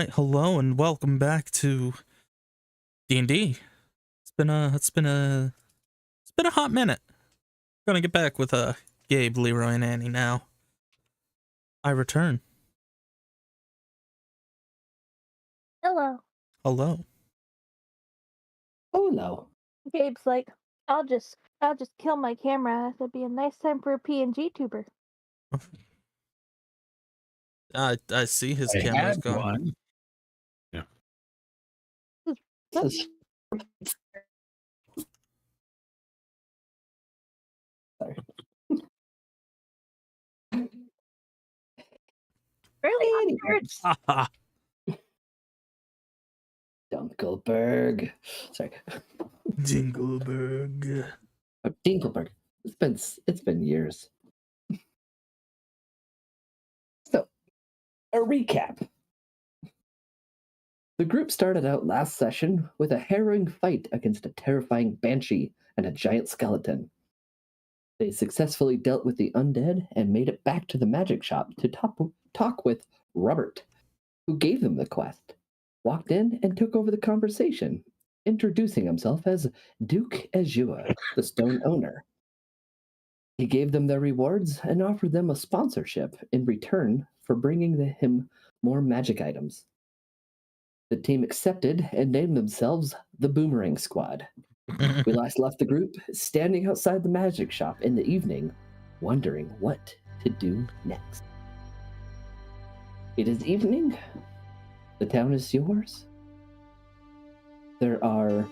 right, hello and welcome back to D&D. It's been a hot minute. Gonna get back with Gabe, Leroy, and Annie now. I return. Hello. Hello. Oh no. Gabe's like, I'll just kill my camera. That'd be a nice time for a PNG tuber. I see his I camera's had gone. one. Yeah. This is... Sorry. Really? Anyways, Haha. Dunkelberg. Sorry. Dingleberg. Dinkelberg. It's been years. So, a recap. The group started out last session with a harrowing fight against a terrifying banshee and a giant skeleton. They successfully dealt with the undead and made it back to the magic shop to talk with Robert, who gave them the quest, walked in and took over the conversation, introducing himself as Duke Azure, the stone owner. He gave them their rewards and offered them a sponsorship in return for bringing him more magic items. The team accepted and named themselves the Boomerang Squad. We last left the group standing outside the magic shop in the evening, wondering what to do next. It is evening. The town is yours. There are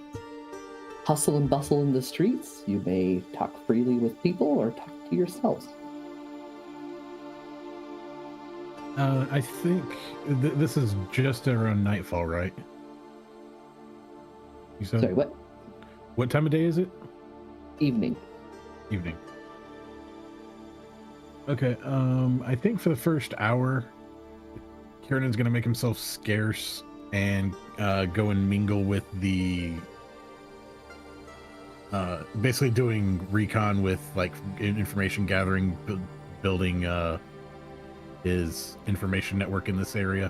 hustle and bustle in the streets. You may talk freely with people or talk to yourselves. I think this is just around nightfall, right? You said? Sorry, what? What time of day is it? Evening. Evening. Okay, I think for the first hour, Kieran's gonna make himself scarce and go and mingle with the basically doing recon with like information gathering, building his information network in this area.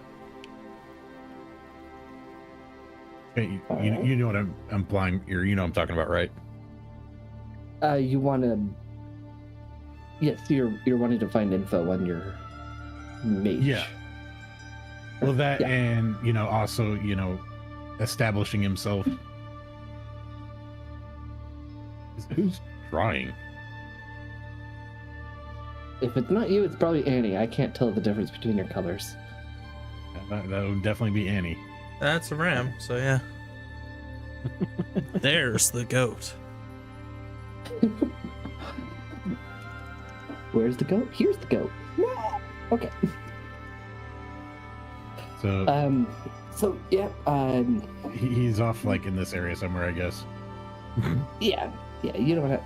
Okay, you know what I'm implying, or you know what I'm talking about, right? You want to? Yes, you're wanting to find info on your mage. Yeah. Well, that Yeah. and also establishing himself. Who's trying? If it's not you, it's probably Annie. I can't tell the difference between your colors. That would definitely be Annie. That's a ram, so yeah. There's the goat. Where's the goat? Here's the goat. Okay. So So yeah. he's off like in this area somewhere, I guess. Yeah. You don't have.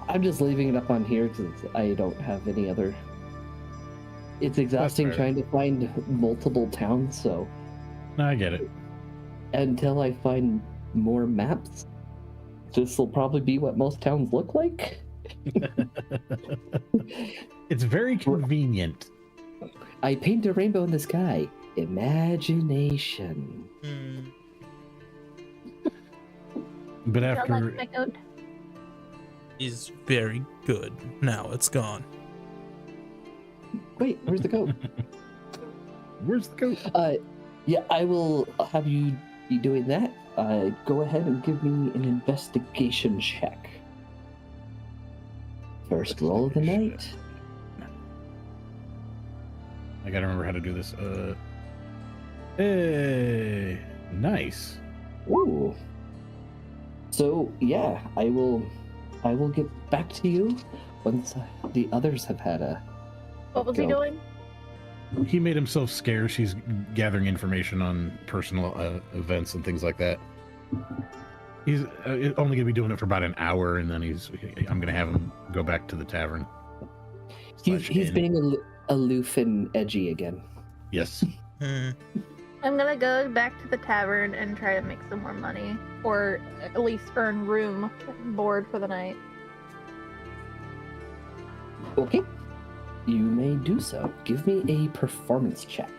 I'm just leaving it up on here because I don't have any other. It's exhausting trying to find multiple towns, so. No, I get it. Until I find more maps, this will probably be what most towns look like. It's very convenient. I paint a rainbow in the sky. Imagination. But Don't after like my goat. He's very good. Now it's gone. Wait, where's the goat? Where's the goat? Yeah, I will have you be doing that. Go ahead and give me an investigation check. First roll of the night. I gotta remember how to do this. Hey, nice. Ooh. So yeah, I will get back to you once the others have had a. What was he doing? He made himself scarce. He's gathering information on personal events and things like that. He's only gonna be doing it for about an hour, and then I'm gonna have him go back to the tavern. He's being aloof and edgy again. Yes. I'm gonna go back to the tavern and try to make some more money, or at least earn room board for the night. Okay. You may do so. Give me a performance check.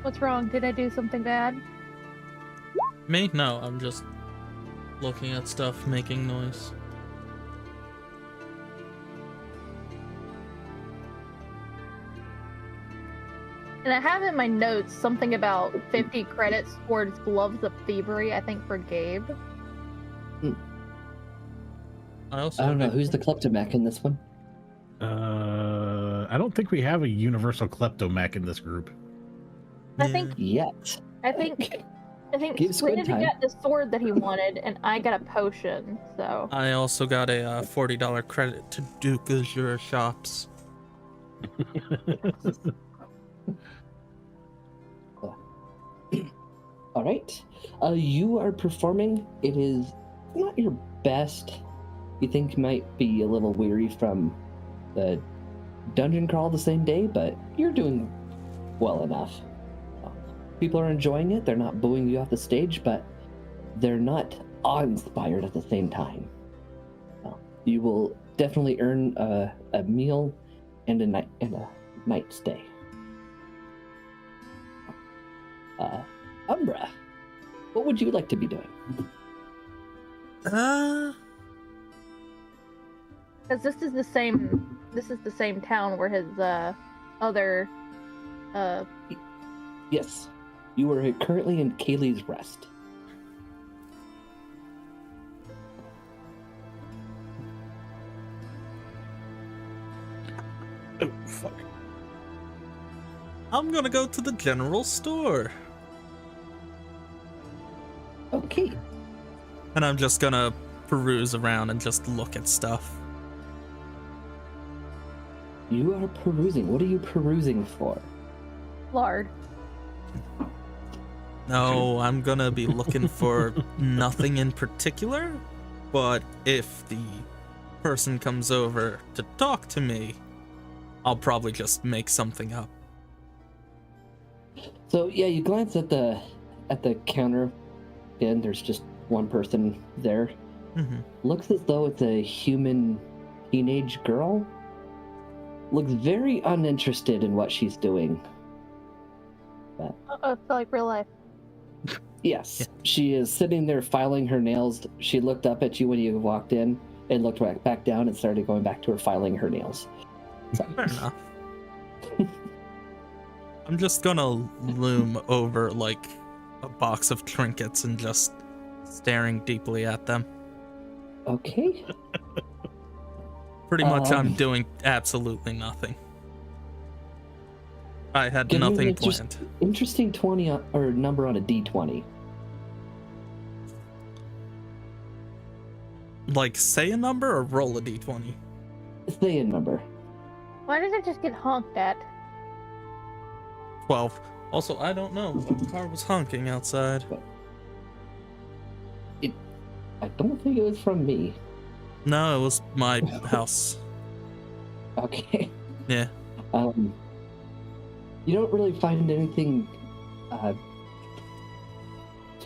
What's wrong? Did I do something bad? Me? No, I'm just looking at stuff, making noise. And I have in my notes something about 50 credits towards Gloves of Thievery, I think, for Gabe. I don't know. Who's the kleptomach in this one? I don't think we have a universal kleptomach in this group. I think Yet. I think Give Squid Squid time. got the sword that he wanted, and I got a potion. So I also got a $40 credit to Duke Azure Shops. All right. You are performing. It is not your best. You think you might be a little weary from the dungeon crawl the same day, but you're doing well enough. People are enjoying it. They're not booing you off the stage, but they're not awe-inspired at the same time. You will definitely earn a meal and a night stay. Umbra, what would you like to be doing? because this is the same town where his other Yes, you are currently in Kaylee's Rest. Oh, fuck. I'm gonna go to the general store. Okay. And I'm just gonna peruse around and just look at stuff. You are perusing. What are you perusing for? lard. No, I'm gonna be looking for nothing in particular, but if the person comes over to talk to me, I'll probably just make something up. So yeah, you glance at the counter, and there's just one person there. Mm-hmm. Looks as though it's a human teenage girl. Looks very uninterested in what she's doing. It's like real life. Yes, Yeah. She is sitting there filing her nails. She looked up at you when you walked in and looked back down and started going back to her filing her nails. So. Fair enough. I'm just gonna loom over like a box of trinkets and just staring deeply at them. Okay. Pretty much I'm doing absolutely nothing. I had Give me nothing an planned. Interesting 20 or number on a D20. Like, say a number or roll a d20? Say a number. Why does it just get honked at? 12. Also, I don't know. The car was honking outside. I don't think it was from me. No, it was my house. Okay. Yeah. You don't really find anything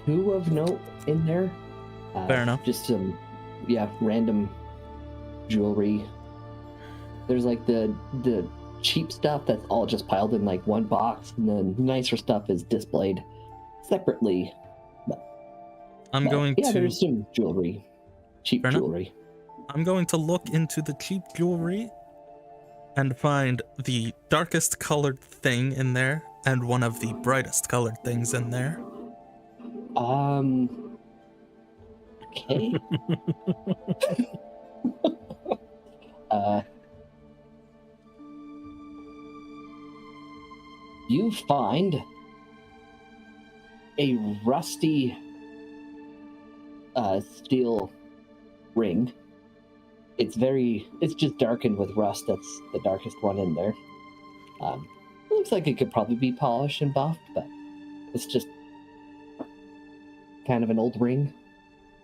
too of note in there. Fair enough. Just some, random jewelry. There's like the cheap stuff that's all just piled in like one box, and then nicer stuff is displayed separately. I'm going to. There's some jewelry, cheap Fair enough. jewelry. I'm going to look into the cheap jewelry and find the darkest colored thing in there and one of the brightest colored things in there. Okay. You find a rusty steel ring. It's just darkened with rust. That's the darkest one in there. It looks like it could probably be polished and buffed, but it's just kind of an old ring.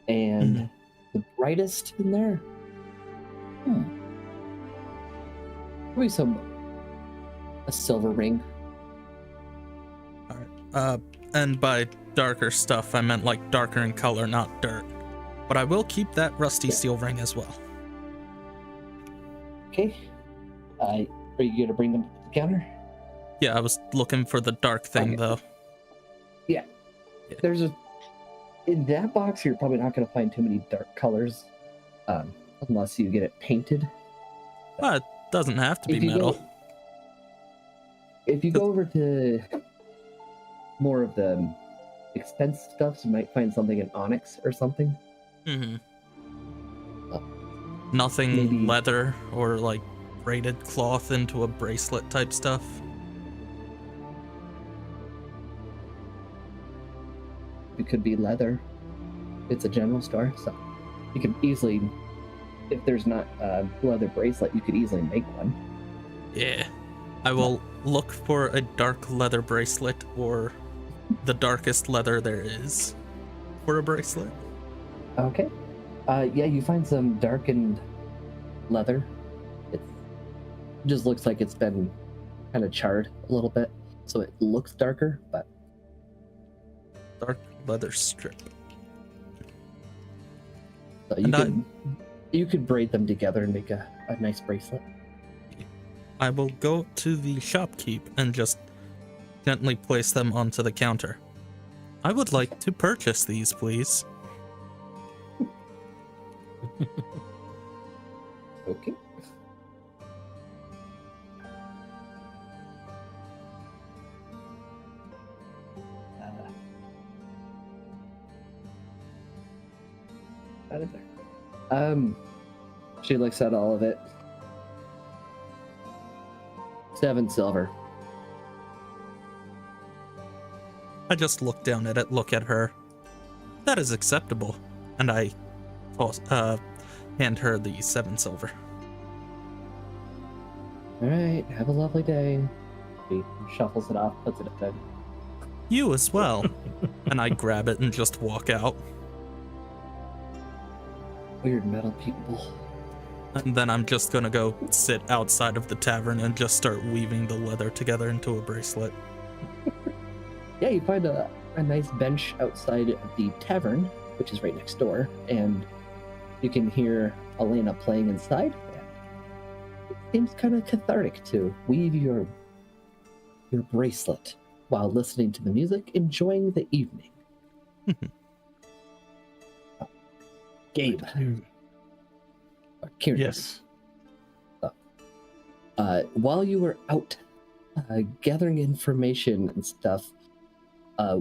And the brightest in there? Probably a silver ring. Alright. And by darker stuff, I meant like darker in color, not dirt. But I will keep that rusty seal ring as well. Okay. Are you going to bring them to the counter? Yeah, I was looking for the dark thing, Okay. though. There's in that box, you're probably not going to find too many dark colors, unless you get it painted. Well, it doesn't have to be If you metal. If you go over to more of the expense stuff, you might find something in onyx or something. Mm-hmm. Uh, Nothing maybe- leather or like braided cloth into a bracelet type stuff. It could be leather. It's a general store, so you can easily, if there's not a leather bracelet, you could easily make one. Yeah. I will look for a dark leather bracelet or the darkest leather there is for a bracelet. Okay. Yeah, you find some darkened leather. It just looks like it's been kind of charred a little bit, so it looks darker, but Dark leather strip. so you could braid them together and make a nice bracelet. I will go to the shopkeep and just gently place them onto the counter. I would like to purchase these, please. Okay. Out of there. She looks at all of it. 7 silver. I just look down at it, look at her. That is acceptable. And I hand her the 7 silver. All right, have a lovely day. She shuffles it off, puts it in bed. You as well. And I grab it and just walk out. Weird metal people. And then I'm just gonna go sit outside of the tavern and just start weaving the leather together into a bracelet. Yeah, you find a nice bench outside of the tavern, which is right next door, and you can hear Elena playing inside. It seems kind of cathartic to weave your bracelet while listening to the music, enjoying the evening. Gabe. Kieran. Yes. While you were out gathering information and stuff,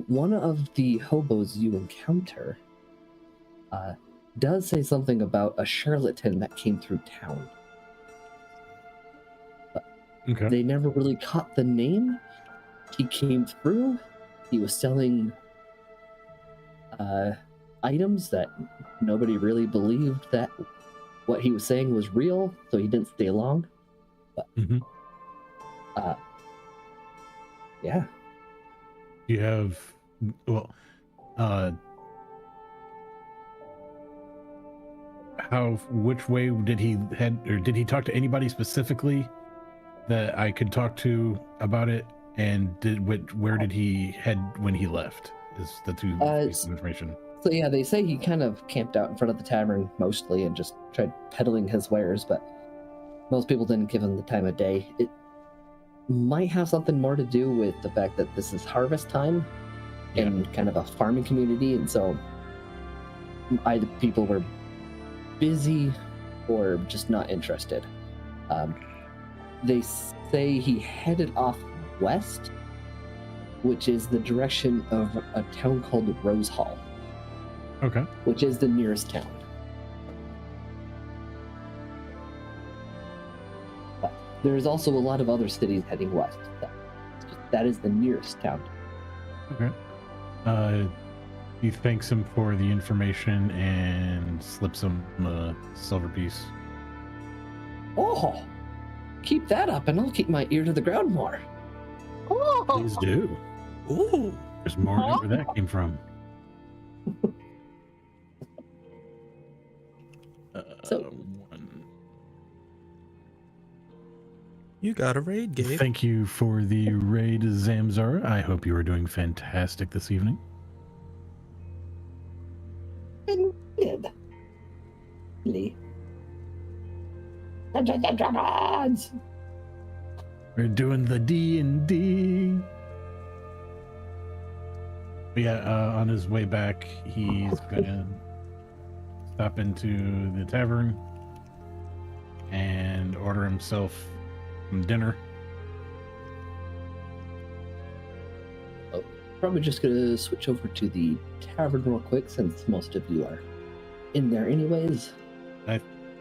one of the hobos you encounter does say something about a charlatan that came through town. Okay. They never really caught the name. He came through. He was selling items that nobody really believed that what he was saying was real, so he didn't stay long. But yeah. You have, well, which way did he head, or did he talk to anybody specifically that I could talk to about it? And where did he head when he left? Is the two pieces of information. So yeah, they say he kind of camped out in front of the tavern mostly and just tried peddling his wares, but most people didn't give him the time of day. It might have something more to do with the fact that this is harvest time in kind of a farming community, and so either people were busy or just not interested. They say he headed off west, which is the direction of a town called Rose Hall. Okay. Which is the nearest town. But there's also a lot of other cities heading west. That is the nearest town. Okay. He thanks him for the information and slips him a silver piece. Oh, keep that up and I'll keep my ear to the ground more. Oh, Please do. Ooh. There's more on where that came from. So- You got a raid, Gabe. Thank you for the raid, Zamzara. I hope you are doing fantastic this evening. Did. Lee. Dragons! We're doing the D&D. But yeah, on his way back, he's gonna stop into the tavern and order himself some dinner. Probably just gonna switch over to the tavern real quick since most of you are in there anyways.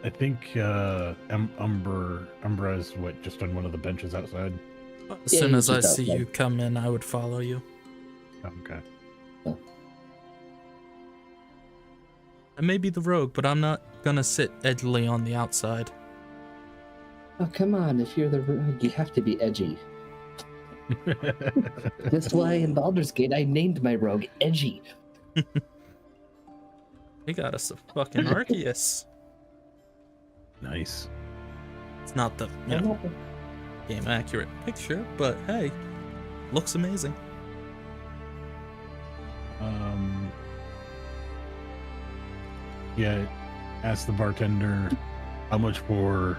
I think Umbra is just on one of the benches outside. As Yeah, soon he's as I just see outside. you come in, I would follow you. Okay. I may be the rogue, but I'm not gonna sit edgily on the outside. Oh, come on. If you're the rogue, you have to be edgy. That's why in Baldur's Gate, I named my rogue Edgy. We got us a fucking Arceus. Nice. It's not the game accurate picture, but hey, looks amazing. Yeah, ask the bartender how much for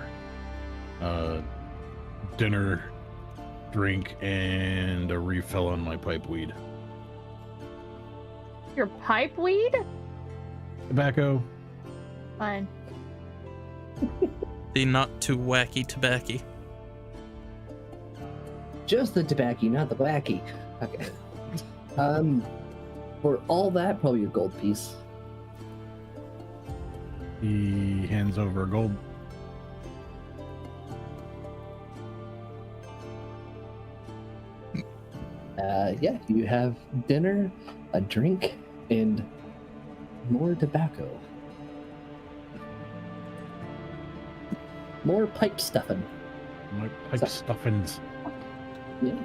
dinner, drink, and a refill on my pipe weed. Your pipe weed? Tobacco. Fine. The not too wacky tobacco. Just the tobacco, not the wacky. Okay. For all that, probably a gold piece. He hands over a gold. Yeah, you have dinner, a drink, and more tobacco. More pipe stuffing. My pipe stuffings. Yeah.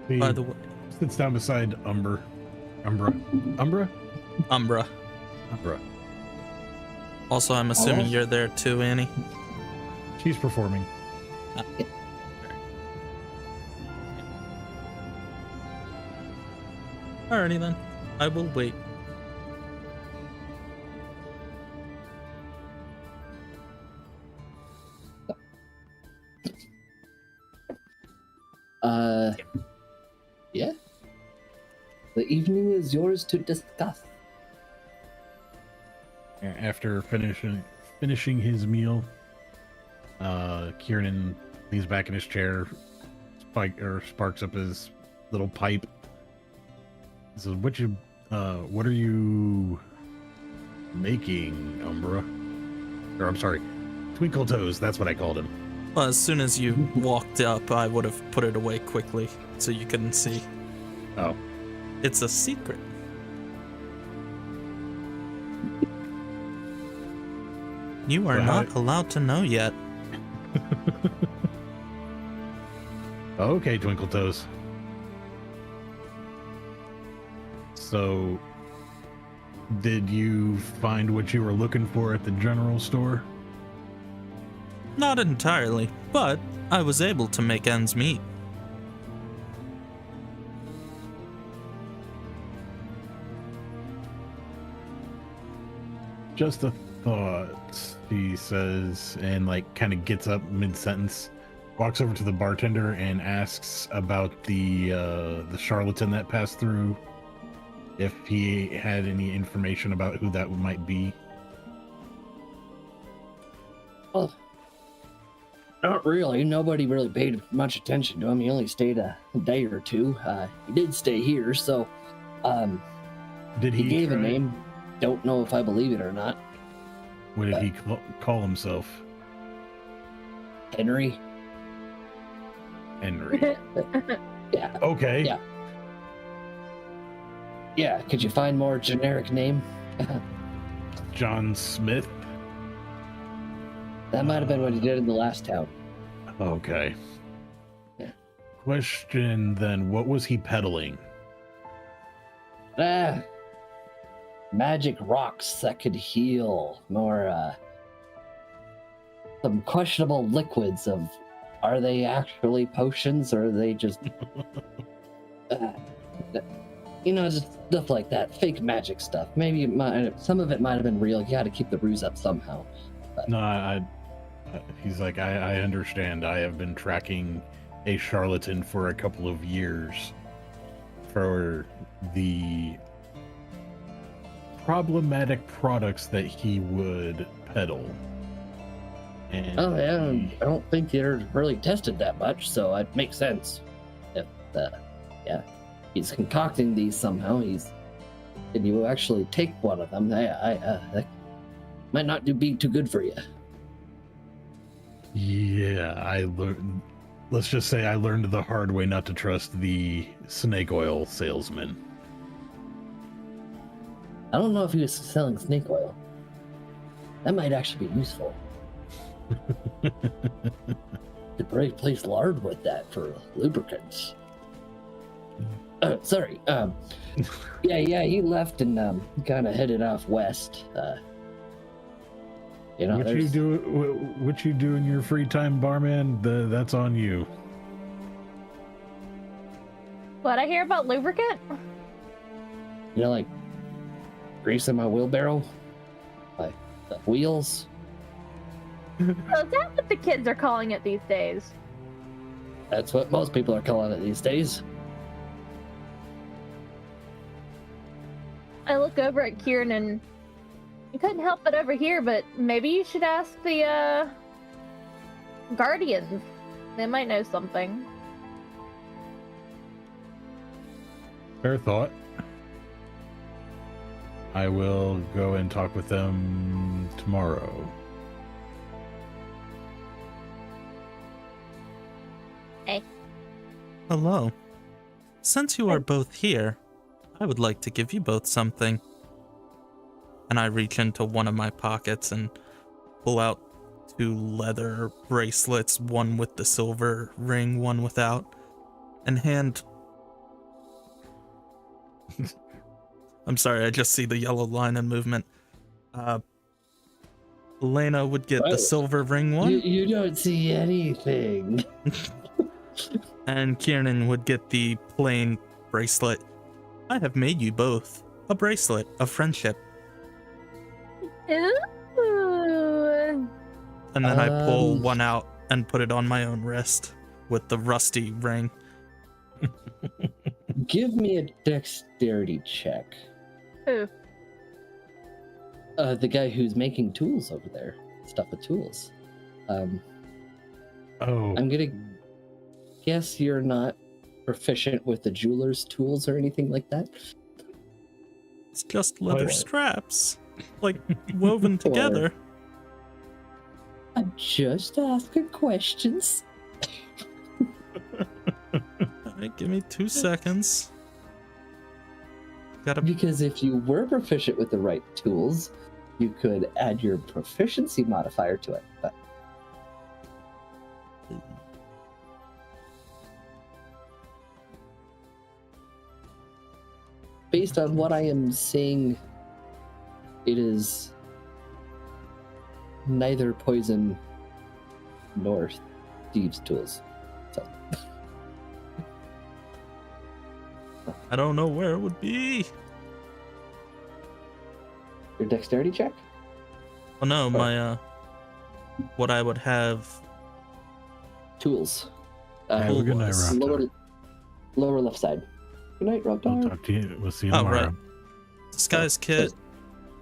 He By the way, sits down beside Umbra. Umbra. Umbra. Also, I'm assuming you're there too, Annie. She's performing. Alrighty then. I will wait. Yeah. The evening is yours to discuss. After finishing his meal, Kieran leans back in his chair, sparks up his little pipe. He says, what are you making, Umbra? Or I'm sorry, Twinkle Toes, that's what I called him. Well, as soon as you walked up, I would have put it away quickly so you couldn't see. Oh. It's a secret. You are not allowed to know yet. Okay, Twinkle Toes. So, did you find what you were looking for at the general store? Not entirely, but I was able to make ends meet. Just a thought, he says, and kind of gets up mid-sentence, walks over to the bartender and asks about the charlatan that passed through, if he had any information about who that might be. Well, not really. Nobody really paid much attention to him. He only stayed a day or two. He did stay here, so Did he gave try- a name. Don't know if I believe it or not. What did he call himself? Henry. Henry. Yeah. Okay. Yeah. Yeah. Could you find more generic name? John Smith. That might have been what he did in the last town. Okay. Yeah. Question then, what was he peddling? Magic rocks that could heal. More, some questionable liquids of, are they actually potions or are they just, just stuff like that. Fake magic stuff. Maybe some of it might have been real. You gotta keep the ruse up somehow. No, He's like, I understand. I have been tracking a charlatan for a couple of years for the problematic products that he would peddle. And Oh yeah, I don't think you're really tested that much, so it makes sense. If he's concocting these somehow, and you actually take one of them, that might not be too good for you. Yeah, I learned. Let's just say I learned the hard way not to trust the snake oil salesman. I don't know if he was selling snake oil. That might actually be useful. To replace lard with that for lubricants. Sorry. He left and kind of headed off west. What you do in your free time, barman? That's on you. What I hear about lubricant? Like greasing my wheelbarrow, like the wheels. So is that what the kids are calling it these days? That's what most people are calling it these days. I look over at Kieran and you couldn't help but overhear, but maybe you should ask the Guardians. They might know something. Fair thought. I will go and talk with them tomorrow. Hello. Since you are both here, I would like to give you both something. And I reach into one of my pockets and pull out 2 leather bracelets, one with the silver ring, one without, and hand... I'm sorry, I just see the yellow line in movement. Elena would get the silver ring one. You don't see anything. And Kieran would get the plain bracelet. I have made you both a bracelet of friendship. Ooh. And then I pull one out and put it on my own wrist with the rusty ring. Give me a dexterity check. Who? The guy who's making tools over there. Stuff with tools. I'm gonna guess you're not proficient with the jeweler's tools or anything like that. It's just leather straps, like woven together. I'm just asking questions. Alright, give me 2 seconds. Because if you were proficient with the right tools, you could add your proficiency modifier to it. But based on what I am seeing, it is neither poison nor thieves' tools. So I don't know where it would be. your dexterity check? Oh no, my what I would have. Tools. Have a good night, Rob. Lower left side. Good night, Rob. I'll talk to you. We'll see you Oh, tomorrow. right. Disguise kit,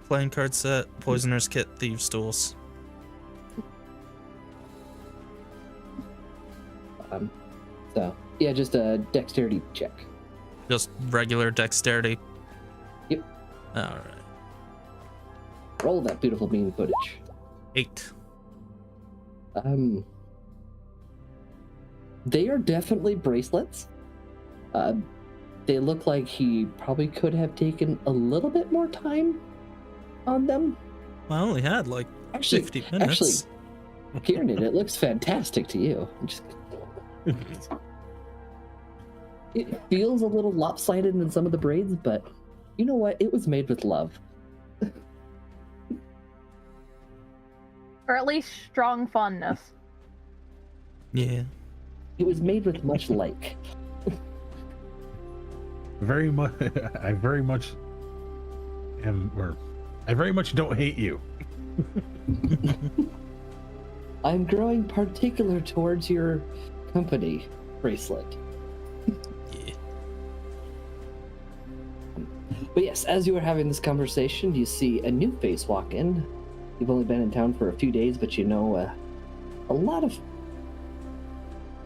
playing card set, poisoner's kit, thieves' tools. So yeah, just a dexterity check. Just regular dexterity. Yep. Alright. Roll that beautiful beam footage. 8. They are definitely bracelets. They look like he probably could have taken a little bit more time on them. I only had like 50 minutes. Actually, Kieran, it looks fantastic to you. It feels a little lopsided in some of the braids, but you know what? It was made with love. Or at least strong fondness. Yeah. It was made with much like. Very much. I very much don't hate you. I'm growing particular towards your company bracelet. Yeah. But yes, as you are having this conversation, you see a new face walk in. You've only been in town for a few days, but you know a lot of...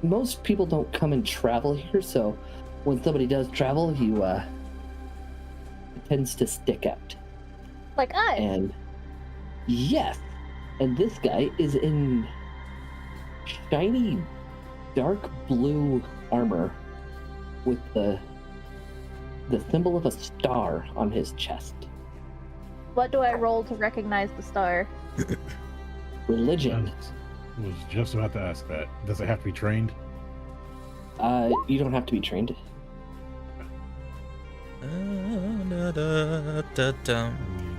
Most people don't come and travel here, so when somebody does travel, it tends to stick out. Like us. And yes, and this guy is in shiny dark blue armor with the symbol of a star on his chest. What do I roll to recognize the star? Religion. I was just about to ask that. Does it have to be trained? You don't have to be trained.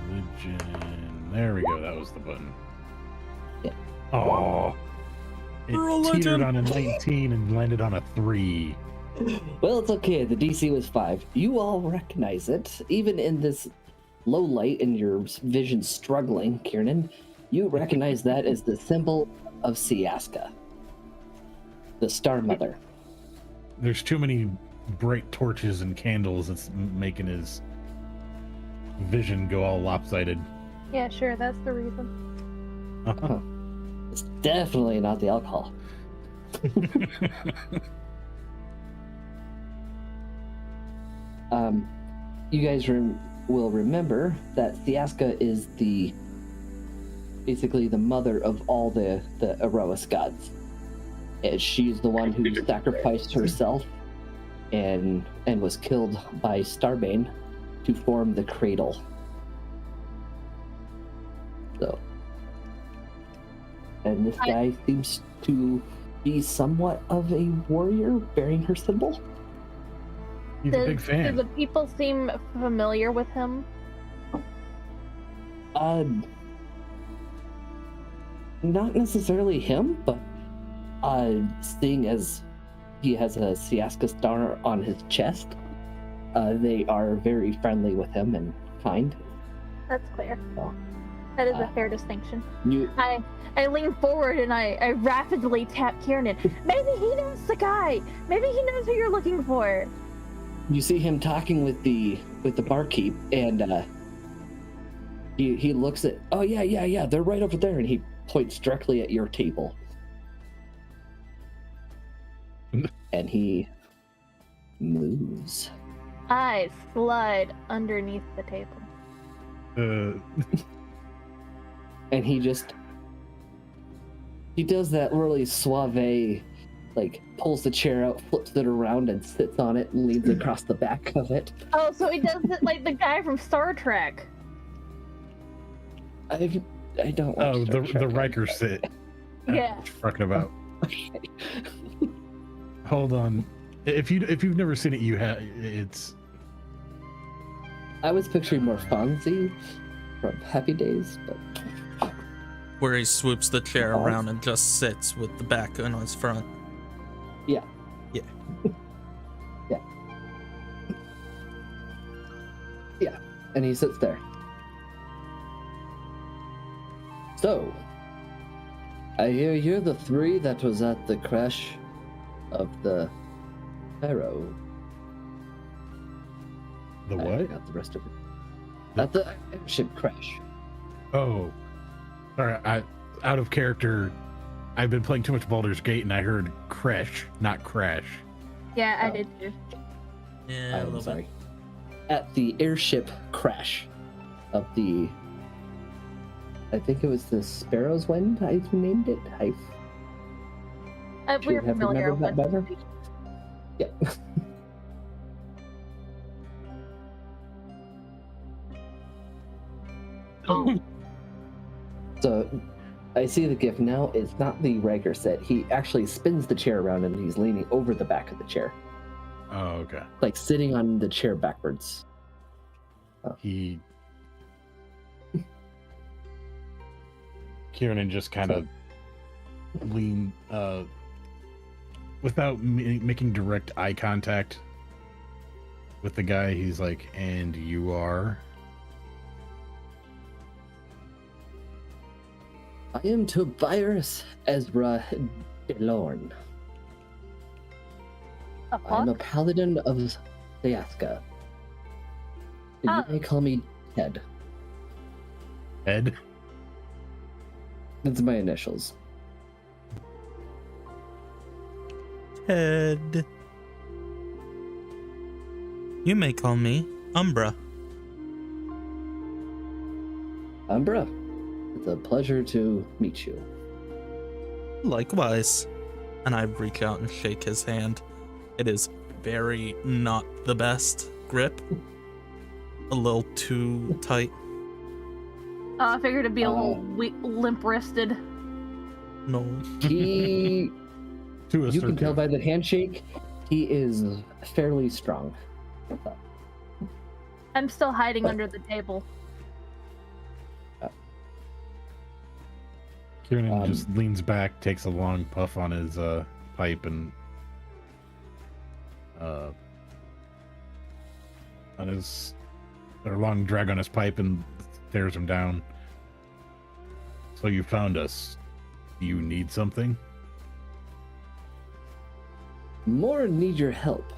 Religion. There we go. That was the button. Yeah. Oh. It Religion. teetered on a 19 and landed on a 3. Well, it's okay. The DC was 5. You all recognize it, even in this low light and your vision struggling, Kiernan. You recognize that as the symbol of Siaska, the Star Mother. There's too many bright torches and candles. It's making his vision go all lopsided. Yeah, sure, that's the reason. Uh-huh. It's definitely not the alcohol. You guys will remember that Siaska is basically the mother of all the Erois gods. And she's the one who sacrificed herself and was killed by Starbane to form the cradle. So, and this guy seems to be somewhat of a warrior bearing her symbol. He's a big fan. Do the people seem familiar with him? Not necessarily him, but seeing as he has a Siaska star on his chest, they are very friendly with him and kind. That's clear. Oh. That is a fair distinction. You, I lean forward and I rapidly tap Kiernan. Maybe he knows the guy. Maybe he knows who you're looking for. you see him talking with the barkeep, and he looks at, oh yeah, they're right over there, and he points directly at your table. And he moves. I slide underneath the table. And he does that really suave, like, pulls the chair out, flips it around, and sits on it and leans across the back of it. Oh, so he does it like the guy from Star Trek. I don't watch Oh, Star the Trek. Riker sit. Yeah. What you talking about? Okay. Hold on. If you've never seen it, it's. I was picturing more Fonzie from Happy Days, but Where he swoops the chair around and just sits with the back on his front. yeah. Yeah. Yeah. Yeah. And he sits there. So, I hear you're the three that was at the crash of the Arrow. The I what? forgot the rest of it. At the airship crash. Oh. Sorry, out of character. I've been playing too much Baldur's Gate and I heard crash, not crash. Yeah, I Oh. did too. Yeah, a I'm little sorry. At the airship crash of the... I think it was the Sparrow's Wind, I named it. We're Should have familiar remembered with that better. Yeah. So, I see the gift now. It's not the Riker set. He actually spins the chair around and he's leaning over the back of the chair. Oh, okay. Like sitting on the chair backwards. He. Kieran just kind of lean, without making direct eye contact with the guy. He's like, "And you are?" I am Tobias Ezra DeLorn. A I'm a fuck? paladin of Sayaska. You Oh. may call me Ted. Ed? That's my initials. Ted. You may call me Umbra. Umbra, it's a pleasure to meet you. Likewise. And I reach out and shake his hand. It is very not the best grip. A little too tight. Oh, I figured it'd be a little limp-wristed. No. He, To a you can tell assertive. by the handshake, he is fairly strong. I'm still hiding under the table. Kieran just leans back, takes a long puff on his pipe, and on his or long drag on his pipe, and stares him down. So you found us. Do you need something? More need your help.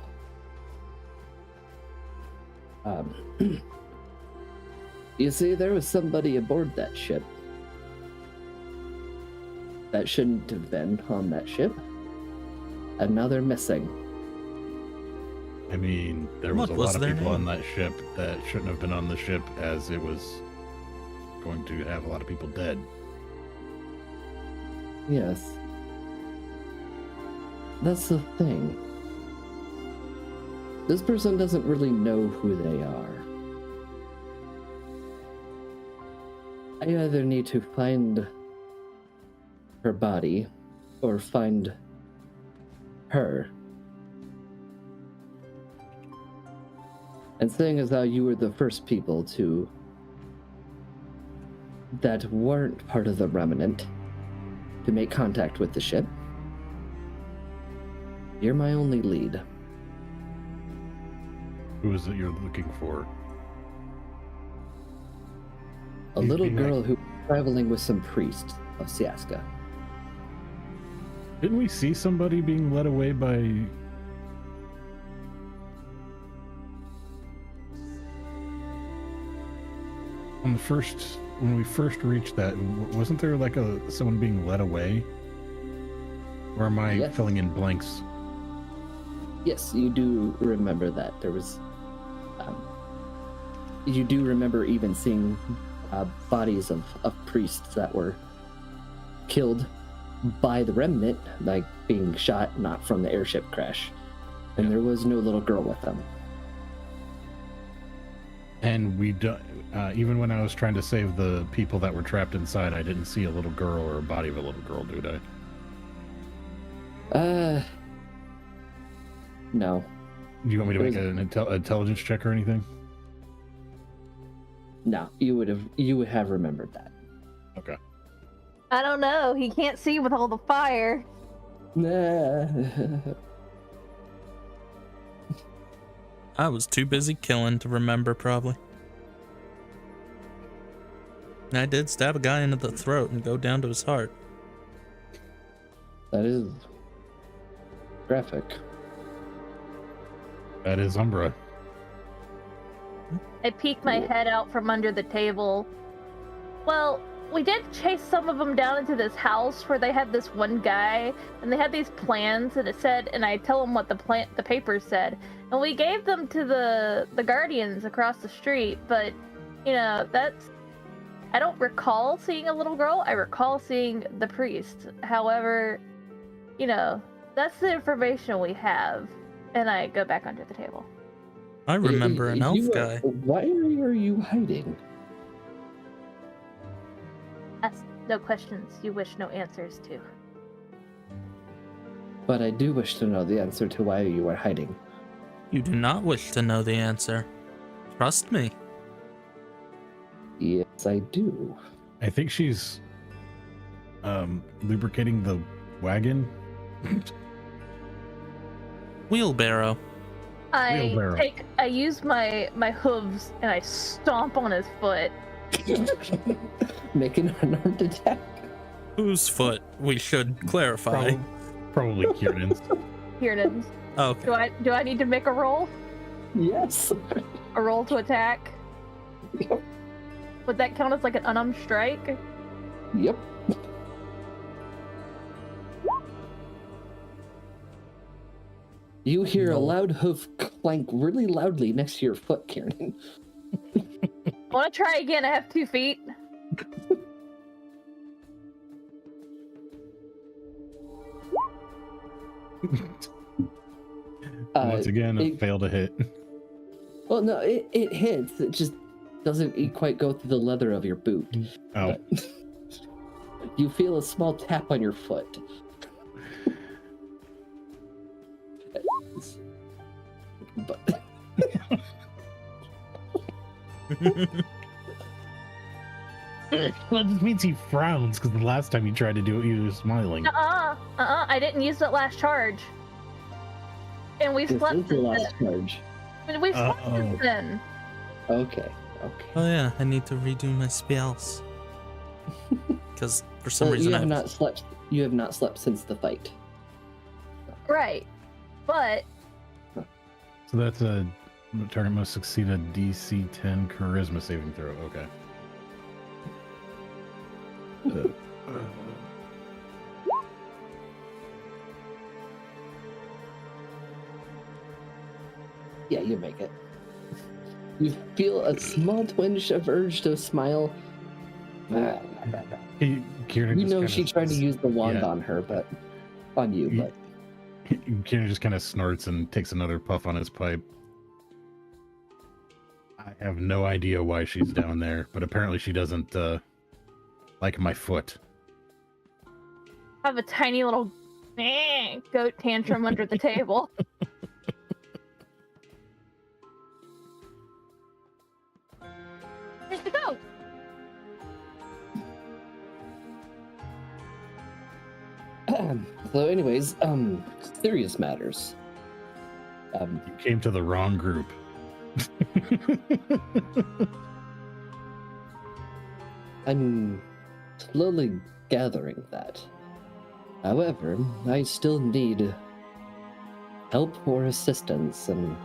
You see, there was somebody aboard that ship that shouldn't have been on that ship, and now they're missing. I mean, there was What a was lot of their people on name? that ship that shouldn't have been on the ship, as it was going to have a lot of people dead. Yes. That's the thing. This person doesn't really know who they are. I either need to find her body or find her. And seeing as how you were the first people that weren't part of the remnant to make contact with the ship, you're my only lead. Who is it you're looking for? A You little mean girl who was traveling with some priests of Siaska. Didn't we see somebody being led away by... when we first reached that, wasn't there like someone being led away? Or am I Yes. filling in blanks? Yes, you do remember that. There was... you do remember even seeing bodies of priests that were killed by the remnant, like being shot not from the airship crash. And Yeah. there was no little girl with them. And we don't... even when I was trying to save the people that were trapped inside, I didn't see a little girl or a body of a little girl, did I? No. Do you want me to make an intelligence check or anything? No, you would have remembered that. Okay. I don't know. He can't see with all the fire. Nah. I was too busy killing to remember, probably. I did stab a guy into the throat and go down to his heart. That is graphic. That is Umbra. I peek my head out from under the table. Well, we did chase some of them down into this house where they had this one guy, and they had these plans, and it said, and I tell them what the papers said, and we gave them to the guardians across the street. But you know, I don't recall seeing a little girl. I recall seeing the priest. However, you know, that's the information we have, and I go back under the table. I remember an elf guy. Why are you hiding? Ask no questions you wish no answers to. But I do wish to know the answer to why you are hiding. You do not wish to know the answer. Trust me. Yes, I do. I think she's lubricating the wagon. Wheelbarrow. I use my hooves and I stomp on his foot. Make an unarmed attack. Whose foot? We should clarify. Probably Kieran's. Here it is. Okay. Do I need to make a roll? Yes. A roll to attack? Yep. Would that count as like an unarmed strike? Yep. You hear a loud hoof clank really loudly next to your foot, Kieran. Want to try again? I have 2 feet. Once again, a fail to hit. Well, no, it hits. It just doesn't quite go through the leather of your boot. Oh. But you feel a small tap on your foot. But Well, this means he frowns because the last time he tried to do it, he was smiling. I didn't use that last charge. And we've this slept is the since last then. charge. And we've slept since then. Okay. Oh yeah, I need to redo my spells. Because for some Well, reason you have I not slept. You have not slept since the fight. Right. But So that's a target must succeed a DC 10 charisma saving throw. Okay. Yeah, you make it. You feel a small twinge of urge to smile. Kieran You just know kinda she tried to use the wand yeah. on her, but on you, Ye- but Kieran just kind of snorts and takes another puff on his pipe. I have no idea why she's down there, but apparently she doesn't like my foot. have a tiny little goat tantrum under the table. Where's the goat? so anyways, serious matters. You came to the wrong group. I'm slowly gathering that. However, I still need help or assistance in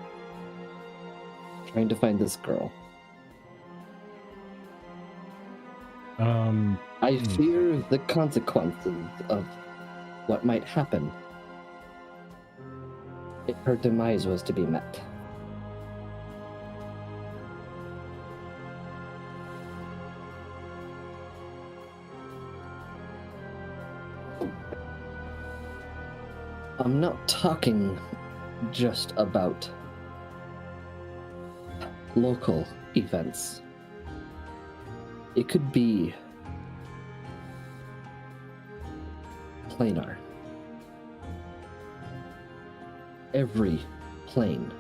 trying to find this girl. I fear the consequences of what might happen if her demise was to be met. I'm not talking just about local events. It could be planar. Every plane.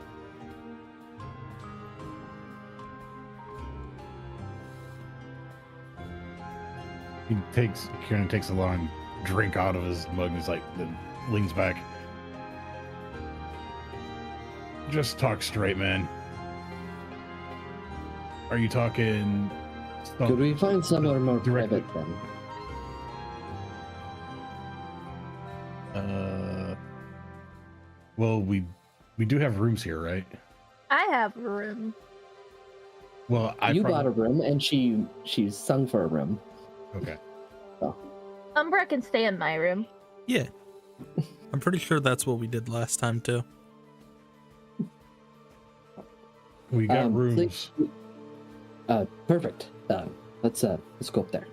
Kieran takes a long drink out of his mug and he's like, then leans back. Just talk straight, man. Are you talking? Could we find somewhere more Directly. private then? Well, we do have rooms here, right? I have a room. Well, I You probably, bought a room and she sung for a room. okay. Umbra can stay in my room. Yeah. I'm pretty sure that's what we did last time too. We got Um, rooms. Perfect. Let's go up there.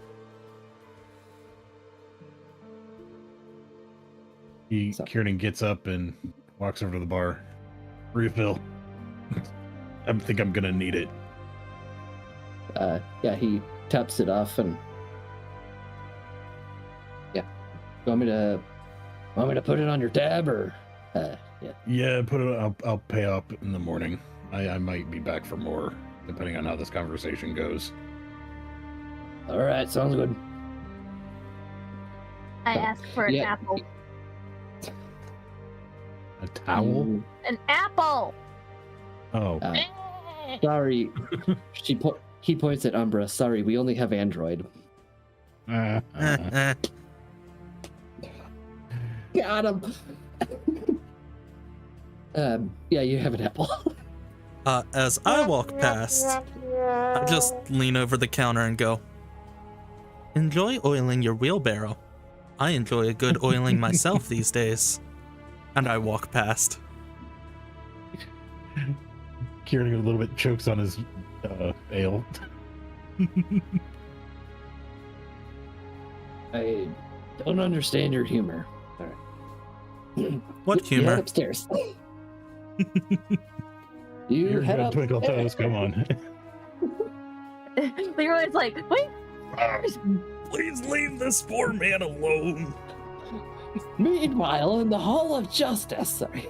Kieran gets up and walks over to the bar. Refill. I think I'm gonna need it. Yeah, he taps it off and yeah. Want me to put it on your tab or yeah. Yeah, put it. I'll pay up in the morning. I might be back for more, depending on how this conversation goes. All right, sounds good. I asked for an Yeah. apple. A towel? An apple! Oh, Sorry. He points at Umbra. Sorry, we only have Android. Got him. Yeah, you have an apple. As I walk past, I just lean over the counter and go, "Enjoy oiling your wheelbarrow. I enjoy a good oiling myself these days." And I walk past. Kieran a little bit chokes on his ale. I don't understand your humor. All right. What You head humor? upstairs. You're head good, up. Twinkle Toes, come on. Leroy's like, wait, Please leave this poor man alone. Meanwhile, in the Hall of Justice. Sorry.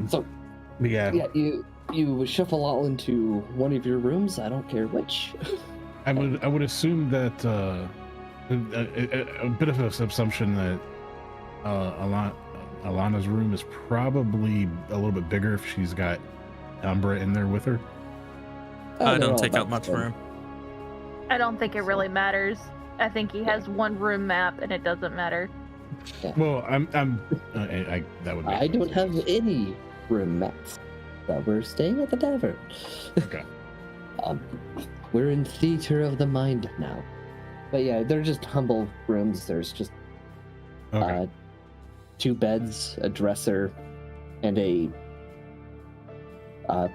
So yeah. yeah, you shuffle all into one of your rooms. I don't care which. I would assume that a bit of an assumption that Alana's room is probably a little bit bigger if she's got Umbra in there with her. Oh, I they're don't all take about up much the same. room. I don't think it really matters. I think he has one room map and it doesn't matter. Well, that would. Make I don't sense. have any room maps, but we're staying at the tavern. Okay. We're in theater of the mind now. But yeah, they're just humble rooms. There's just Okay. 2 beds, a dresser, and a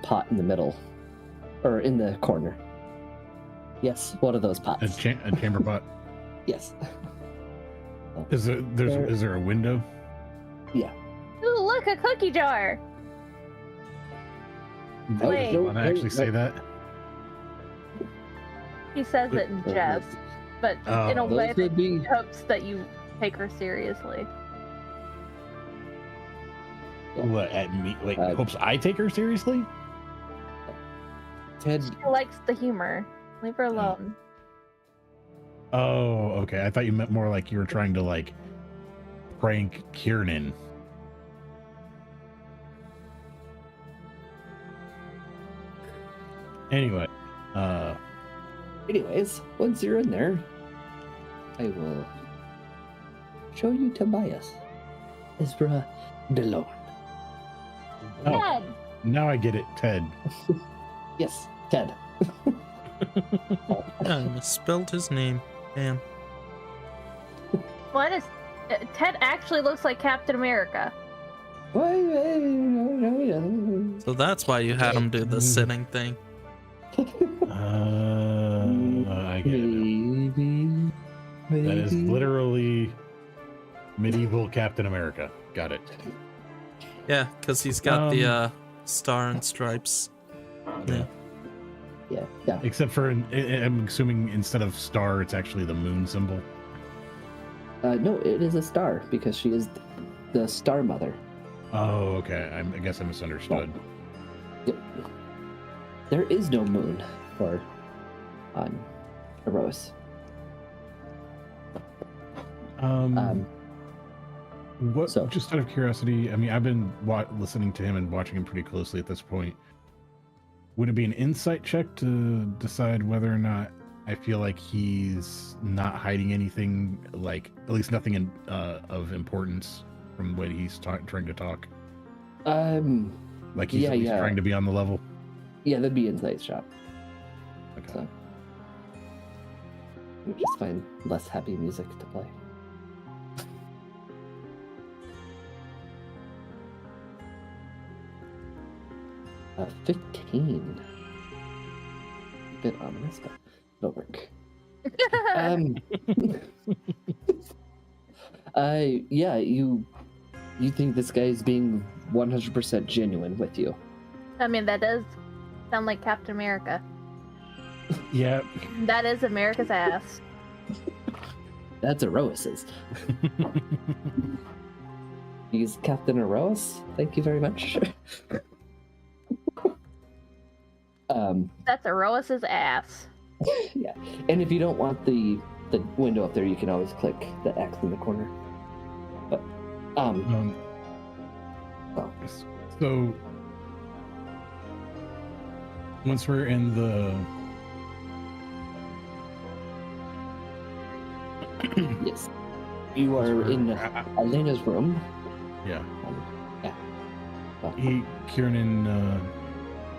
pot in the middle, or in the corner. Yes, one of those a pots. chamber pot. Yes. Is there a window? Yeah. Ooh, look, a cookie jar. Does Wait. Alana actually say that? He says it in jest, but in a Those way would that be he hopes that you take her seriously. Yeah. What at me? Like Uh, hopes I take her seriously? Ted. She likes the humor. Leave her alone. Oh, okay. I thought you meant more like you were trying to like prank Kieran. Anyway, Anyways, once you're in there, I will show you Tobias, Ezra DeLorme. oh, Dad, now I get it, Ted. Yes, Ted. I misspelled his name. Damn. what is... Ted actually looks like Captain America. Why? No, he doesn't. So that's why you had him do the sitting thing. I get it now. Maybe. That is literally medieval Captain America. Got it. Yeah, because he's got the star and stripes. Yeah. Yeah. Except for, I'm assuming instead of star, it's actually the moon symbol. No, it is a star because she is the Star Mother. Oh, okay. I guess I misunderstood. Yep. There is no moon for Eros. What? so- Just out of curiosity, I mean, I've been listening to him and watching him pretty closely at this point. Would it be an insight check to decide whether or not I feel like he's not hiding anything, like at least nothing of importance from what he's trying to talk? Yeah, Like he's at least yeah. trying to be on the level. Yeah, that'd be insight shot. Okay. So let me just find less happy music to play. Uh, 15. Bit ominous, but it'll work. Yeah, you think this guy is being 100% genuine with you? I mean, that does sound like Captain America. Yeah. That is America's ass. That's Erois's. He's Captain Erois. Thank you very much. That's Erois's ass. Yeah, and if you don't want the window up there, you can always click the X in the corner. But oh. So once we're in the You are in I- Elena's room. Yeah. Yeah. Well, Kiernan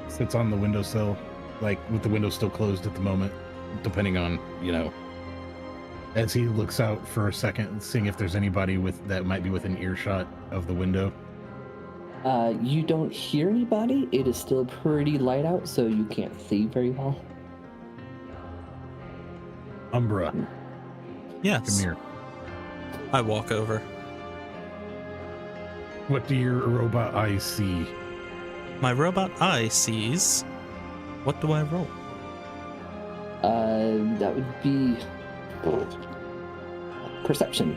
sits on the windowsill, like with the window still closed at the moment, depending on, as he looks out for a second, seeing if there's anybody that might be within earshot of the window. you don't hear anybody. It is still pretty light out, so you can't see very well. Umbra, Yes. come here. I walk over. What do your robot eyes see? My robot eye sees. What do I roll? That would be perception.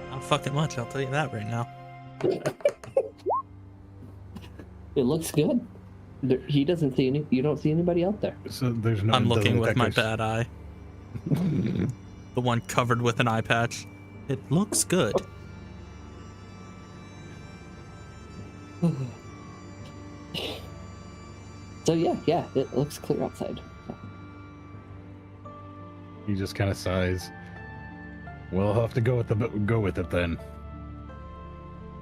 Not fucking much, I'll tell you that right now. It looks good. He doesn't see any. You don't see anybody out there. So there's no. I'm looking with my detectors. bad eye. The one covered with an eye patch. It looks good. So yeah, it looks clear outside. He just kind of sighs. We'll have to go with it then.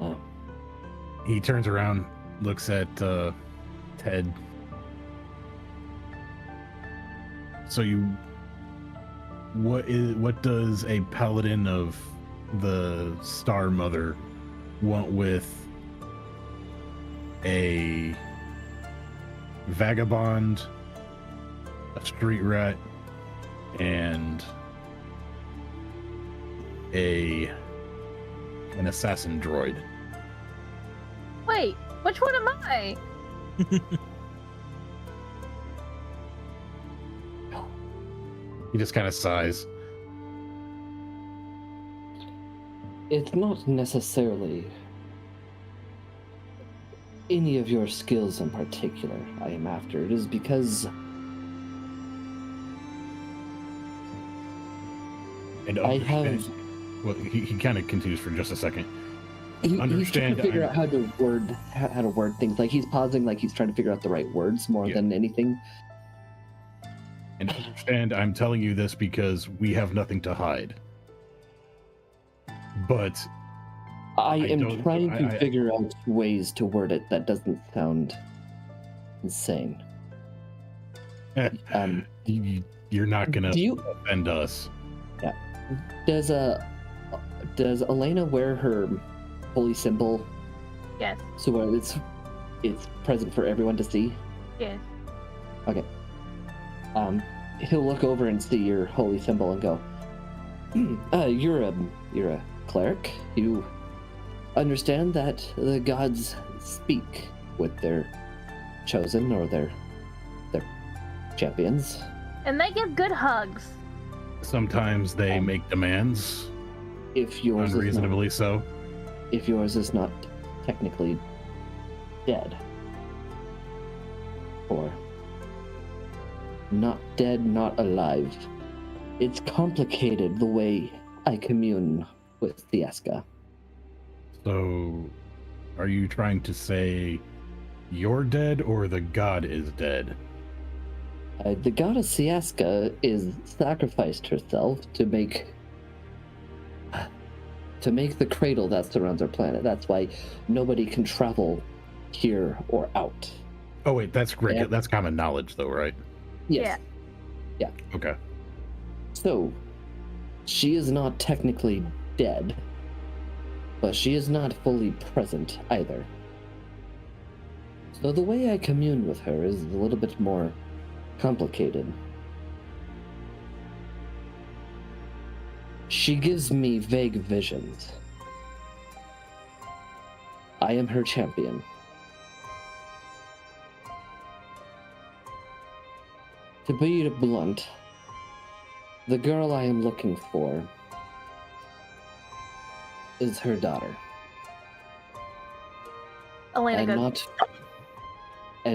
Oh. He turns around, looks at Ted. So what does a paladin of the Star Mother want with a vagabond, a street rat, and an assassin droid? Wait, which one am I? He just kind of sighs. It's not necessarily any of your skills in particular I am after. It is because And I have. Well, he kind of continues for just a second. He's trying Understand, to figure out how to word things. Like he's pausing, like he's trying to figure out the right words more than anything. And understand, I'm telling you this because we have nothing to hide. But I am don't- trying to I- figure out ways to word it that doesn't sound insane. you're not gonna Do you offend us. does Elena wear her holy symbol Yes, so where it's present for everyone to see? yes. He'll look over and see your holy symbol and go, you're a cleric. You understand that the gods speak with their chosen or their champions. And they give good hugs. Sometimes they make demands, If yours unreasonably so. if yours is not technically dead, or not dead, not alive. It's complicated the way I commune with Thieska. So, are you trying to say you're dead or the god is dead? The goddess Thieska is sacrificed herself to make the cradle that surrounds our planet. That's why nobody can travel here or out. Oh wait, that's great. Yeah. That's common knowledge though, right? Yes. Okay. So, she is not technically dead, but she is not fully present either. So the way I commune with her is a little bit more complicated. She gives me vague visions. I am her champion. To be blunt, the girl I am looking for is her daughter, Elena and goes,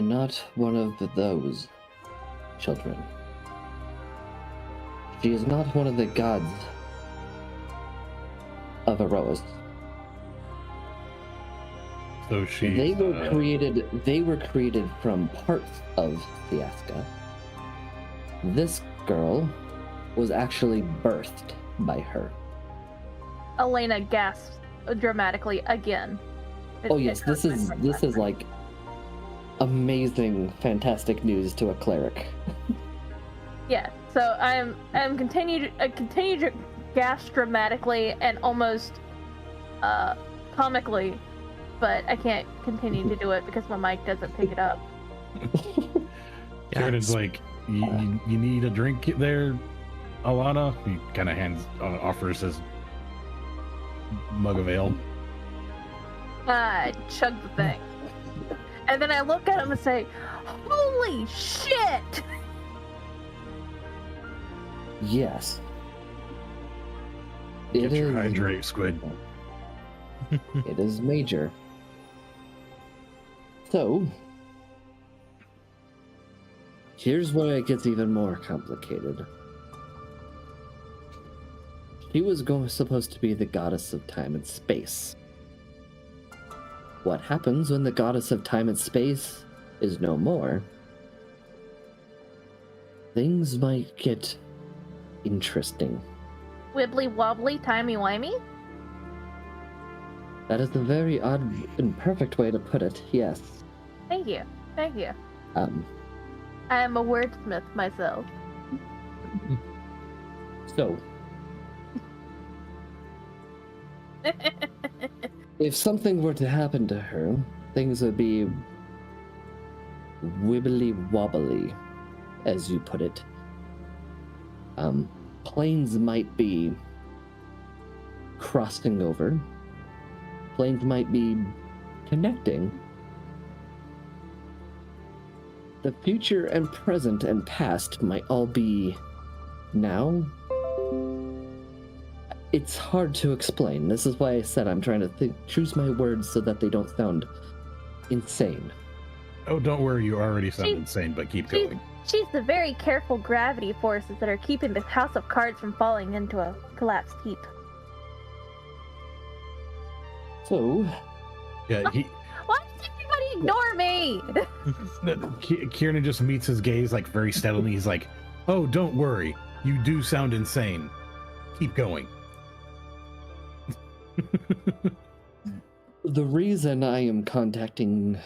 not one of those children. She is not one of the gods of Eros. So she. They were created from parts of Thieska. This girl was actually birthed by her. Elena gasps dramatically again. Oh yes, this is like amazing, fantastic news to a cleric. Yeah, so I'm continue to gasp dramatically and almost comically, but I can't continue to do it because my mic doesn't pick it up. Kieran's like, you need a drink there, Alana? He kind of offers his mug of ale. I chug the thing. And then I look at him and say, "Holy shit!" Yes. Get your hydrate, Squid. It is major. So, here's where it gets even more complicated. She was supposed to be the goddess of time and space. What happens when the goddess of time and space is no more? Things might get interesting. Wibbly wobbly, timey wimey. That is a very odd and perfect way to put it, yes. Thank you. Thank you. I am a wordsmith myself. So, if something were to happen to her, things would be wibbly wobbly, as you put it. Planes might be crossing over. Planes might be connecting. The future and present and past might all be now. It's hard to explain. This is why I said I'm trying to choose my words so that they don't sound insane. Oh, don't worry, you already sound insane, but keep going. She's the very careful gravity forces that are keeping the house of cards from falling into a collapsed heap. So... Yeah, Why does everybody ignore me? Kieran just meets his gaze like very steadily. He's like, "Oh, don't worry. You do sound insane. Keep going." The reason I am contacting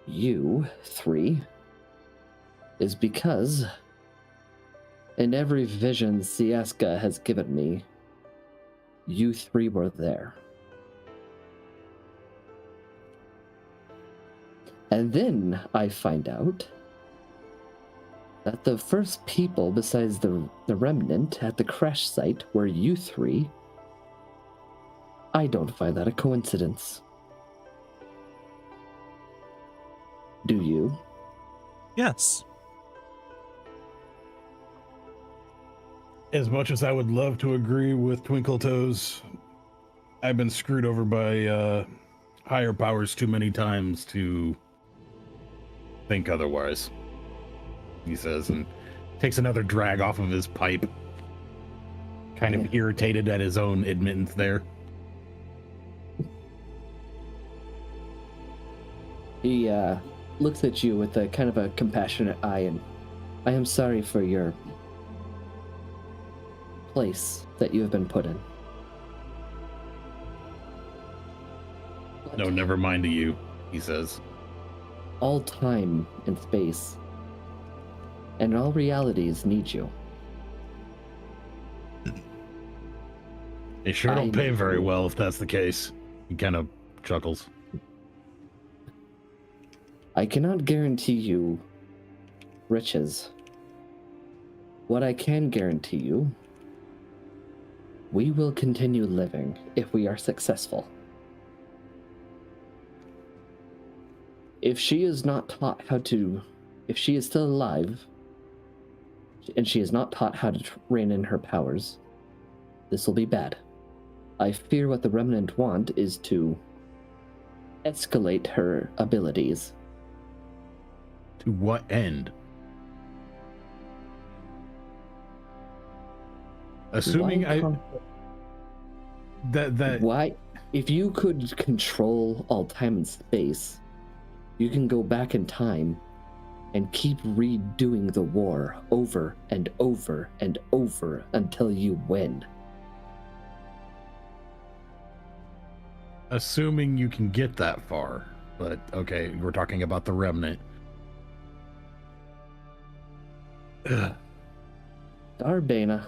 you three is because in every vision Sieska has given me, you three were there. And then I find out that the first people besides the remnant at the crash site were you three. I don't find that a coincidence. Do you? Yes. As much as I would love to agree with Twinkle Toes, I've been screwed over by higher powers too many times to think otherwise, he says, and takes another drag off of his pipe, kind of irritated at his own admittance there. He looks at you with a kind of a compassionate eye, and I am sorry for your place that you have been put in. No, never mind to you, he says. All time and space and all realities need you. They sure don't pay very well if that's the case. He kind of chuckles. I cannot guarantee you riches. What I can guarantee you, we will continue living if we are successful. If she is not taught how to, if she is still alive, and she is not taught how to rein in her powers, this will be bad. I fear what the Remnant want is to escalate her abilities. To what end? Assuming Why? If you could control all time and space, you can go back in time and keep redoing the war over and over and over until you win. Assuming you can get that far. But, okay, we're talking about the remnant. Ugh. Darbana,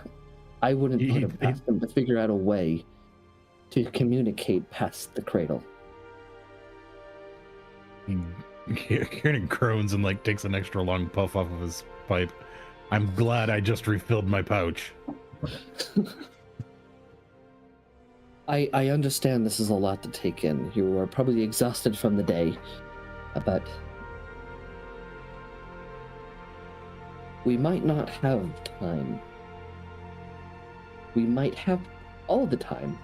I wouldn't put it past them to figure out a way to communicate past the cradle. Kieran groans and like takes an extra long puff off of his pipe. I'm glad I just refilled my pouch. I understand this is a lot to take in. You are probably exhausted from the day, but we might not have time. We might have all the time.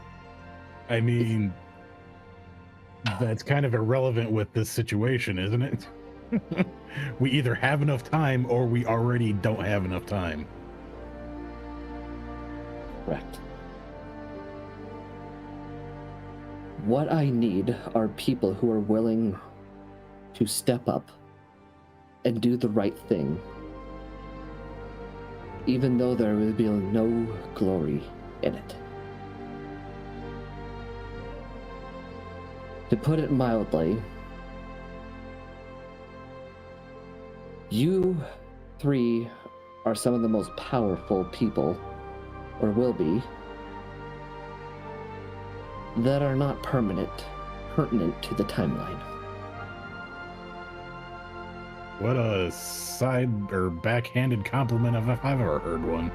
I mean, that's kind of irrelevant with this situation, isn't it? We either have enough time or we already don't have enough time. Correct. What I need are people who are willing to step up and do the right thing, even though there will be no glory in it. To put it mildly, you three are some of the most powerful people, or will be, that are not pertinent to the timeline. What a side or backhanded compliment if I've ever heard one.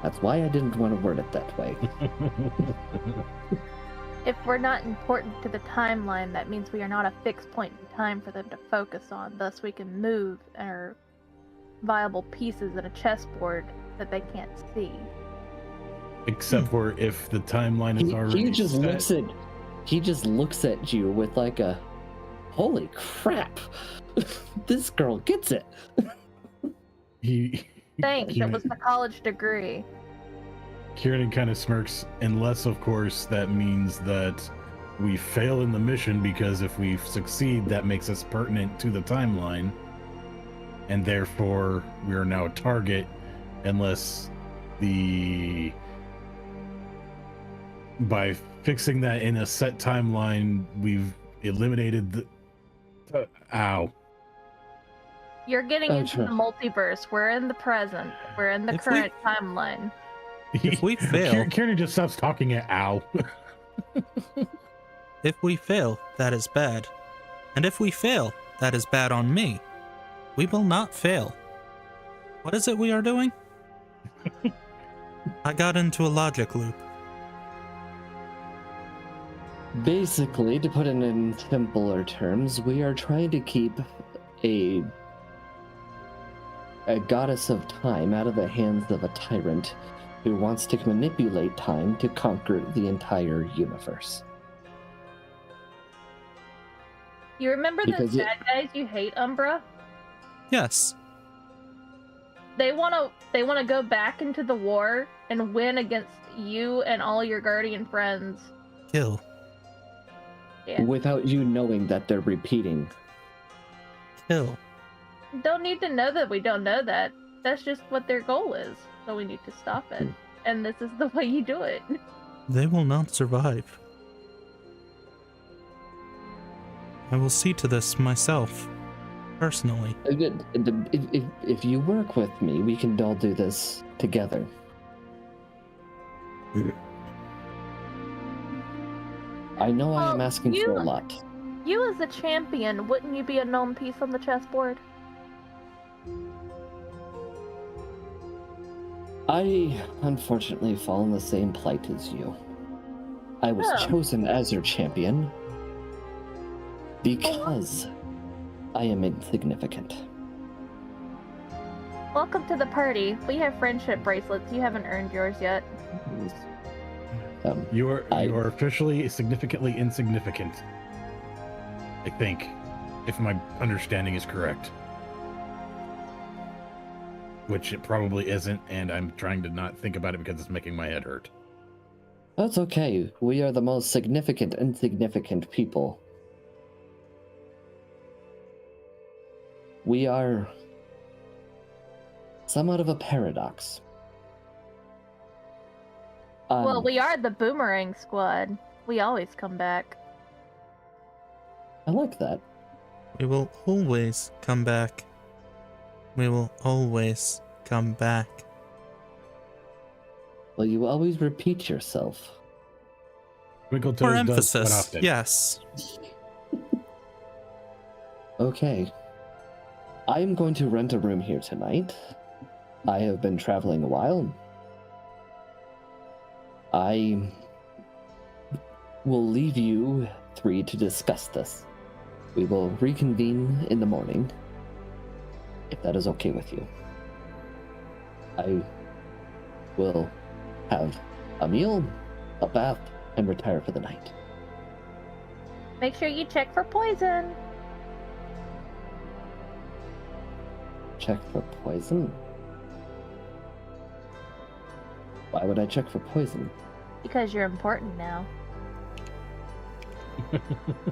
That's why I didn't want to word it that way. If we're not important to the timeline, that means we are not a fixed point in time for them to focus on. Thus, we can move our viable pieces in a chessboard that they can't see. Except for if the timeline is already he just set. looks at you with like a, holy crap, this girl gets it. Thanks, it was the college degree. Kieran kind of smirks, unless, of course, that means that we fail in the mission, because if we succeed, that makes us pertinent to the timeline, and therefore we are now a target, unless by fixing that in a set timeline, we've eliminated the... Ow. You're getting into the multiverse. We're in the present. We're in the current timeline. If we fail... Kieran just stops talking at ow. If we fail, that is bad. And if we fail, that is bad on me. We will not fail. What is it we are doing? I got into a logic loop. Basically, to put it in simpler terms, we are trying to keep a goddess of time out of the hands of a tyrant who wants to manipulate time to conquer the entire universe. You remember those bad guys you hate, Umbra? Yes. They wanna go back into the war and win against you and all your guardian friends. Kill. Yeah. Without you knowing that they're repeating. Kill. Don't need to know that we don't know that. That's just what their goal is. So we need to stop it. And this is the way you do it. They will not survive. I will see to this myself, personally. If you work with me, we can all do this together. I know I am asking for a lot. You as a champion, wouldn't you be a gnome piece on the chessboard? I unfortunately fall in the same plight as you. I was chosen as your champion because I am insignificant. Welcome to the party. We have friendship bracelets. You haven't earned yours yet. You are officially significantly insignificant. I think, if my understanding is correct. Which it probably isn't, and I'm trying to not think about it because it's making my head hurt. That's okay. We are the most significant, insignificant people. We are somewhat of a paradox. Well, we are the Boomerang Squad. We always come back. I like that. We will always come back. We will always come back. Well, you always repeat yourself. Twinkle For Toes does quite emphasis, often. yes. Okay. I am going to rent a room here tonight. I have been traveling a while. I will leave you 3 to discuss this. We will reconvene in the morning, if that is okay with you. I will have a meal, a bath, and retire for the night. Make sure you check for poison. Check for poison? Why would I check for poison? Because you're important now.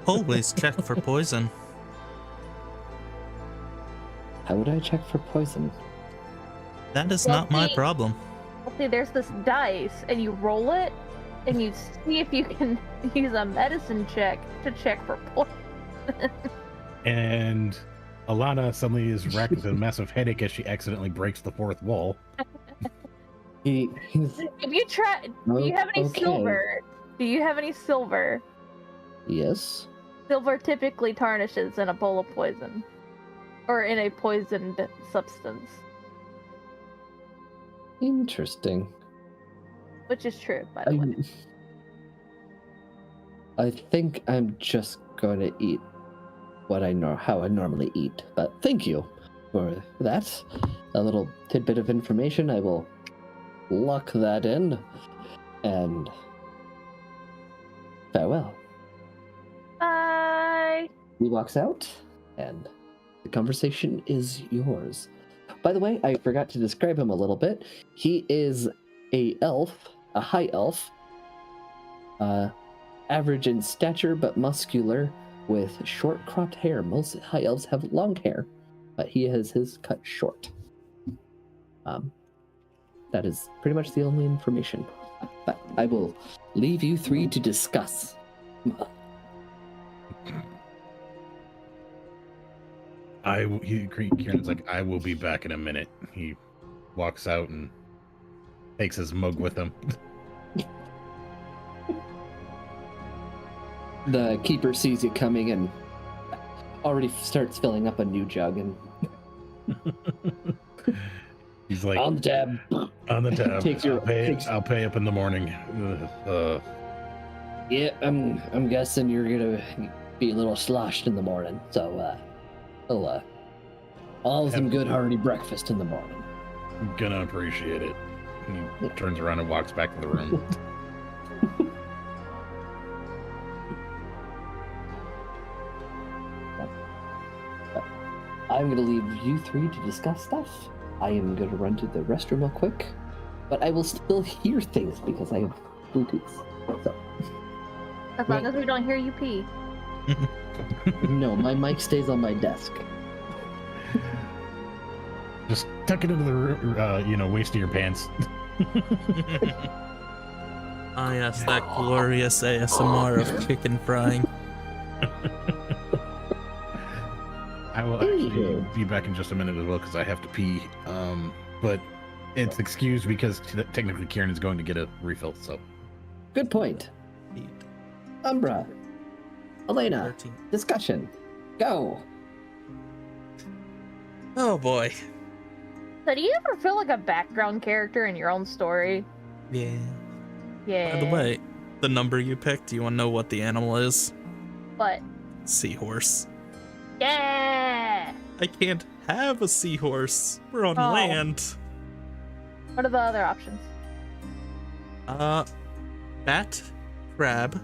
Always check for poison. How would I check for poison? That is Well, not my see- problem. See, there's this dice, and you roll it, and you see if you can use a medicine check to check for poison. And Alana suddenly is racked with a massive headache as she accidentally breaks the fourth wall. He's If you try, do you have any Okay. silver? Do you have any silver? Yes. Silver typically tarnishes in a bowl of poison, or in a poisoned substance, Interesting. which is true, by the way. I think I'm just going to eat how I normally eat. But thank you for that. A little tidbit of information. I will lock that in. And farewell. Bye. He walks out, and the conversation is yours. By the way, I forgot to describe him a little bit. He is a high elf, average in stature but muscular, with short cropped hair. Most high elves have long hair, but he has his cut short. That is pretty much the only information. But I will leave you 3 to discuss. Kieran's like, I will be back in a minute. He walks out and takes his mug with him. The keeper sees you coming and already starts filling up a new jug and He's like, on the tab. on the tab. Takes your- I'll pay up in the morning. Yeah, I'm guessing you're gonna be a little sloshed in the morning, so I'll have some good hearty breakfast in the morning. I'm gonna appreciate it. He turns around and walks back to the room. I'm gonna leave you 3 to discuss stuff. I am gonna run to the restroom real quick, but I will still hear things because I have Bluetooth. So, As long as we don't hear you pee. no, my mic stays on my desk. Just tuck it into the waist of your pants. Ah, yes, that glorious ASMR of chicken frying. I will actually be back in just a minute as well because I have to pee. But it's excused because technically Kieran is going to get a refill. So Good point. Umbra, Elena, 13. discussion. Go. Oh boy. So do you ever feel like a background character in your own story? Yeah. Yeah. By the way, the number you picked, do you want to know what the animal is? But Seahorse. yeah. I can't have a seahorse. We're on Oh. land. What are the other options? Bat, crab,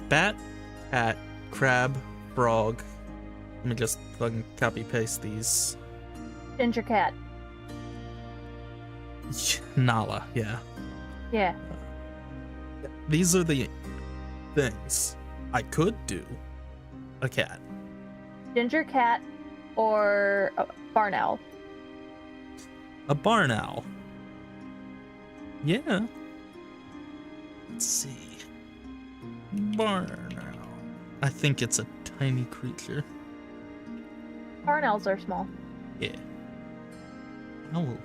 bat, cat, crab, frog. Let me just fucking copy paste these. Ginger cat. Nala, yeah. Yeah. These are the things I could do. A cat. Ginger cat or a barn owl. A barn owl. Yeah. Let's see. Barn owl. I think it's a tiny creature. Barn owls are small. Yeah. Owl.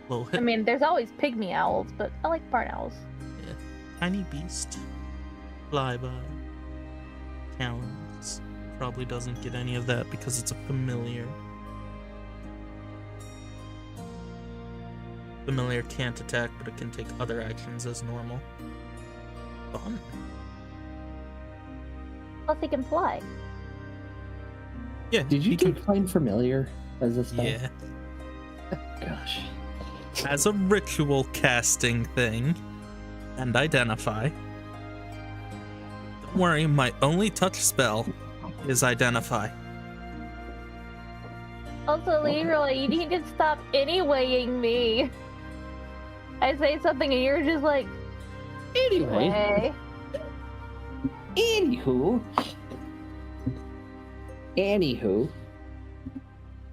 Low hit. I mean, there's always pygmy owls, but I like barn owls. Yeah. Tiny beast. Flyby. Talons. Probably doesn't get any of that because it's a familiar. Familiar can't attack, but it can take other actions as normal. Fun. Plus, he can fly. Yeah. Did you he can- define familiar as a spell? Yeah. Gosh. As a ritual casting thing. And identify. Don't worry, my only touch spell is identify. Also, Leroy, you need to stop anywaying me. I say something and you're just like, Anyway. hey. Anywho.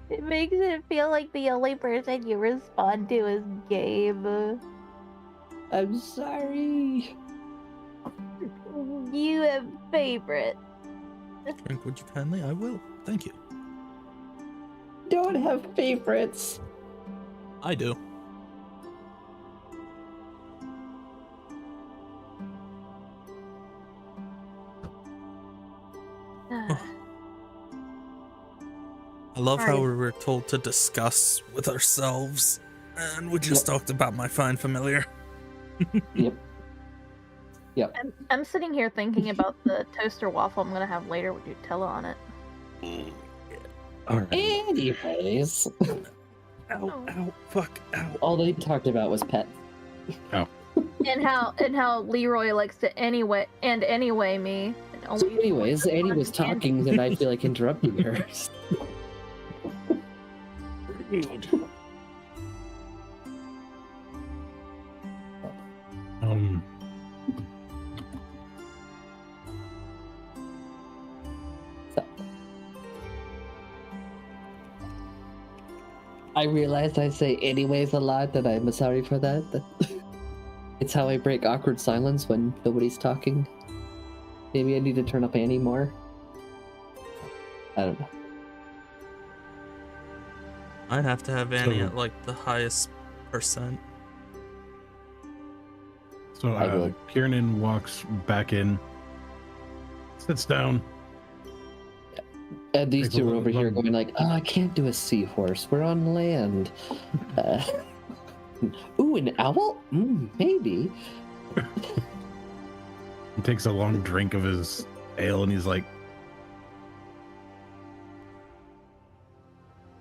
It makes it feel like the only person you respond to is Gabe. I'm sorry. You have favorite. Drink would you kindly? I will. Thank you. Don't have favorites. I do. I love how we were told to discuss with ourselves, and we just talked about my fine familiar. Yep. I'm sitting here thinking about the toaster waffle I'm gonna have later with Nutella on it. All right. Anyways, Ow, ow, fuck, ow. all they talked about was pets. And how Leroy likes to anyway me. And So only anyways, Annie was talking and I feel like interrupting her. I realized I say anyways a lot, and I'm sorry for that. It's how I break awkward silence when nobody's talking. Maybe I need to turn up Annie more. I don't know. I'd have to have Annie So- at like the highest percent. So I will. Kiernan walks back in, sits down. And these Take a two are look over at here them. going like, oh, I can't do a seahorse. We're on land. Ooh, an owl? Maybe. He takes a long drink of his ale and he's like,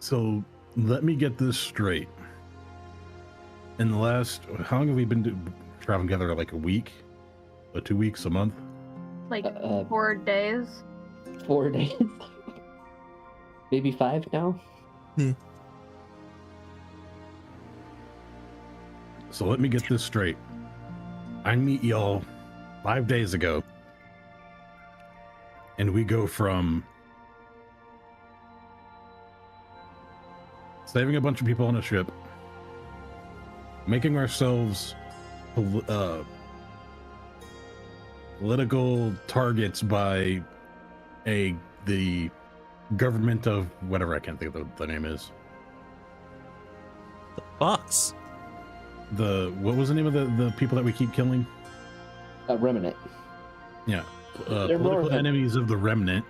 so let me get this straight. In the last, how long have we been traveling together? Like a week? 2 weeks? A month? like 4 4 days. days. Maybe 5 now. So let me get this straight. I meet y'all 5 days ago. And we go from saving a bunch of people on a ship, making ourselves political targets by the government of whatever, I can't think of the name is. The Bucks. What was the name of the people that we keep killing? Remnant. Yeah. They're more Political of a- enemies of the Remnant.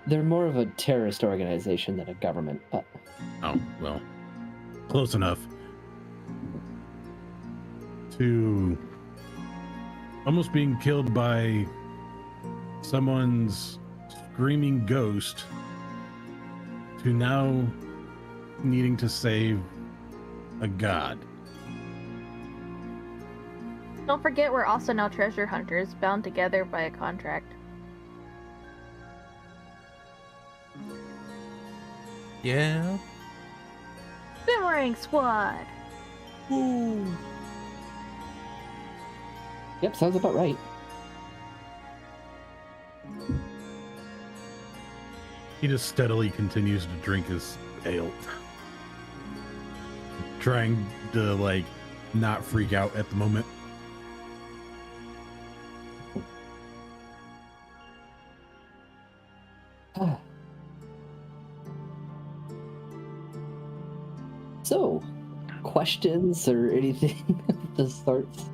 They're more of a terrorist organization than a government, but Oh, well, close enough. To almost being killed by someone's screaming ghost, to now needing to save a god. Don't forget, we're also now treasure hunters, bound together by a contract. Yeah. Boomerang Squad! Ooh. yep, sounds about right. He just steadily continues to drink his ale, trying to like not freak out at the moment. questions or anything of the sorts?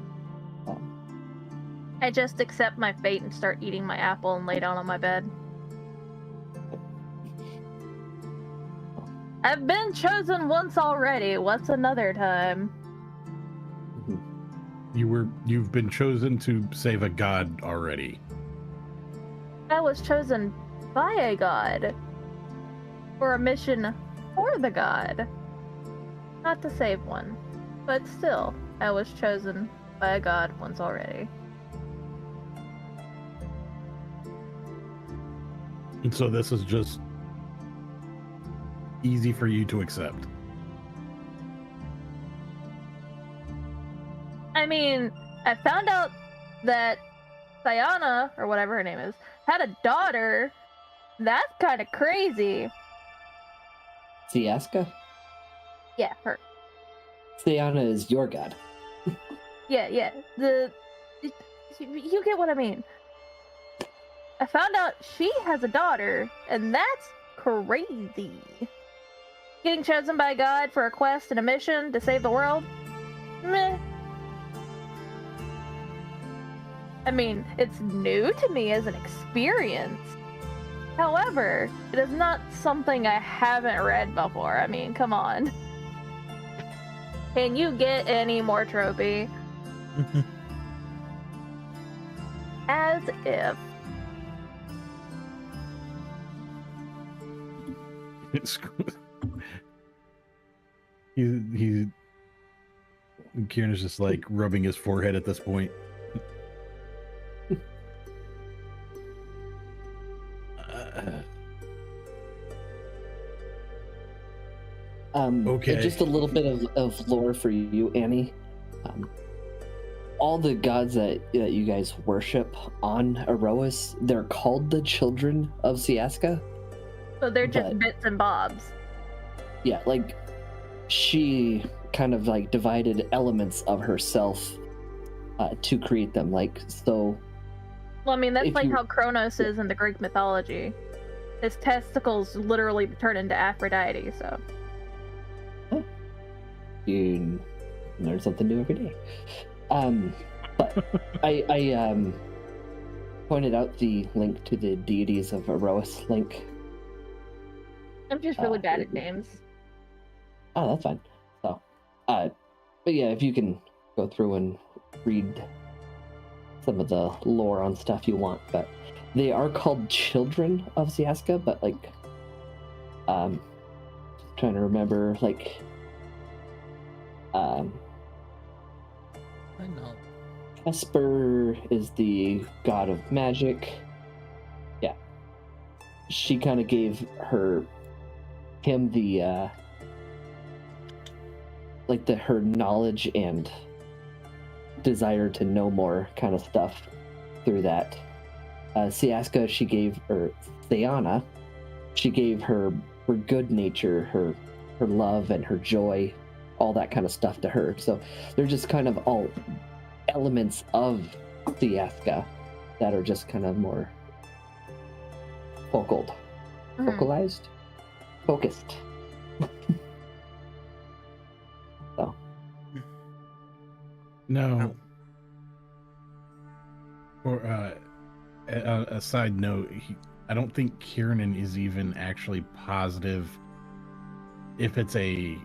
I just accept my fate and start eating my apple and lay down on my bed. I've been chosen once already. What's another time? You've been chosen to save a god already. I was chosen by a god for a mission for the god. Not to save one, but still, I was chosen by a god once already. And so this is just easy for you to accept. I mean, I found out that Sayana, or whatever her name is, had a daughter. That's kind of crazy. Siaska? Yeah, her. Sayana is your god. Yeah. You get what I mean. I found out she has a daughter, and that's crazy. Getting chosen by God for a quest and a mission to save the world? Meh. I mean, it's new to me as an experience. However, it is not something I haven't read before. I mean, come on. Can you get any more tropey? As if. It's Kieran is just like rubbing his forehead at this point. Okay. Just a little bit of lore for you, Annie. All the gods that you guys worship on Erois, they're called the children of Siaska. So they're just bits and bobs. Yeah, like she kind of like divided elements of herself to create them. Like, so. Well, I mean, that's like how Kronos is in the Greek mythology. His testicles literally turn into Aphrodite, so. You learn something new every day. But I pointed out the link to the deities of Erois link. I'm just really bad at names. Oh, that's fine. So, but yeah, if you can go through and read some of the lore on stuff you want, but they are called children of Siaska, but like, trying to remember, like, I know. Esper is the god of magic. Yeah. She kind of gave him the her knowledge and desire to know more kind of stuff through that. Siaska, Sayana, she gave her good nature, her love and her joy, all that kind of stuff to her. So they're just kind of all elements of Siaska that are just kind of more focused. So. No. Or a side note, I don't think Kieran is even actually positive if it's a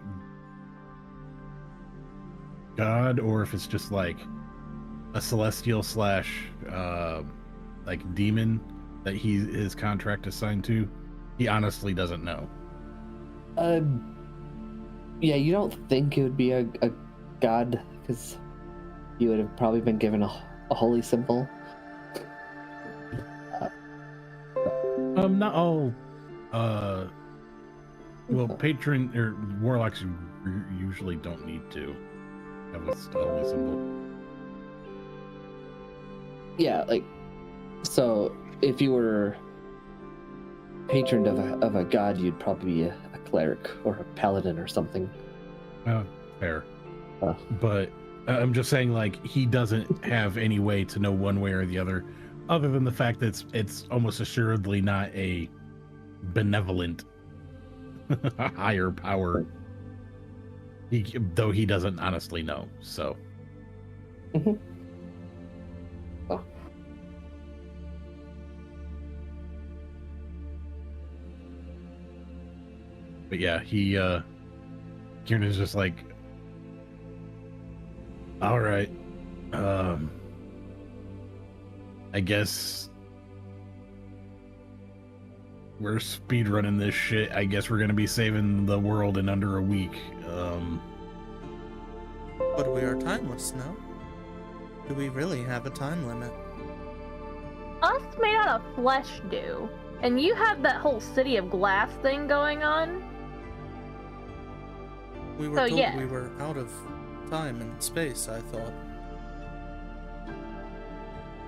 god or if it's just like a celestial / like demon that his contract is signed to. He honestly doesn't know. Yeah, you don't think it would be a god because you would have probably been given a holy symbol. Not all. Well, patron or warlocks usually don't need to have a holy symbol. Yeah, like, so if you were patron of a god, you'd probably be a cleric or a paladin or something. Fair. But I'm just saying, like, he doesn't have any way to know one way or the other than the fact that it's almost assuredly not a benevolent higher power. Though he doesn't honestly know. So. Mhm. Oh. But yeah, Kiernan's just like, all right, I guess we're speedrunning this shit. I guess we're gonna be saving the world in under a week. But we are timeless, no? Do we really have a time limit? Us made out of flesh do, and you have that whole city of glass thing going on. We were So, told yeah. we were out of time and space, I thought.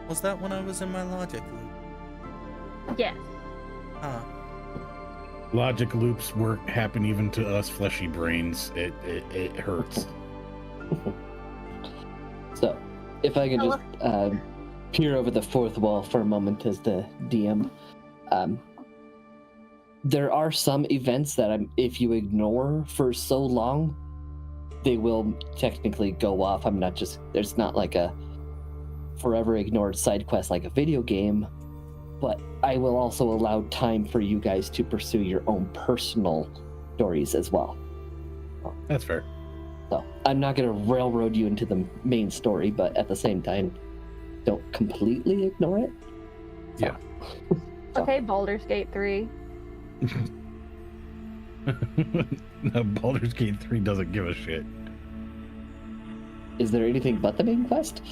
Was that when I was in my logic loop? Yes. Ah, Logic loops happen even to us fleshy brains. It hurts. So, if I can just peer over the fourth wall for a moment as the DM, there are some events that if you ignore for so long, they will technically go off. There's not like a forever ignored side quest like a video game, but I will also allow time for you guys to pursue your own personal stories as well. That's fair. So I'm not going to railroad you into the main story, but at the same time, don't completely ignore it. So. Yeah. Okay, Baldur's Gate 3. No, Baldur's Gate 3 doesn't give a shit. Is there anything but the main quest?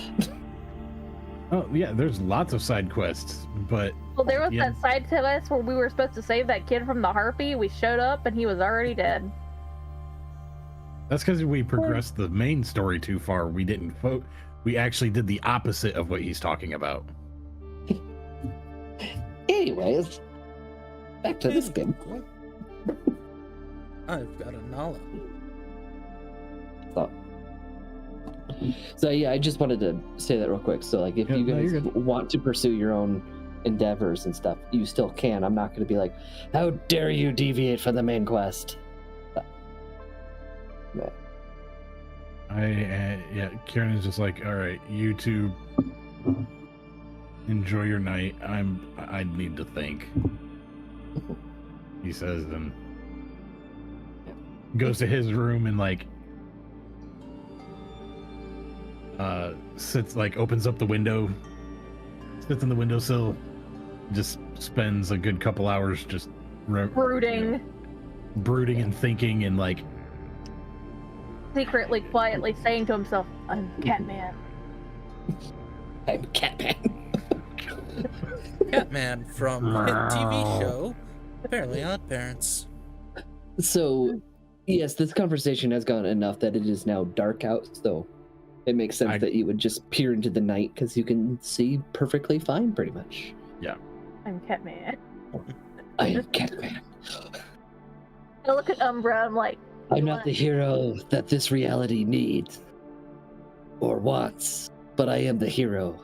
Oh, yeah, there's lots of side quests, but... Well, there was yeah. that side quest where we were supposed to save that kid from the harpy. We showed up and he was already dead. That's because we progressed the main story too far. We didn't vote. We actually did the opposite of what he's talking about. Anyways, back to this game. I've got a Nala. So yeah, I just wanted to say that real quick. So like, if Yeah, you no, guys you're good. want to pursue your own endeavors and stuff, you still can. I'm not going to be like, how dare you deviate from the main quest. But, Yeah, Kieran is just like, all right, you two enjoy your night. I need to think. He says, and goes to his room and like sits, like opens up the window, sits in the windowsill, just spends a good couple hours just Brooding. brooding and thinking and like Secretly, quietly saying to himself, I'm Catman. I'm Catman. Catman from hit TV show Fairly Odd Parents. So, yes, this conversation has gone enough that it is now dark out, so it makes sense that you would just peer into the night because you can see perfectly fine, pretty much. I'm Catman. I am Catman. I look at Umbra, I'm like, I'm not the hero that this reality needs or wants, but I am the hero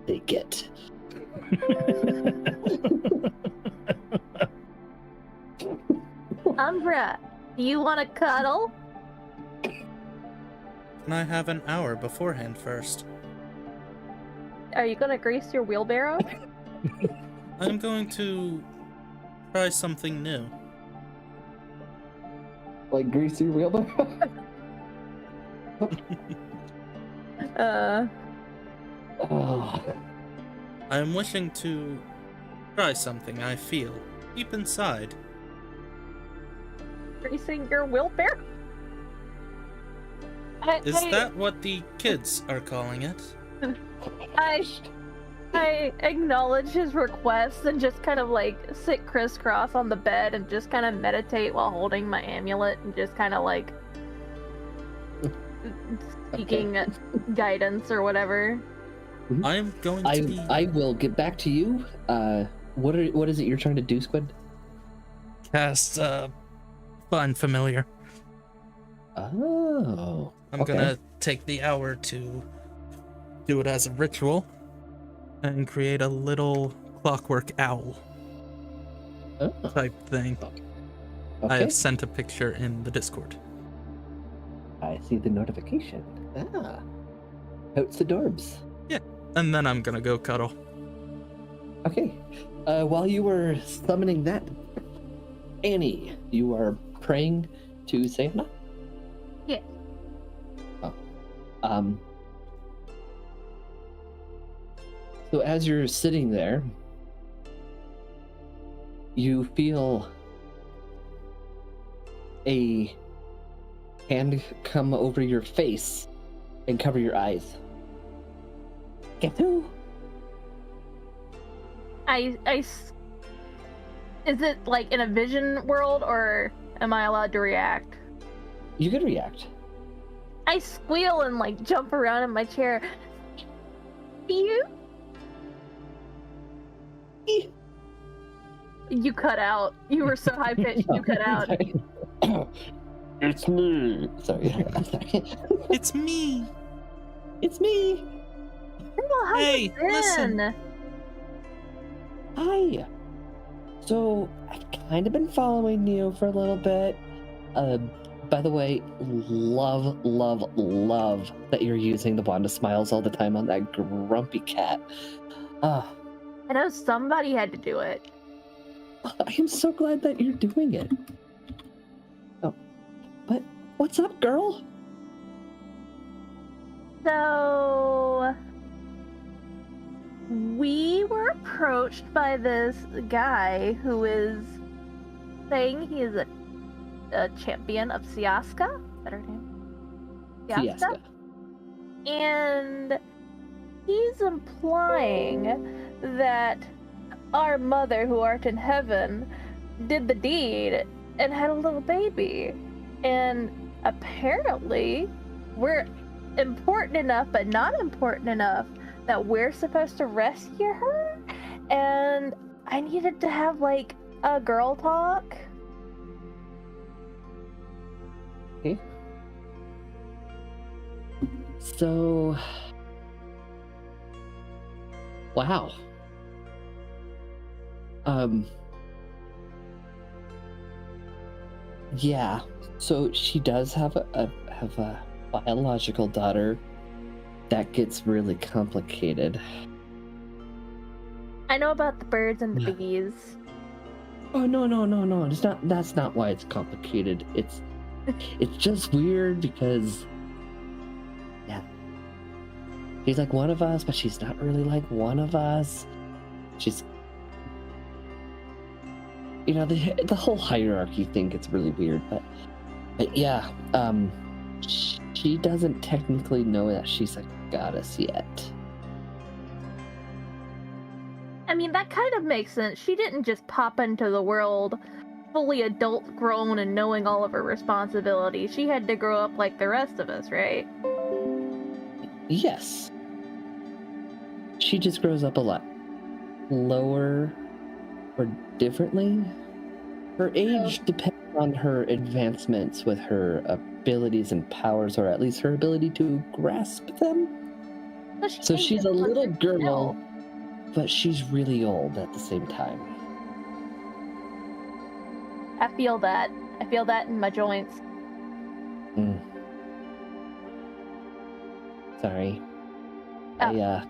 they get. Umbra, do you want to cuddle? Can I have an hour beforehand first? Are you gonna grease your wheelbarrow? I'm going to try something new. Like greasy wheelbarrow? Oh. I am wishing to try something I feel deep inside. Greasing your wheelbarrow? Is that what the kids are calling it? I acknowledge his request and just kind of like sit crisscross on the bed and just kind of meditate while holding my amulet and just kind of like seeking guidance or whatever. I am going to be... I will get back to you. What is it you're trying to do, Squid? Cast, Find Familiar. Oh. I'm gonna take the hour to do it as a ritual and create a little clockwork owl type thing. I Okay. have sent a picture in the Discord. I see the notification. Ah. Totes adorbs. And then I'm gonna go cuddle. Okay. While you were summoning that, Annie, you are praying to Sayana? Yeah. Oh. So as you're sitting there, you feel a hand come over your face and cover your eyes. Get through. Is it like in a vision world, or am I allowed to react? You can react. I squeal and like jump around in my chair. You? You cut out. You were so high pitched. You cut out. It's me. Sorry. It's me. It's me. Girl, how Hey, you been? listen. Hi. So I've kind of been following you for a little bit. By the way, love that you're using the wand of smiles all the time on that grumpy cat. I know somebody had to do it. I am so glad that you're doing it. Oh, but what's up, girl? So we were approached by this guy who is saying he is a champion of Siaska. Is that her name? Fiasca. And he's implying that our mother, who art in heaven, did the deed and had a little baby. And apparently, we're important enough, but not important enough, that we're supposed to rescue her. And I needed to have, like, a girl talk. Okay. So, wow. Yeah. So she does have a biological daughter. That gets really complicated. I know about the birds and the bees. Oh no. It's not. That's not why it's complicated. It's just weird because, yeah, she's like one of us, but she's not really like one of us. She's, you know, the whole hierarchy thing gets really weird. But yeah, she doesn't technically know that she's a goddess yet. I mean, that kind of makes sense. She didn't just pop into the world fully adult grown and knowing all of her responsibilities. She had to grow up like the rest of us, right? Yes. She just grows up a lot lower or differently. Her age depends on her advancements with her abilities and powers, or at least her ability to grasp them. So she's a little girl, but she's really old at the same time. I feel that. I feel that in my joints. Sorry. Oh. I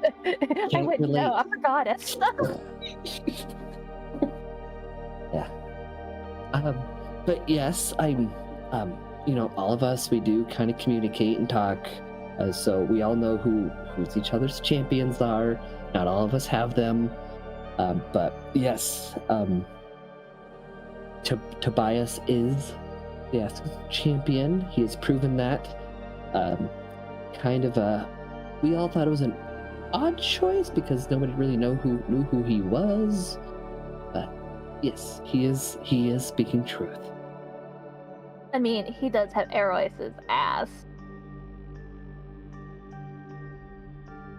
I wouldn't relate. know. I'm a goddess. Yeah. But yes, I'm, you know, all of us, we do kind of communicate and talk. So we all know who's each other's champions are. Not all of us have them. But yes, Tobias is the champion. He has proven that. We all thought it was an odd choice because nobody really knew who he was. But yes, he is speaking truth. I mean, he does have Erois's ass.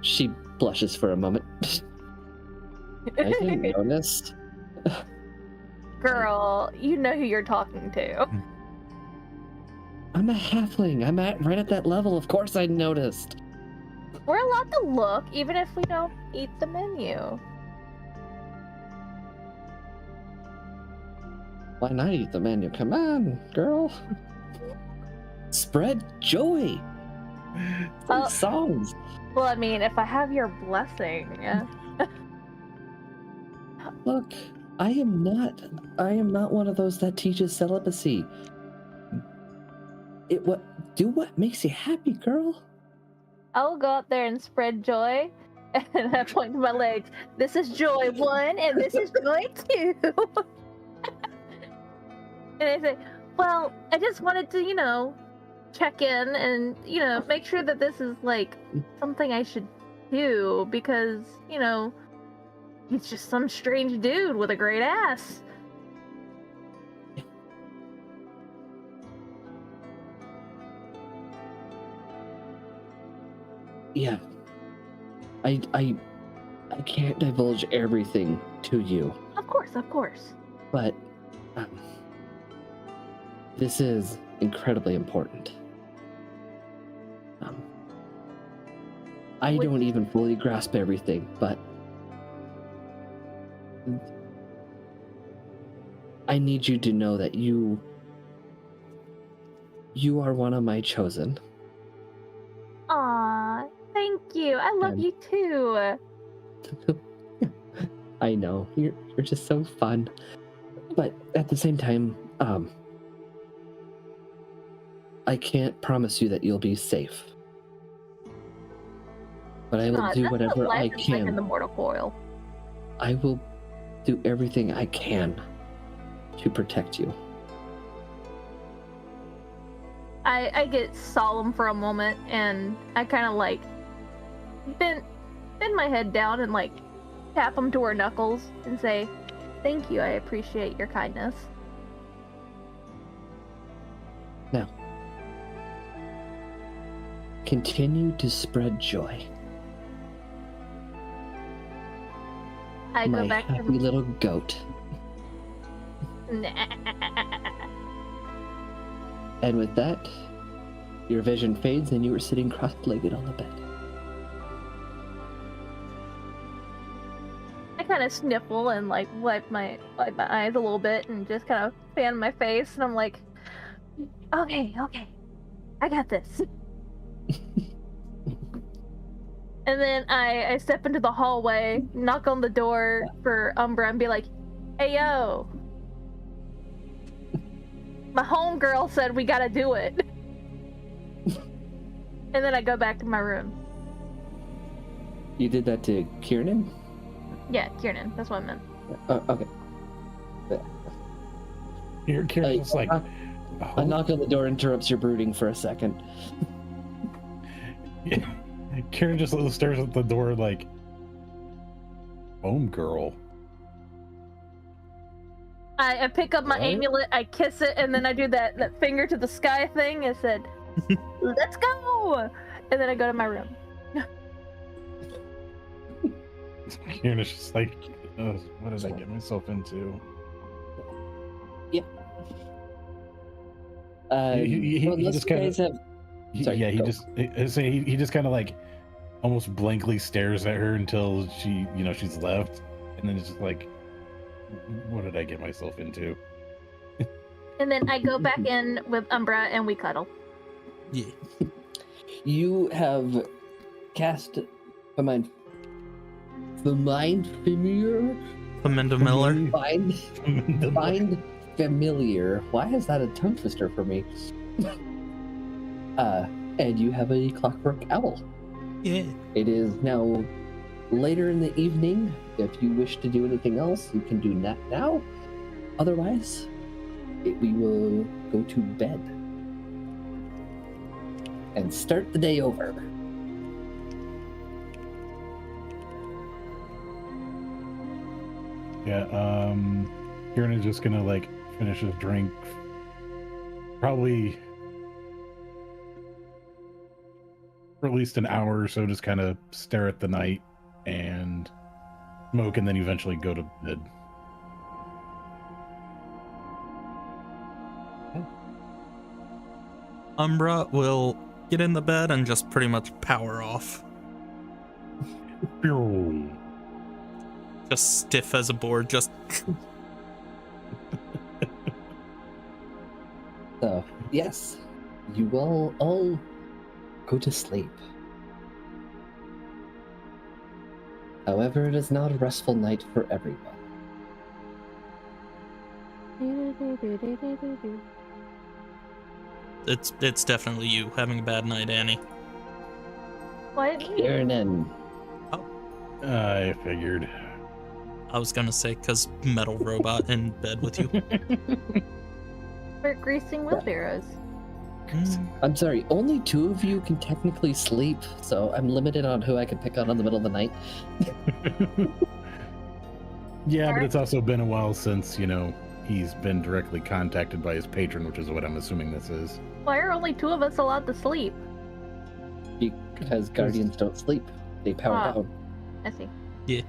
She blushes for a moment. I didn't notice. Girl, you know who you're talking to. I'm a halfling. I'm right at that level. Of course I noticed. We're allowed to look, even if we don't eat the menu. Why not eat the menu? Come on, girl. Spread joy. Oh. Songs. Well, I mean, if I have your blessing, yeah. Look, I am not one of those that teaches celibacy. Do what makes you happy, girl. I'll go out there and spread joy. And I point to my legs. This is joy 1 and this is joy 2. And I say, well, I just wanted to, check in and, make sure that this is like something I should do because, he's just some strange dude with a great ass. Yeah. I can't divulge everything to you. Of course. But this is incredibly important. I don't even fully grasp everything, but I need you to know that you are one of my chosen. Aw, thank you. I love you too. I know, you're just so fun. But at the same time, I can't promise you that you'll be safe. But I will do whatever I can. Like in the mortal coil. I will do everything I can to protect you. I get solemn for a moment and I kind of like bend my head down and like tap them to her knuckles and say, thank you, I appreciate your kindness. Now, continue to spread joy. I my go back happy to little goat. And with that, your vision fades and you are sitting cross-legged on the bed. I kind of sniffle and like wipe my eyes a little bit and just kind of fan my face and I'm like, okay, I got this. And then I step into the hallway, knock on the door for Umbra and be like, hey yo, my homegirl said we gotta do it. And then I go back to my room. You did that to Kiernan? Yeah, Kiernan, that's what I meant. Okay. Kiernan's like... A knock on the door interrupts your brooding for a second. Yeah. Kieran just stares at the door like, homegirl. I pick up my amulet, I kiss it, and then I do that finger to the sky thing and said, let's go! And then I go to my room. Kieran is just like, oh, what did I get myself into? Yep. He just kind of... He just kind of like almost blankly stares at her until she's left, and then it's just like, what did I get myself into? And then I go back in with Umbra and we cuddle. Yeah. You have cast Find Familiar. Amanda Miller. Find Familiar. Why is that a tongue twister for me? And you have a clockwork owl. Yeah. It is now later in the evening. If you wish to do anything else, you can do that now. Otherwise, we will go to bed and start the day over. Yeah, Kieran is just gonna like finish his drink. Probably for at least an hour or so, just kind of stare at the night and smoke, and then eventually go to bed. Umbra will get in the bed and just pretty much power off. Just stiff as a board, just... So, yes. You all go to sleep. However, it is not a restful night for everyone. It's definitely you having a bad night, Annie. What? Kiernan, I figured. I was gonna say, cause metal robot in bed with you. We're greasing wheelbarrows. I'm sorry, only 2 of you can technically sleep, so I'm limited on who I can pick on in the middle of the night. Yeah, but it's also been a while since, he's been directly contacted by his patron, which is what I'm assuming this is. Why are only 2 of us allowed to sleep? Because guardians don't sleep. They power down. I see. Yeah.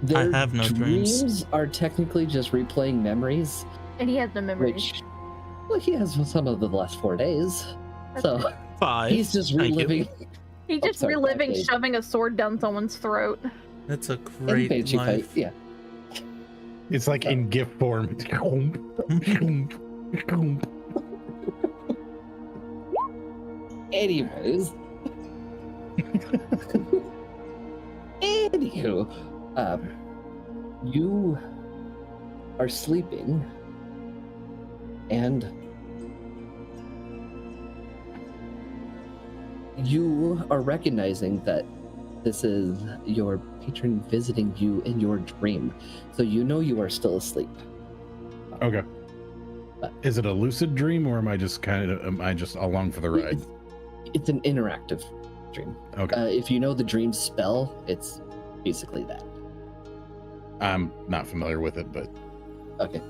Their I have no dreams. dreams are technically just replaying memories, And he has no memories. which, well, he has some of the last 4 days. So 5. he's just Thank you. reliving. He's just sorry, reliving okay. shoving a sword down someone's throat. That's a And great Banshee life. fight, yeah. It's like in GIF form. Anyways. Anywho, you are sleeping, and you are recognizing that this is your patron visiting you in your dream, so you know you are still asleep. Okay. Is it a lucid dream, or am I just along for the ride? It's an interactive dream. Okay. If you know the dream spell, it's basically that. I'm not familiar with it, but Okay.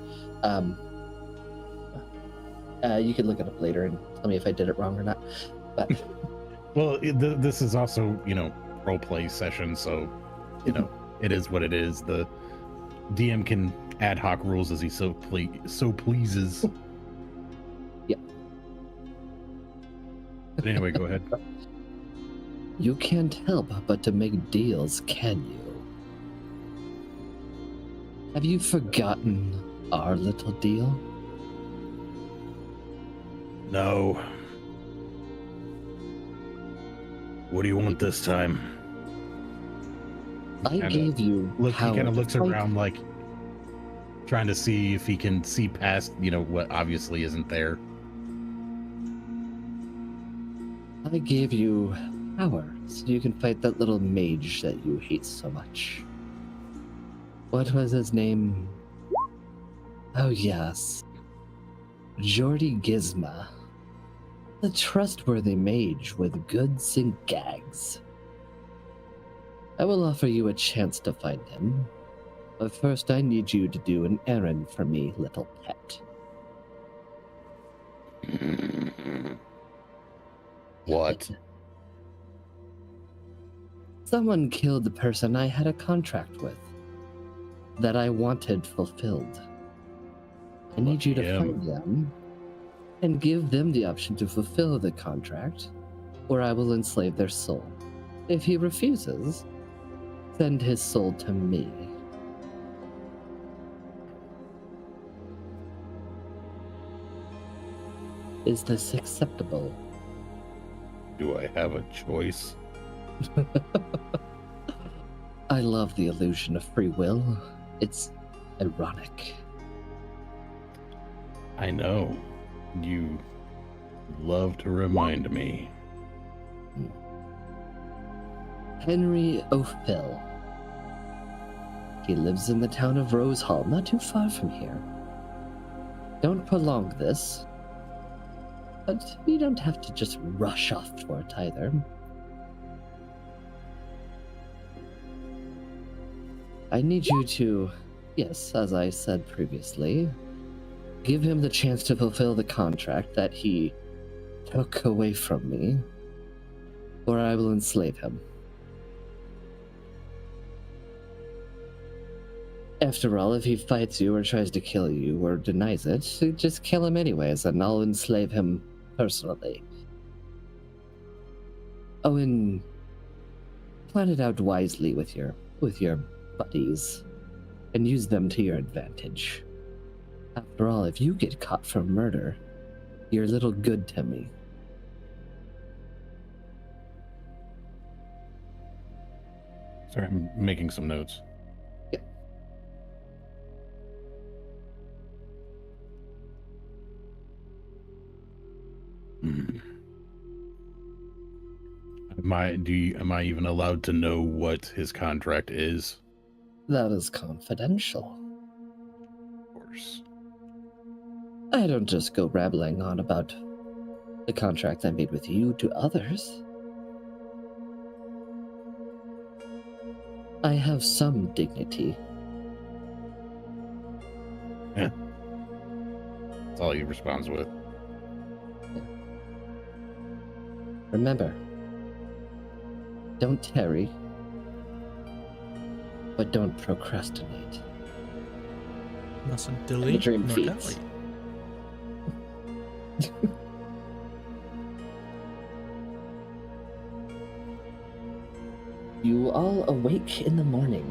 You can look it up later and tell me if I did it wrong or not. But well, this is also role play session, so it is what it is. The DM can ad hoc rules as he so pleases. Yep. But anyway, go ahead. you can't help but to make deals, can you? Have you forgotten our little deal? No. What do you want this time? I gave you He power kind of to looks fight. around like trying to see if he can see past, what obviously isn't there. I gave you power so you can fight that little mage that you hate so much. What was his name? Oh yes. Jordy Gizma. The trustworthy mage with goods and gags. I will offer you a chance to find him. But first I need you to do an errand for me, little pet. What? Someone killed the person I had a contract with. That I wanted fulfilled. I need you to Lucky him. find them and give them the option to fulfill the contract, or I will enslave their soul. If he refuses, send his soul to me. Is this acceptable? Do I have a choice? I love the illusion of free will. It's ironic. I know. You love to remind me. Henry O'Phil. He lives in the town of Rose Hall, not too far from here. Don't prolong this, but you don't have to just rush off for it either. I need you to, yes, as I said previously, give him the chance to fulfill the contract that he took away from me, or I will enslave him. After all, if he fights you or tries to kill you or denies it, just kill him anyways, and I'll enslave him personally. Oh, and plan it out wisely with your buddies, and use them to your advantage. After all, if you get caught for murder, you're little good to me. Sorry, I'm making some notes. Yep. Am I even allowed to know what his contract is? That is confidential. Of course. I don't just go rambling on about the contract I made with you to others. I have some dignity. Yeah. That's all he responds with. Remember, don't tarry, but don't procrastinate. Mustn't delete dream nor feeds. delete. You all awake in the morning.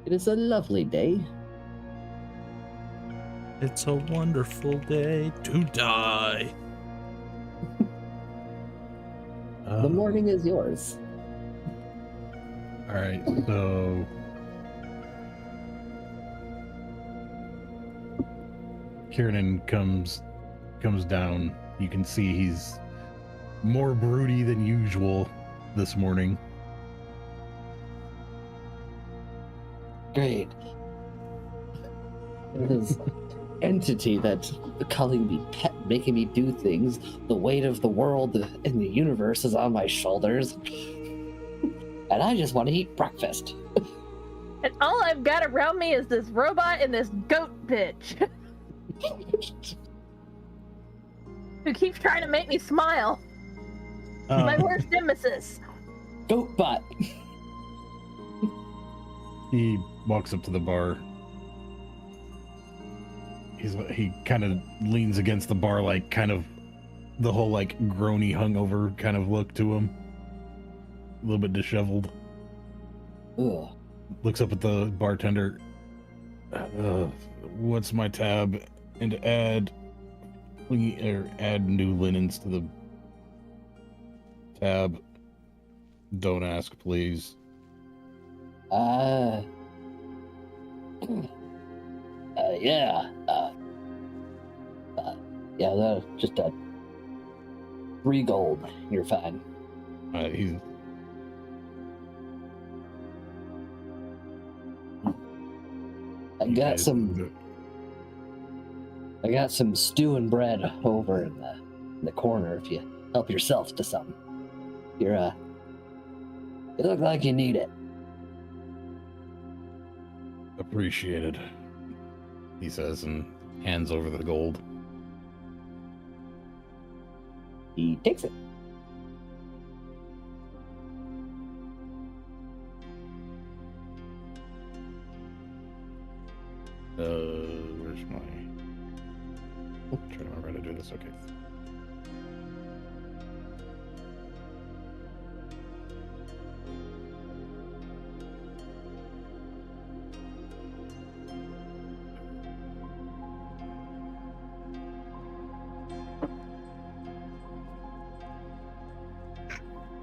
It is a lovely day. It's a wonderful day to die. The morning is yours. All right, so Kieran comes down. You can see he's more broody than usual this morning. Great. This entity that's calling me pet, making me do things. The weight of the world and the universe is on my shoulders. And I just want to eat breakfast. And all I've got around me is this robot and this goat bitch. Who keeps trying to make me smile. My worst nemesis. Goat butt. He walks up to the bar. He kind of leans against the bar, like kind of the whole like groany hungover kind of look to him. A little bit disheveled. Ugh. Looks up at the bartender. What's my tab? And add new linens to the tab. Don't ask, please. Yeah. Yeah, that's just a 3 gold. You're fine. He's I got some stew and bread over in the corner if you help yourself to some. You look like you need it. appreciated, he says, and hands over the gold. He takes it. Where's my... trying to remember how to do this. Okay.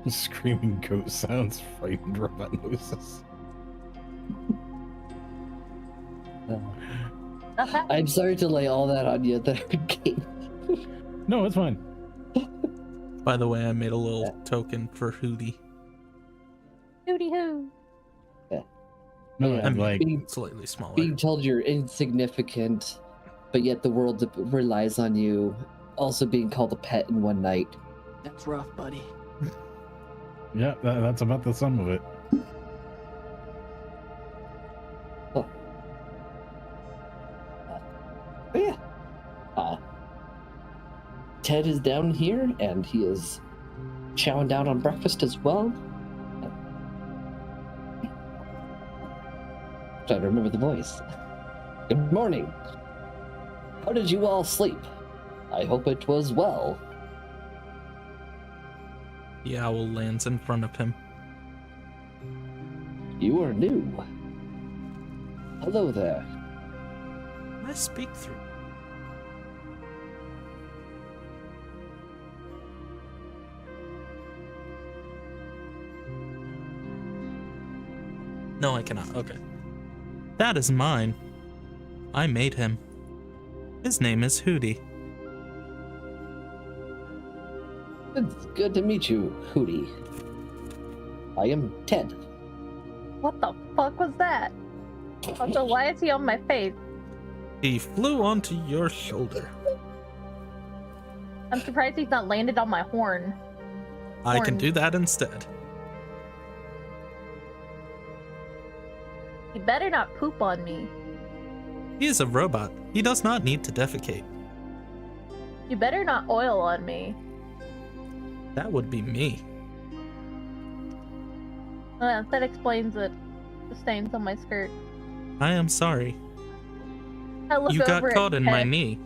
Screaming goat sounds, frightened robot noises. I'm sorry to lay all that on you at the game. No, it's fine. By the way, I made a little token for Hootie. Hootie hoo. No, Yeah, I mean, like, slightly smaller. Being told you're insignificant, but yet the world relies on you. Also being called a pet in one night. That's rough, buddy. yeah, that's about the sum of it. But yeah. Ted is down here, and he is chowing down on breakfast as well. Trying to remember the voice. Good morning. How did you all sleep? I hope it was well. The owl lands in front of him. You are new. Hello there. I speak through. No, I cannot. Okay. That is mine. I made him. His name is Hootie. It's good to meet you, Hootie. I am Ted. What the fuck was that? Also, why is he on my face? He flew onto your shoulder. I'm surprised he's not landed on my horn. I can do that instead. You better not poop on me. He is a robot. He does not need to defecate. You better not oil on me. That would be me. That explains it. The stains on my skirt. I am sorry. I look You got over caught at in my Ted. knee.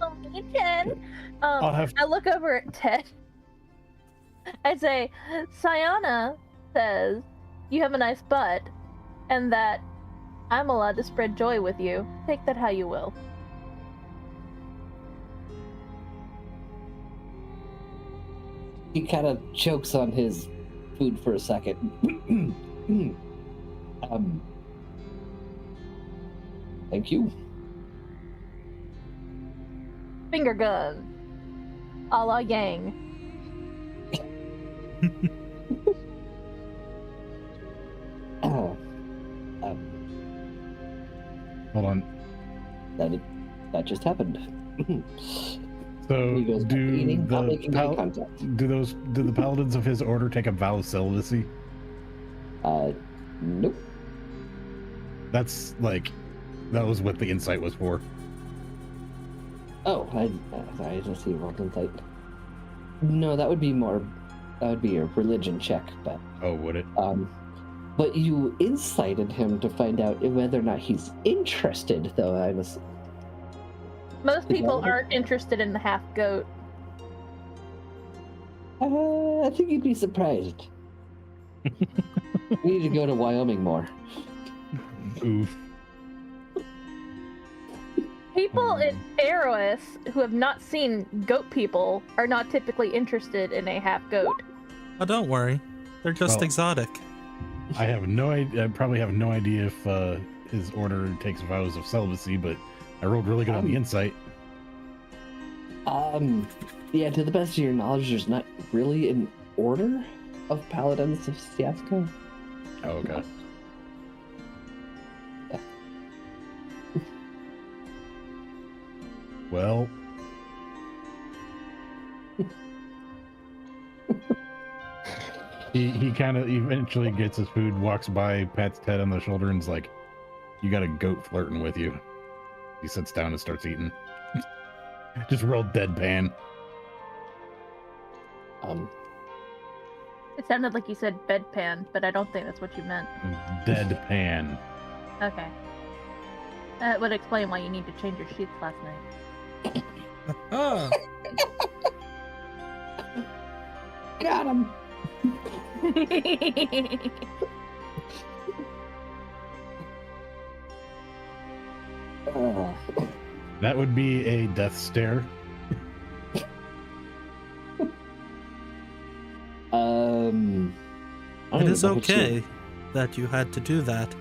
Oh, hey, Ted. I'll have I look over at Ted. I say, Sayana says you have a nice butt, and that I'm allowed to spread joy with you. Take that how you will. He kind of chokes on his food for a second. Thank you. Finger gun. A la Yang. hold on. That just happened. So He goes back to eating, not making eye contact. do the paladins of his order take a vow of celibacy? Nope. That's like, that was what the insight was for. Oh, sorry, I just see rolled insight. No, that would be a religion check, but Oh, would it? but you incited him to find out whether or not he's interested, though. Most Is that people what it- aren't interested in the half goat. I think you'd be surprised. We need to go to Wyoming more. Oof. People in Eros who have not seen goat people are not typically interested in a half goat. Oh, don't worry. They're just Well- exotic. I have no idea. I probably have no idea if his order takes vows of celibacy, but I rolled really good on the insight. Yeah, to the best of your knowledge, there's not really an order of paladins of Siaska. Oh, okay. Yeah. Well, he kind of eventually gets his food, walks by, pats Ted on the shoulder, and's like, "You got a goat flirting with you." He sits down and starts eating. Just real deadpan. It sounded like you said bedpan, but I don't think that's what you meant. Deadpan. Okay. That would explain why you need to change your sheets last night. Ah, Got him. That would be a death stare. it is okay that you had to do that.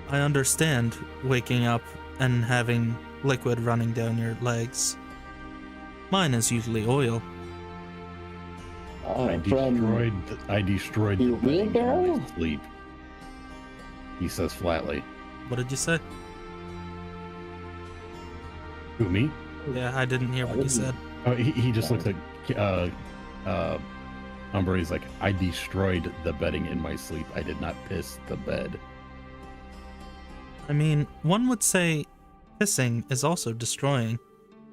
I understand waking up and having liquid running down your legs. Mine is usually oil. I From destroyed your the bedding in wheelbarrow? my sleep. He says flatly. What did you say? Who, me? Yeah, I didn't hear what you said. Oh, he just looks at Umbra. He's like, I destroyed the bedding in my sleep. I did not piss the bed. I mean, one would say pissing is also destroying.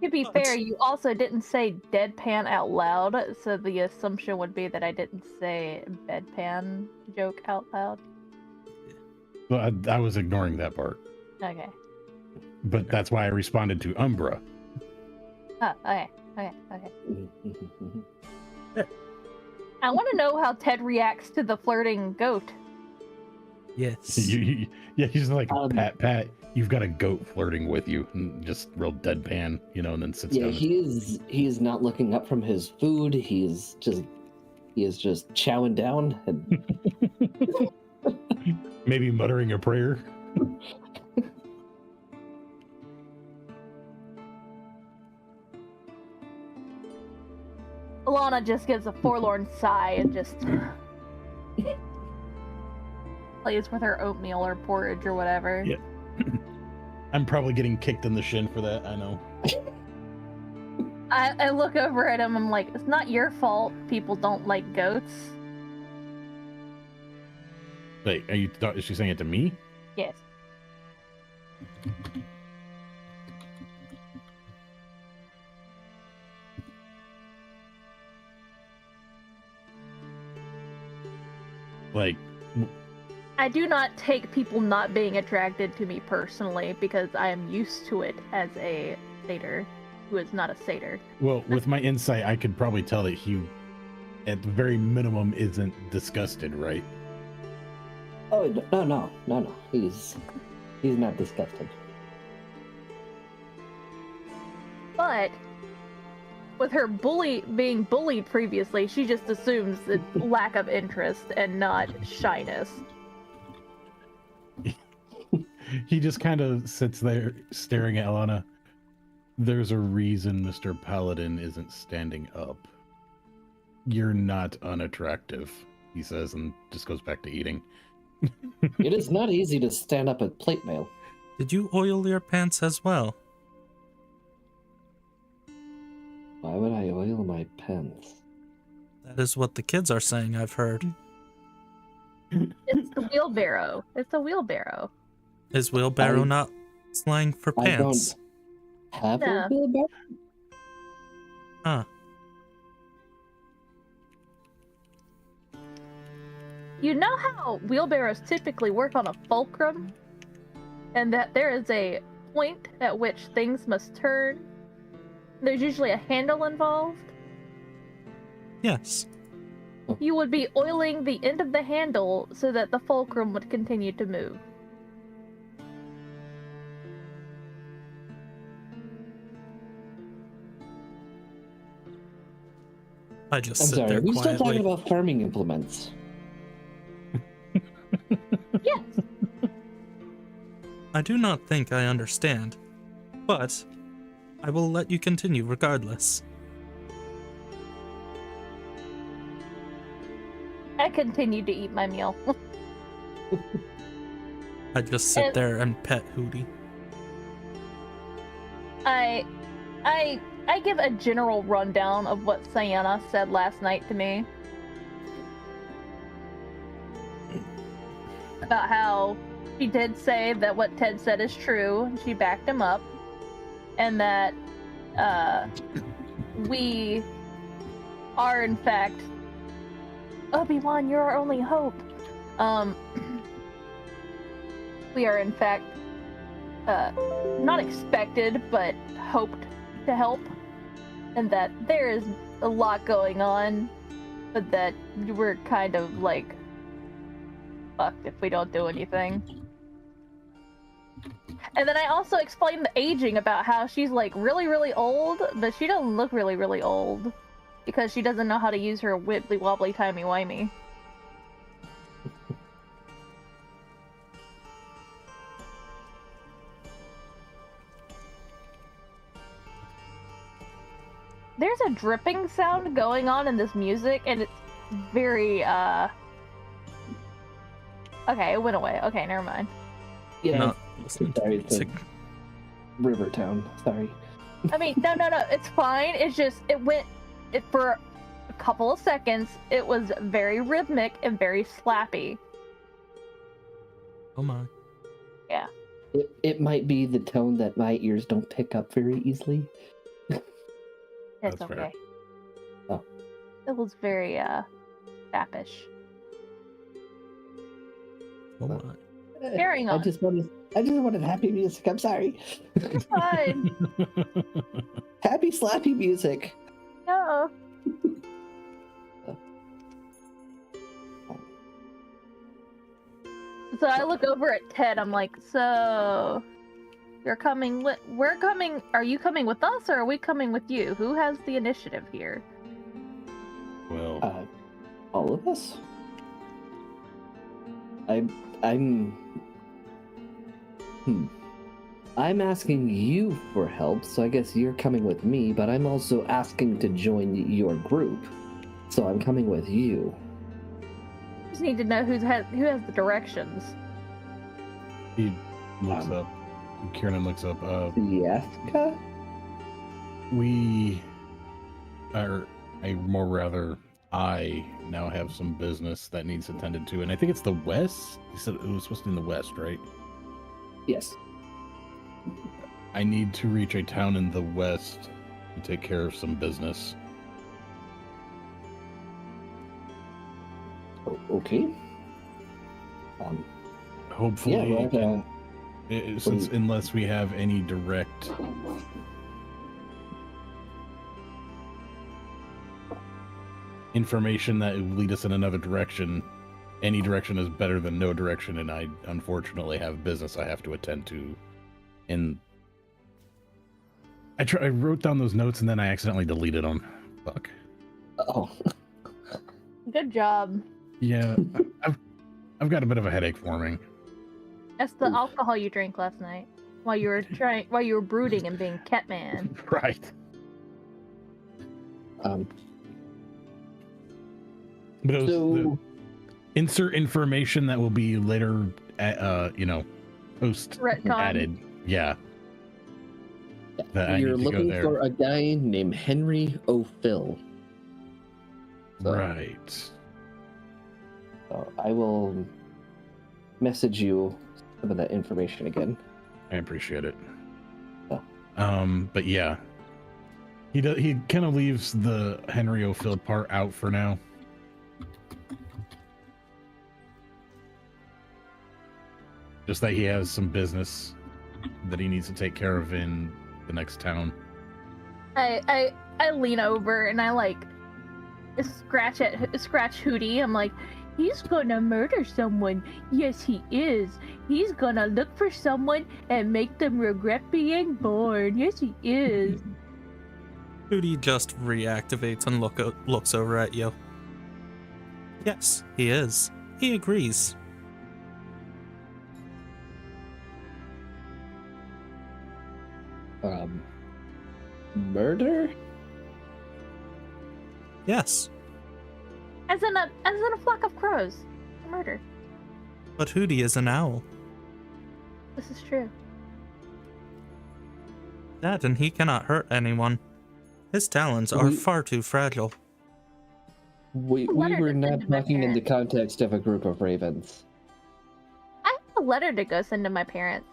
To be But- fair, you also didn't say deadpan out loud, so the assumption would be that I didn't say bedpan joke out loud. Well, I was ignoring that part, Okay. but that's why I responded to Umbra. Oh, okay. I want to know how Ted reacts to the flirting goat. Yes. Yeah, he's like, Um, Pat, you've got a goat flirting with you, and just real deadpan, and then sits Yeah, down. he is not looking up from his food. He's just He is just chowing down and Maybe muttering a prayer. Alana just gives a forlorn sigh and just plays with her oatmeal or porridge or whatever. Yeah. I'm probably getting kicked in the shin for that, I know. I look over at him, I'm like, it's not your fault people don't like goats. Wait, is she saying it to me? Yes. Like, I do not take people not being attracted to me personally because I am used to it as a satyr who is not a satyr. well, with my insight, I could probably tell that he, at the very minimum, isn't disgusted, right? oh no. He's not disgusted. But with her being bullied previously, she just assumes the lack of interest and not shyness. He just kind of sits there staring at Alana. There's a reason Mr. Paladin isn't standing up. You're not unattractive, he says, and just goes back to eating. It is not easy to stand up at plate mail. Did you oil your pants as well? Why would I oil my pants? That is what the kids are saying, I've heard. It's the wheelbarrow. It's a wheelbarrow. Is wheelbarrow not slang for pants? I don't have No. a wheelbarrow. Huh. You know how wheelbarrows typically work on a fulcrum? And that there is a point at which things must turn? There's usually a handle involved? Yes. You would be oiling the end of the handle so that the fulcrum would continue to move. I just I'm sit sorry, there are we still talking quietly. about farming implements? Yes. I do not think I understand, but I will let you continue regardless. I continued to eat my meal. I just sit And- there and pet Hootie. I give a general rundown of what Sayana said last night to me. About how she did say that what Ted said is true. She backed him up. And that we are in fact Obi-Wan, you're our only hope. We are in fact not expected, but hoped to help, and that there is a lot going on, but that we're kind of like fucked if we don't do anything. And then I also explained the aging, about how she's like really, really old, but she doesn't look really, really old because she doesn't know how to use her wibbly wobbly timey wimey. There's a dripping sound going on in this music, and it's very, Okay, it went away. Okay, never mind. Yeah, Not listening to sorry, it's music. Rivertown. Sorry. I mean, no, it's fine. It's just, for a couple of seconds, it was very rhythmic and very slappy. Oh my. It might be the tone that my ears don't pick up very easily. It's That's fair. okay. Oh. It was very, sappish. Oh my. Carrying I on. just wanted happy music. I'm sorry. It's fine. Happy slappy music. No. So I look over at Ted, I'm like, so we're coming, are you coming with us or are we coming with you? Who has the initiative here? Well, All of us? I'm asking you for help, so I guess you're coming with me, but I'm also asking to join your group. So I'm coming with you. Just need to know who has the directions. He looks up. Kieran looks up. Fiasca? I now have some business that needs attended to, and I think it's the west. He said it was supposed to be in the west, right? Yes. I need to reach a town in the west to take care of some business. Okay. Hopefully, yeah, unless we have any direct information that would lead us in another direction, any direction is better than no direction, and I unfortunately have business I have to attend to. And I wrote down those notes and then I accidentally deleted them. Fuck. Oh. Good job. Yeah, I've got a bit of a headache forming. That's the alcohol you drank last night while you were brooding and being Catman. Right. But it was So insert information that will be later, post Retcon. added. Yeah. That I you're need to go looking there. for a guy named Henry O'Phil. So, Right. so I will message you some of that information again. I appreciate it. Oh. But yeah, he kind of leaves the Henry O'Phil part out for now. Just that he has some business that he needs to take care of in the next town. I lean over and I like scratch Hootie. I'm like, he's gonna murder someone. Yes, he is. He's gonna look for someone and make them regret being born. Yes, he is. Hootie just reactivates and looks over at you. Yes, he is. He agrees. Murder? Yes, As in a flock of crows. Murder. but Hootie is an owl. This is true. That and he cannot hurt anyone. His talons are far too fragile. We Letter were to not send to my talking in the parents. context of a group of ravens. I have a letter to go send to my parents.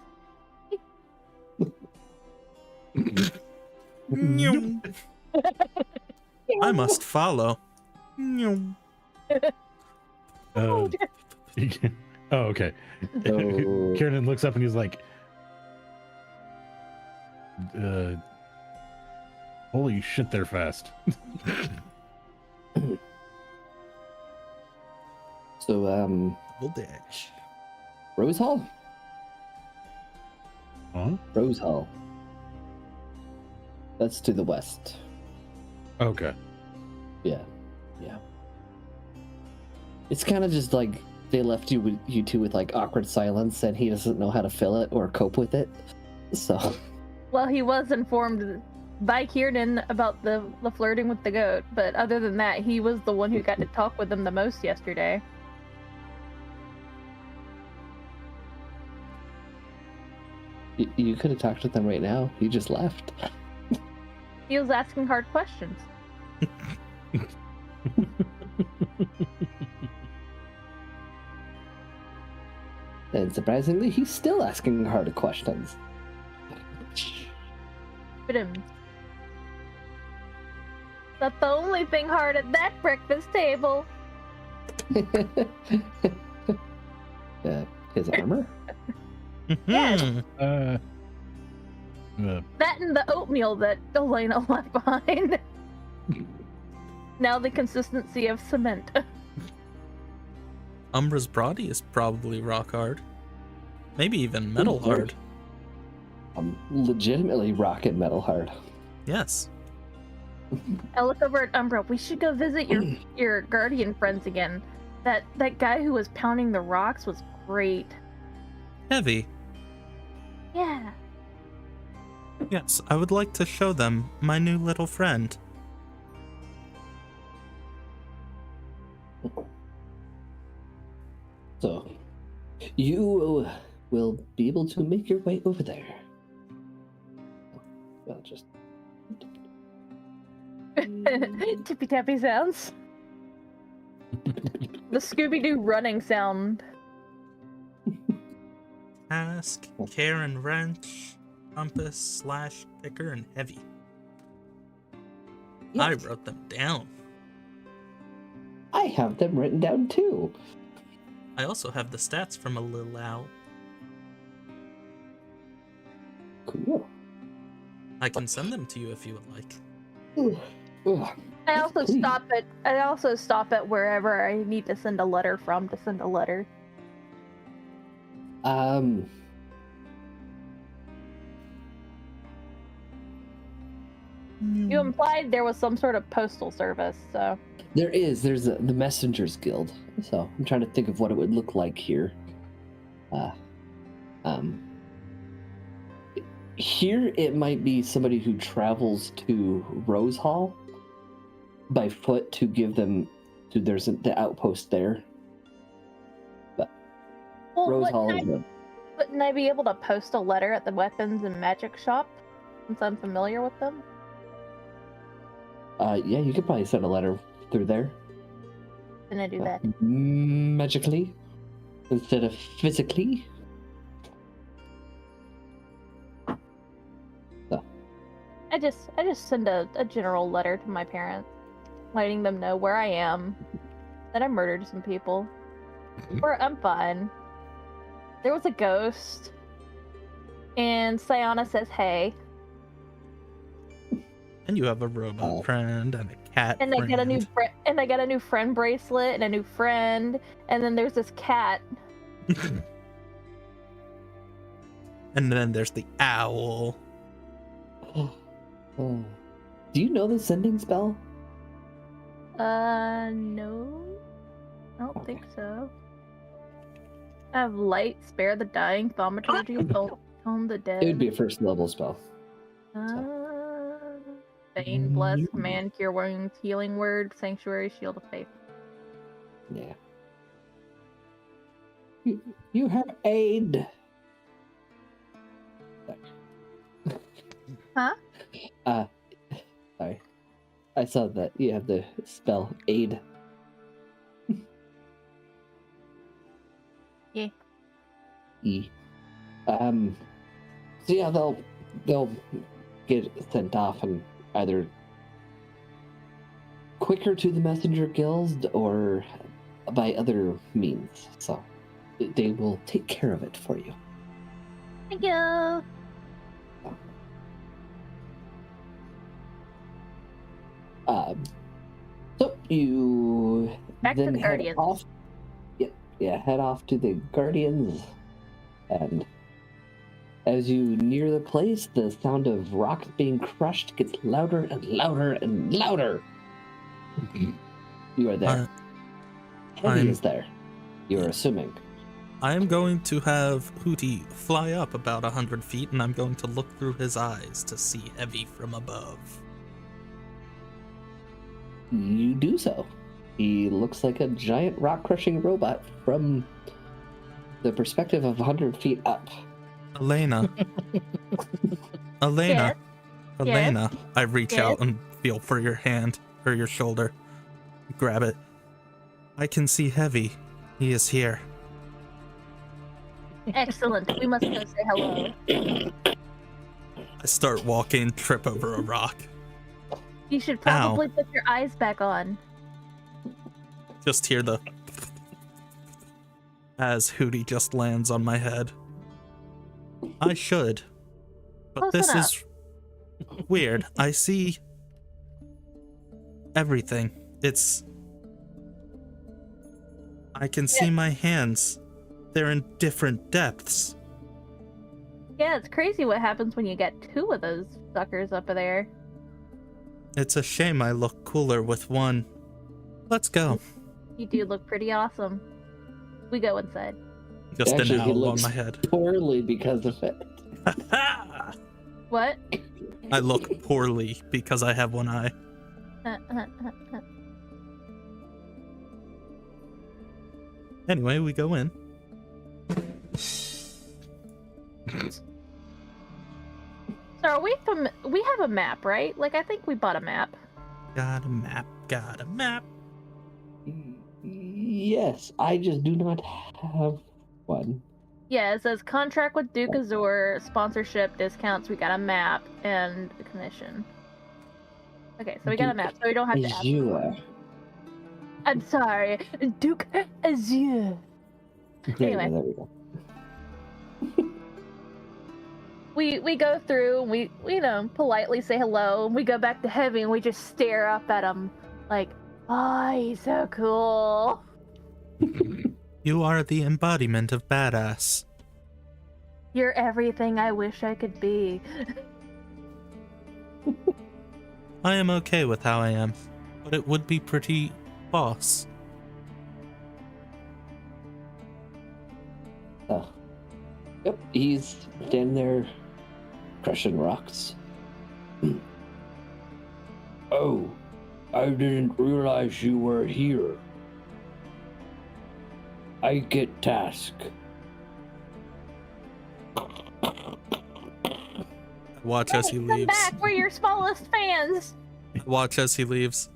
I must follow. Oh, okay. So- Kieran looks up and he's like, holy shit, they're fast. So, Double dash. Rose Hall? Huh? Rose Hall. That's to the west. Okay. Yeah. It's kind of just like they left you two with like awkward silence, and he doesn't know how to fill it or cope with it. So, Well, he was informed by Kieran about the flirting with the goat, but other than that, he was the one who got to talk with him the most yesterday. you could have talked with them right now. He just left. He was asking hard questions. And surprisingly, he's still asking hard questions. But not the only thing hard at that breakfast table. His armor? Yes. Mhm. That and the oatmeal that Elena left behind. Now the consistency of cement. Umbra's body is probably rock hard. Maybe even metal hard. I'm legitimately rocking metal hard. Yes. I look over at Umbra. We should go visit your guardian friends again. That guy who was pounding the rocks was great. Heavy. Yeah. Yes, I would like to show them my new little friend. So, you will be able to make your way over there. Well, just Tippy tappy sounds. The Scooby-Doo running sound. Task, care and wrench, compass, /picker, and heavy. I yes, wrote them down. I have them written down too. I also have the stats from a little owl. Cool. I can send them to you if you would like. Ugh. Ugh. I also Please. stop at wherever I need to send a letter from to send a letter. You implied there was some sort of postal service, so There's the Messengers Guild. So I'm trying to think of what it would look like here. Here it might be somebody who travels to Rose Hall by foot to give them to the outpost there. well, Rose Hall is wouldn't I be able to post a letter at the weapons and magic shop since I'm familiar with them? yeah, you could probably send a letter through there. Can I do that? Magically instead of physically. I just send a general letter to my parents, letting them know where I am, that I murdered some people, or I'm fine. There was a ghost, and Sayana says hey, And you have a robot friend and a cat and friend. I got a new friend bracelet and a new friend, and then there's this cat. And then there's the owl. Oh. Do you know the sending spell? No, I don't think so. I have light, spare the dying, thaumaturgy, tone the dead. It would be a first level spell. Bane, bless, command, cure wounds, healing word, sanctuary, shield of faith. Yeah. You have aid. Huh? Sorry. I saw that you have the spell aid. Yeah. E. So yeah, they'll get sent off and either quicker to the Messenger Guild or by other means. So they will take care of it for you. Thank you. So you Back to then the head Guardians. off. Yeah, head off to the Guardians, and as you near the place, the sound of rocks being crushed gets louder and louder and louder. You are there. Heavy is there. You are assuming. I am going to have Hootie fly up about 100 feet, and I'm going to look through his eyes to see Heavy from above. You do so. He looks like a giant rock-crushing robot from the perspective of 100 feet up. Elena. Elena. Yes? Elena. I reach Yes? out and feel for your hand or your shoulder. Grab it. I can see Heavy. He is here. Excellent. We must go say hello. I start walking, trip over a rock. You should probably put your eyes back on. Just hear the as Hootie just lands on my head. I should. But Close this enough. is weird. I see everything. I can see my hands. They're in different depths. Yeah, it's crazy what happens when you get two of those suckers up there. It's a shame I look cooler with one. Let's go. You do look pretty awesome. We go inside. Just Actually, an he owl on looks my head. poorly because of it. What? I look poorly because I have one eye. Anyway, we go in. So are we we have a map, right? Like, I think we bought a map. Got a map, got a map. Yes, I just do not have one. Yeah, it says contract with Duke Azure, sponsorship, discounts, we got a map, and a commission. Okay, so we got a map, so we don't have to ask. Azure. I'm sorry, Duke Azure. Anyway. There we go. We go through, and we politely say hello, and we go back to Heavy, and we just stare up at him like, oh, he's so cool. You are the embodiment of badass. You're everything I wish I could be. I am okay with how I am, but it would be pretty boss. Oh. Yep, he's standing there crushing rocks. Oh, I didn't realize you were here. I get task. Watch as he Come leaves. back, we're your smallest fans. Watch as he leaves.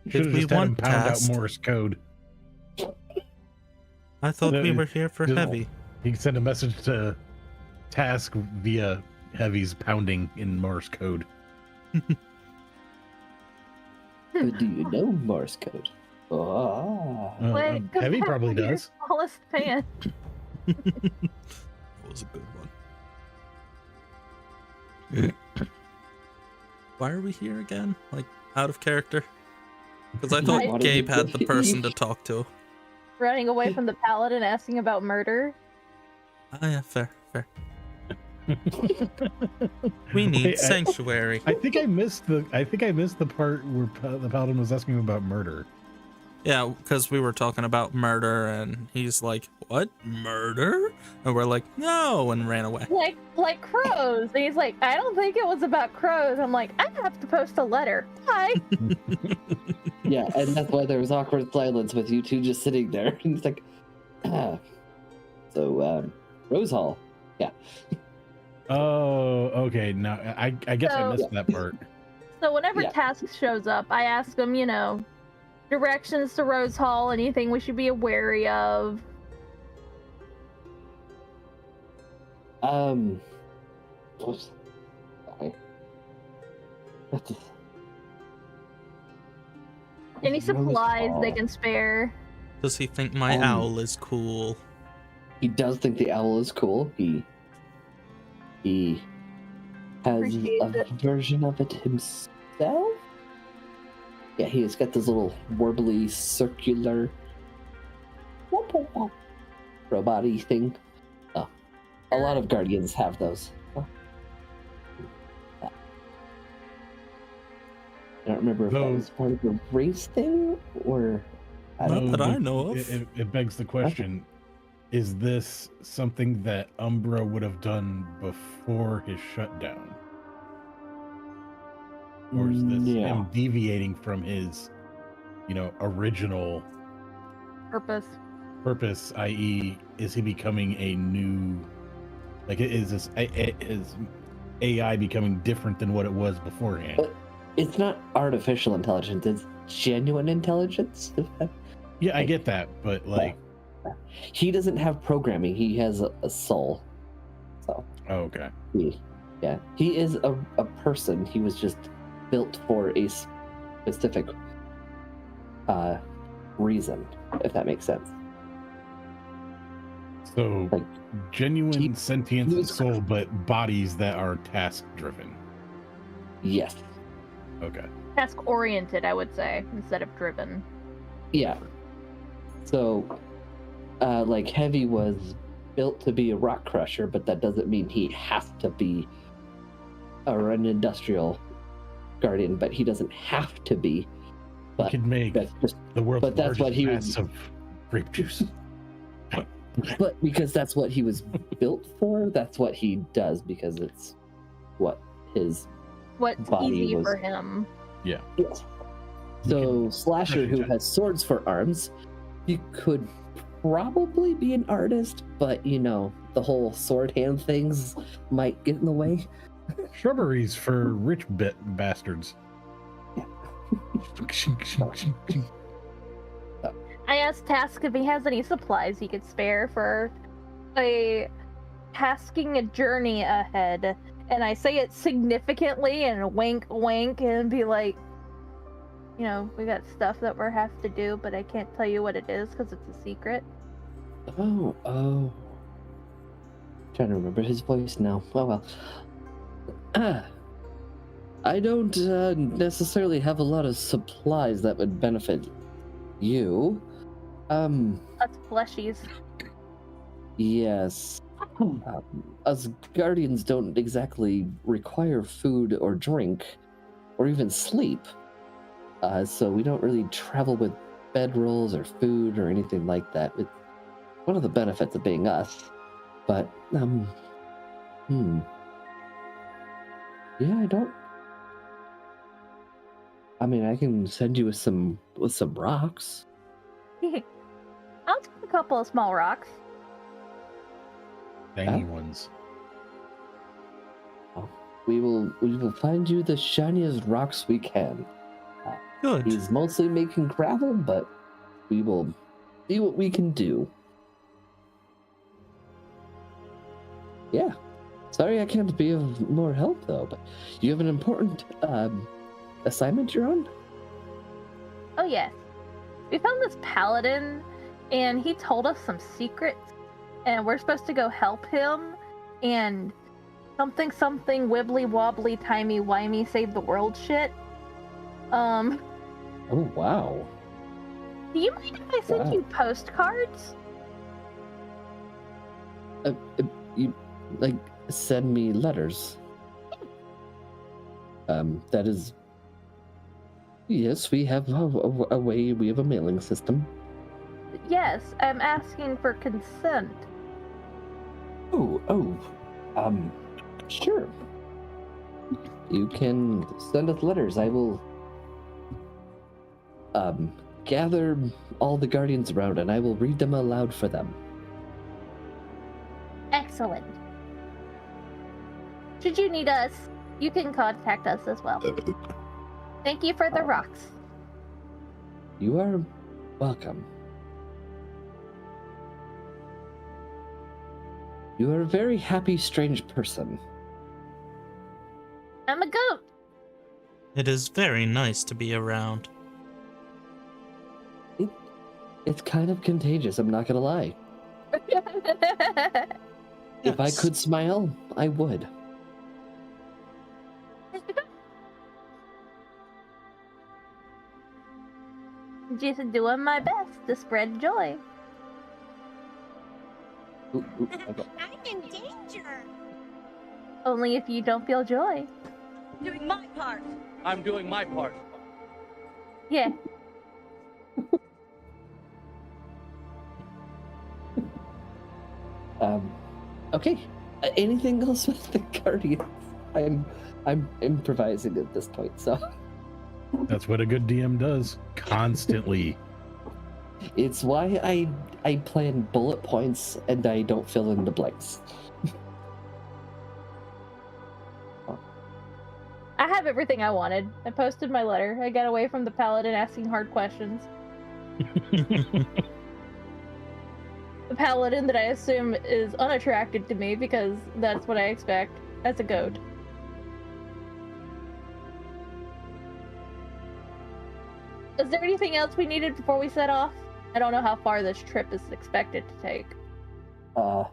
Should have we just had him want pound task? out Morse code. I thought No, we were here for just- Heavy. He can send a message to Task via Heavy's pounding in Morse code. But do you know Morse code? Oh. Wait, come Heavy back, probably we're your does. Smallest fan. That was a good one. Why are we here again? Like, out of character? Because I thought Why did Gabe we had get the person here? to talk to. Running away from the paladin, asking about murder. Ah, yeah, fair. We need Wait, sanctuary. I think I missed the part where the paladin was asking about murder. Yeah, because we were talking about murder, and he's like, "What? Murder?" And we're like, "No," and ran away. Like crows. And he's like, I don't think it was about crows. I'm like, I have to post a letter. Hi. Yeah, and that's why there was awkward silence with you two just sitting there. And it's like, so, Rose Hall. Yeah. Oh, okay. Now I guess I So- missed that part. So whenever Yeah. Task shows up, I ask him, directions to Rose Hall, anything we should be wary of. Oops. Sorry. That's Any Rose supplies they Hall. can spare. Does he think my owl is cool? He does think the owl is cool. He has Appreciate a it. version of it himself. Yeah, he's got this little warbly circular robot-y thing. Oh, a lot of guardians have those. Oh. Yeah. I don't remember if that Though- was part of the race thing or. I Not don't that know. I know of. It begs the question: is this something that Umbra would have done before his shutdown, or is this Yeah. him deviating from his, original Purpose. i.e., is he becoming a new, is AI becoming different than what it was beforehand? But it's not artificial intelligence, it's genuine intelligence. Yeah, I get that, but He doesn't have programming, he has a soul. So, oh, okay. he is a person. He was just built for a specific reason, if that makes sense. So, Like, genuine he- sentience he and was- soul, but bodies that are task driven. Yes. Task oriented, I would say, instead of driven. Yeah. So, Heavy was built to be a rock crusher, but that doesn't mean he has to be, or an industrial guardian, but he doesn't have to be. He But could make that's just, the world's but that's what largest he mass was. of grape juice. But because that's what he was built for, that's what he does because it's what his What's body easy was. for him. Yes. You So can Slasher, crush a who giant. has swords for arms, he could probably be an artist, but the whole sword hand things might get in the way. Shrubberies for rich bastards. Yeah. I asked Task if he has any supplies he could spare for tasking a journey ahead. And I say it significantly and wink, wink, and be like, we got stuff that we have to do, but I can't tell you what it is because it's a secret. Oh. Trying to remember his voice now. Oh well. I don't necessarily have a lot of supplies that would benefit you. Us fleshies. Yes. Us guardians don't exactly require food or drink, or even sleep. So we don't really travel with bedrolls or food or anything like that. It's one of the benefits of being us. But, yeah, I don't. I mean, I can send you with some rocks. I'll take a couple of small rocks. Tiny ones. We will find you the shiniest rocks we can. Good. He's mostly making gravel, but we will see what we can do. Yeah. Sorry I can't be of more help, though, but you have an important assignment you're on? Oh, yes. We found this paladin, and he told us some secrets, and we're supposed to go help him, and something wibbly wobbly timey wimey save the world shit. Oh, wow. Do you mind if I send you postcards? You, send me letters. That is... Yes, we have a way, we have a mailing system. Yes, I'm asking for consent. Sure. You can send us letters. I will gather all the guardians around and I will read them aloud for them. Excellent. Should you need us, you can contact us as well. Thank you for the rocks. You are welcome. You are a very happy, strange person. I'm a goat. It is very nice to be around. It's kind of contagious, I'm not gonna lie. If I Yes. could smile, I would. Just doing my best to spread joy. Okay. I'm in danger. Only if you don't feel joy. Doing my part. I'm doing my part. Yeah. Okay. Anything else with the Guardians? I'm improvising at this point, so That's what a good DM does. Constantly. it's why I plan bullet points and I don't fill in the blanks. I have everything I wanted. I posted my letter. I got away from the paladin asking hard questions. The paladin that I assume is unattracted to me because that's what I expect. That's a goat. Is there anything else we needed before we set off? I don't know how far this trip is expected to take. I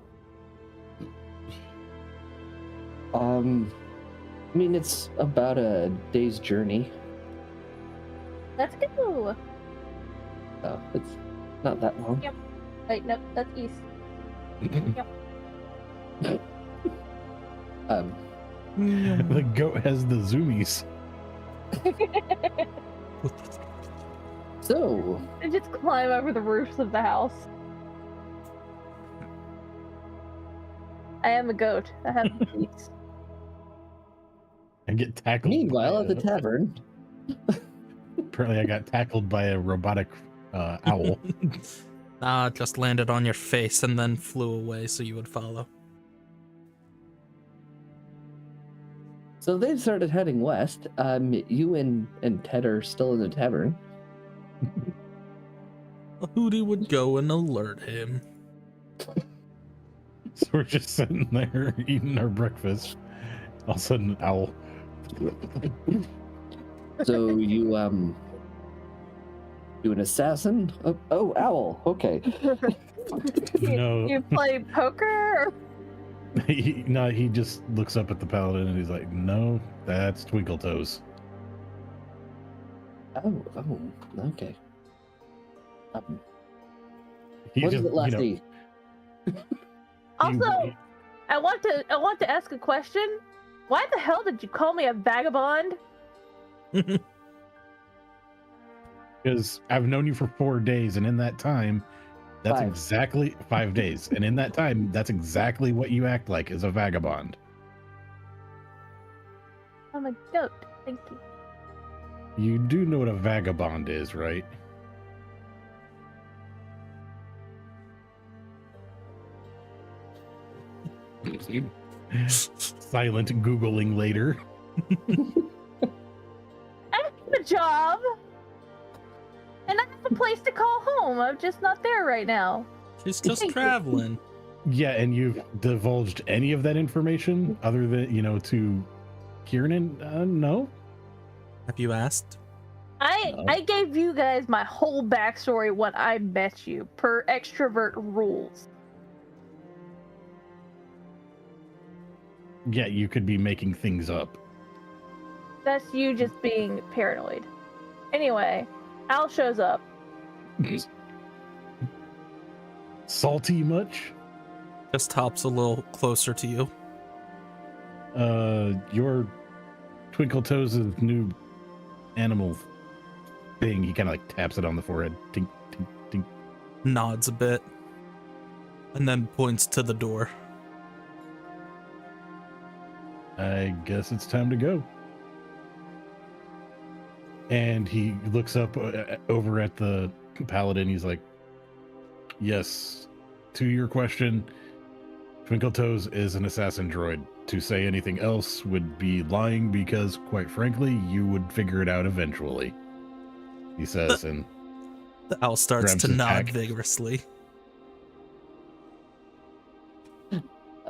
mean, it's about a day's journey. Let's go! So it's not that long. Yep. Wait, nope, that's east. The goat has the zoomies. So, I just climb over the roofs of the house. I am a goat. I have feet. I get tackled. meanwhile, by at the tavern, apparently I got tackled by a robotic owl. Just landed on your face and then flew away so you would follow. so they've started heading west. You and Ted are still in the tavern. Hootie would go and alert him. So we're just sitting there eating our breakfast. All of a sudden, owl. So you an assassin? Oh, owl. Okay. No. You play poker? He just looks up at the paladin and he's like, "No, that's Twinkle Toes." Oh, okay. He What just, is it, Lefty? Also, I want to ask a question. Why the hell did you call me a vagabond? Because I've known you for 4 days, and in that time, that's 5. exactly 5 days. And in that time, that's exactly what you act like as a vagabond. I'm a goat. Thank you. You do know what a vagabond is, right? Silent Googling later. I have a job. And I have a place to call home. I'm just not there right now. She's just traveling. Yeah, and you've divulged any of that information other than, to Kieran? No? Have you asked? I gave you guys my whole backstory when I met you, per extrovert rules. Yeah, you could be making things up. That's you just being paranoid. Anyway, Al shows up. Salty much? Just hops a little closer to you. Your Twinkle Toes' new animal thing, he kind of like taps it on the forehead. Tink, tink, tink. Nods a bit. And then points to the door. I guess it's time to go. And he looks up over at the paladin. He's like, yes, to your question, Twinkle Toes is an assassin droid. To say anything else would be lying because, quite frankly, you would figure it out eventually. He says, and The owl starts grabs to his nod pack. vigorously.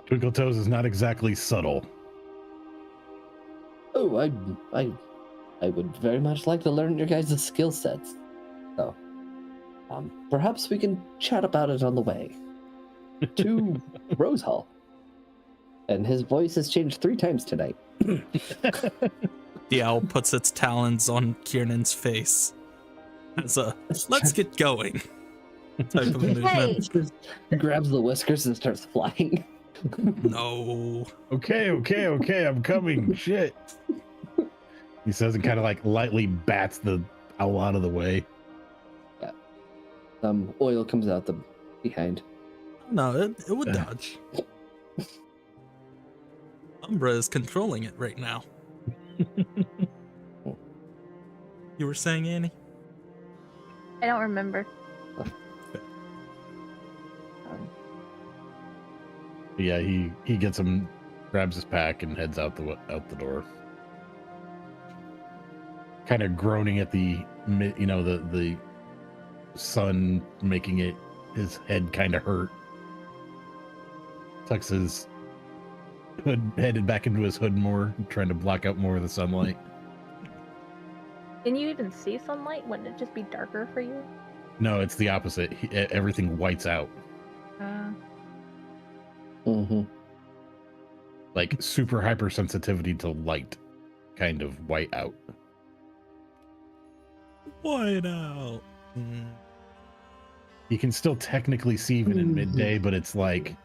Twinkle Toes is not exactly subtle. Oh, I would very much like to learn your guys' skill sets. So, perhaps we can chat about it on the way to Rose Hall. And his voice has changed 3 times tonight. The owl puts its talons on Kiernan's face. As a let's get going type of movement. Hey! Just grabs the whiskers and starts flying. No. Okay, I'm coming. Shit. He says and kind of like lightly bats the owl out of the way. Oil comes out the behind. No, it would dodge. Umbra is controlling it right now. You were saying, Annie? I don't remember. Yeah, he gets him, grabs his pack, and heads out the door. Kind of groaning at the the sun making his head kind of hurt. Tucks his hood, headed back into his hood more, trying to block out more of the sunlight. Can you even see sunlight? Wouldn't it just be darker for you? No, it's the opposite. Everything whites out. Mm-hmm. Like super hypersensitivity to light, kind of white out. White out. You can still technically see even in midday, but it's like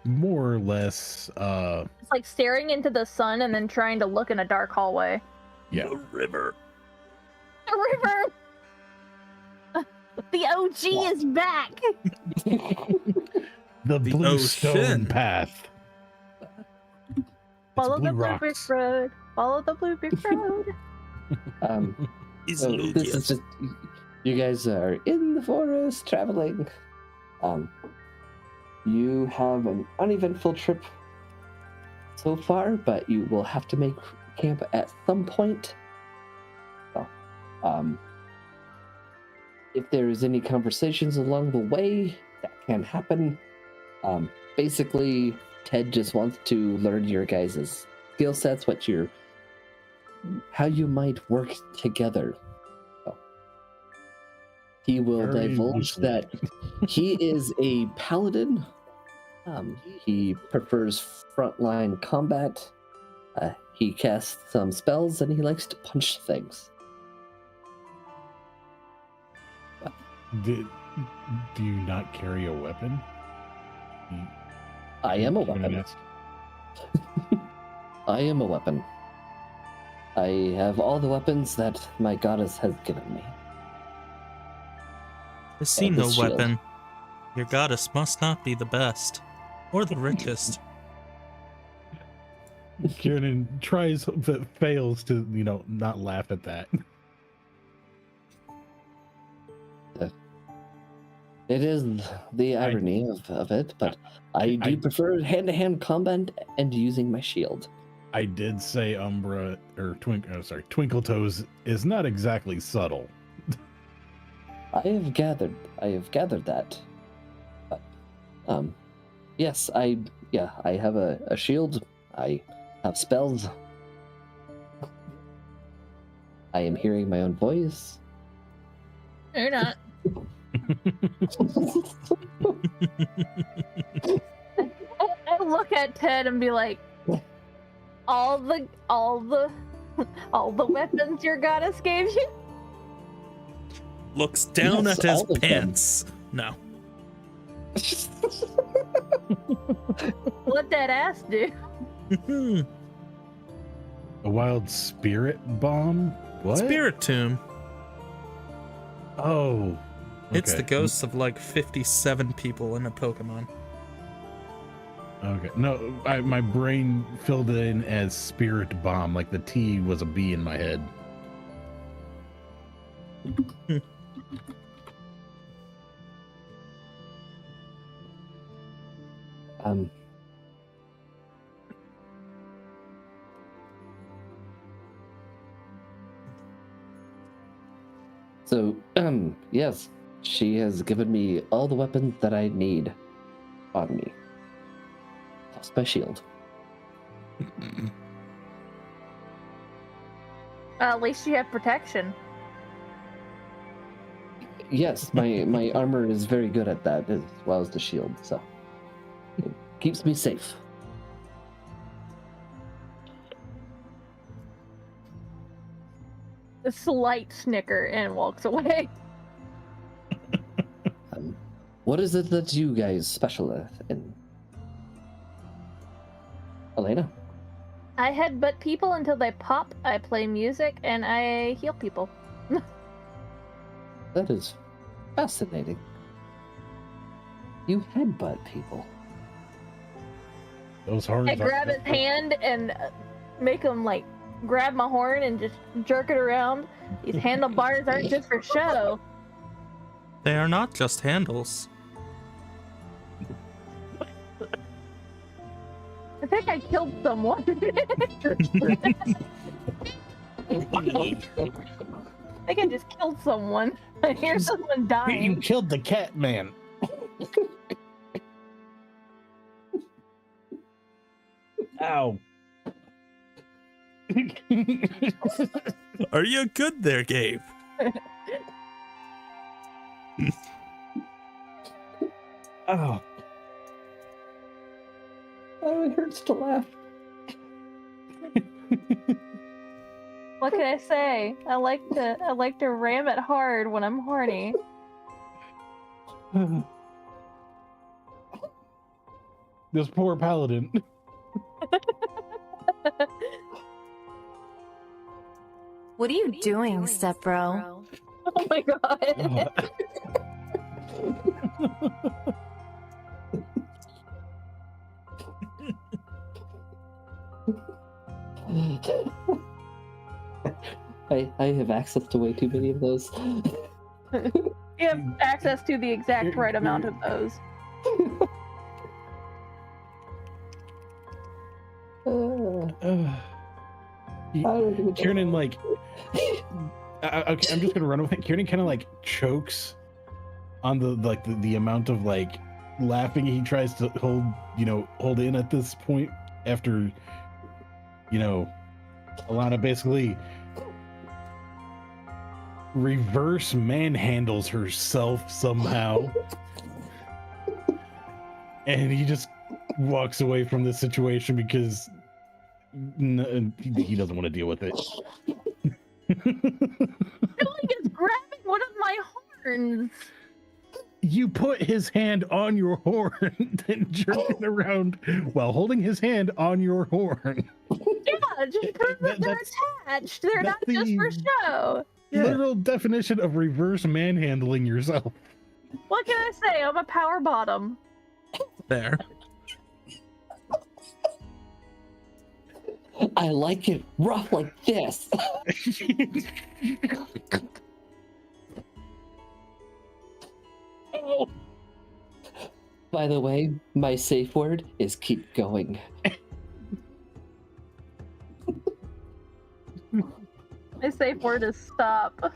more or less It's like staring into the sun and then trying to look in a dark hallway. Yeah. The river. The river. The OG is back. The blue stone ocean. path. Follow blue the blue brick rocks. road. Follow the blue brick road. Is So this is just you guys are in the forest traveling. You have an uneventful trip so far, but you will have to make camp at some point. So, if there is any conversations along the way, that can happen. Basically, Ted just wants to learn your guys' skill sets, how you might work together. So, he will Very divulge loosely. that he is a paladin. He prefers frontline combat. He casts some spells and he likes to punch things. Do you not carry a weapon? I am a You're gonna weapon. ask- I am a weapon. I have all the weapons that my goddess has given me. I see And no this shield. weapon. Your goddess must not be the best. Or the richest. Kieran tries but fails to, not laugh at that. It is the irony of it, but I do prefer hand-to-hand combat and using my shield. I did say Umbra or Twinkle Toes is not exactly subtle. I have gathered that. But, yes, I have a shield. I have spells. I am hearing my own voice. You're not. I look at Ted and be like, all the weapons your goddess gave you? Looks down Yes, at his all of them. pants. No. What that ass do? A wild spirit bomb? What? Spirit tomb. Oh. It's the okay. ghosts of like 57 people in a Pokemon. Okay. No, my brain filled it in as spirit bomb, like the T was a B in my head. So, yes, she has given me all the weapons that I need on me. Plus my shield. At least you have protection. Yes, my armor is very good at that, as well as the shield, so it keeps me safe. A slight snicker and walks away. What is it that you guys specialize in? Elena? I headbutt people until they pop. I play music and I heal people. That is fascinating. You headbutt people. Those horns. I grab his hand and make him like grab my horn and just jerk it around. These handlebars aren't just for show. They are not just handles. I think I killed someone. I think I just killed someone. I hear someone You dying. killed the cat man. Ow. Are you good there, Gabe? Oh. Oh, it hurts to laugh. What can I say? I like to ram it hard when I'm horny. This poor paladin. What are you doing, stepbro? Oh my god. I have access to way too many of those. You have access to the exact right amount of those. Kieran, like, okay, I'm just gonna run with it. Kieran kind of like chokes on the amount of like laughing he tries to hold in at this point after Alana basically reverse manhandles herself somehow, and he just walks away from the situation because he doesn't want to deal with it. Billy is grabbing one of my horns. You put his hand on your horn, then jerking around while holding his hand on your horn. Yeah, just prove that they're attached. They're not just for show. Literal definition of reverse manhandling yourself. What can I say? I'm a power bottom. There. I like it rough like this. By the way, my safe word is keep going. My safe word is stop.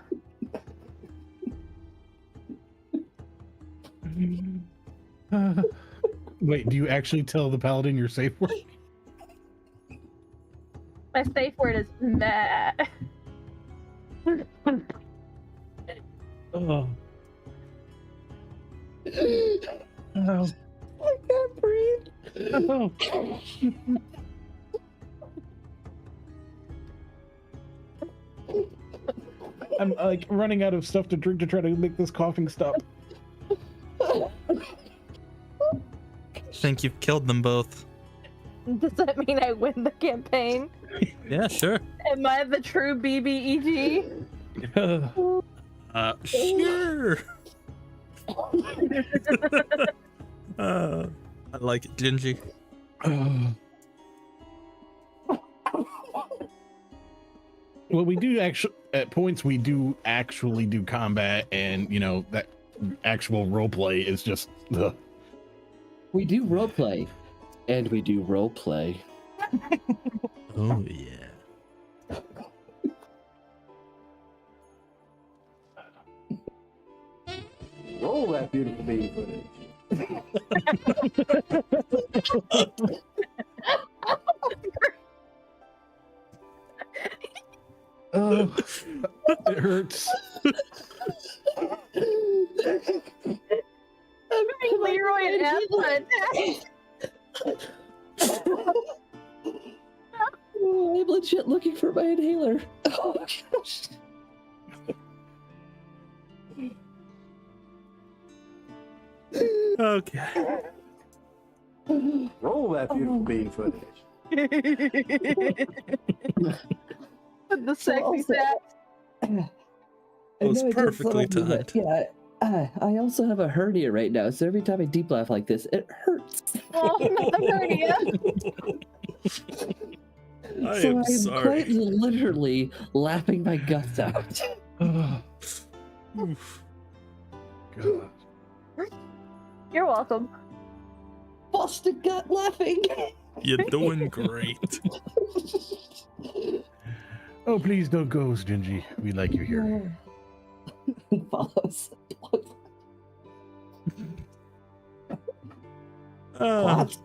Wait, do you actually tell the paladin your safe word? My safe word is meh. Oh. I can't breathe. Oh. I'm like running out of stuff to drink to try to make this coughing stop. I think you've killed them both. Does that mean I win the campaign? Yeah, sure. Am I the true BBEG? Sure. I like it, Gingy. Well, we do actually, at points, we do actually do combat, and that actual roleplay is just. We do roleplay, and we do roleplay. Oh yeah. Roll that beautiful baby footage. Oh, it hurts. Leroy and Evelyn. Oh, I'm legit looking for my inhaler. Oh gosh. Okay. Roll that beautiful baby footage. The sexy set. It was perfectly timed. Yeah, I also have a hernia right now, so every time I deep laugh like this, it hurts. Oh, not the hernia. I So am I'm sorry. quite literally laughing my guts out. Oof. God. You're welcome. Busted gut laughing. You're doing great. Oh, please don't go, Stingy. We like you here. Follows. Oh, Plot.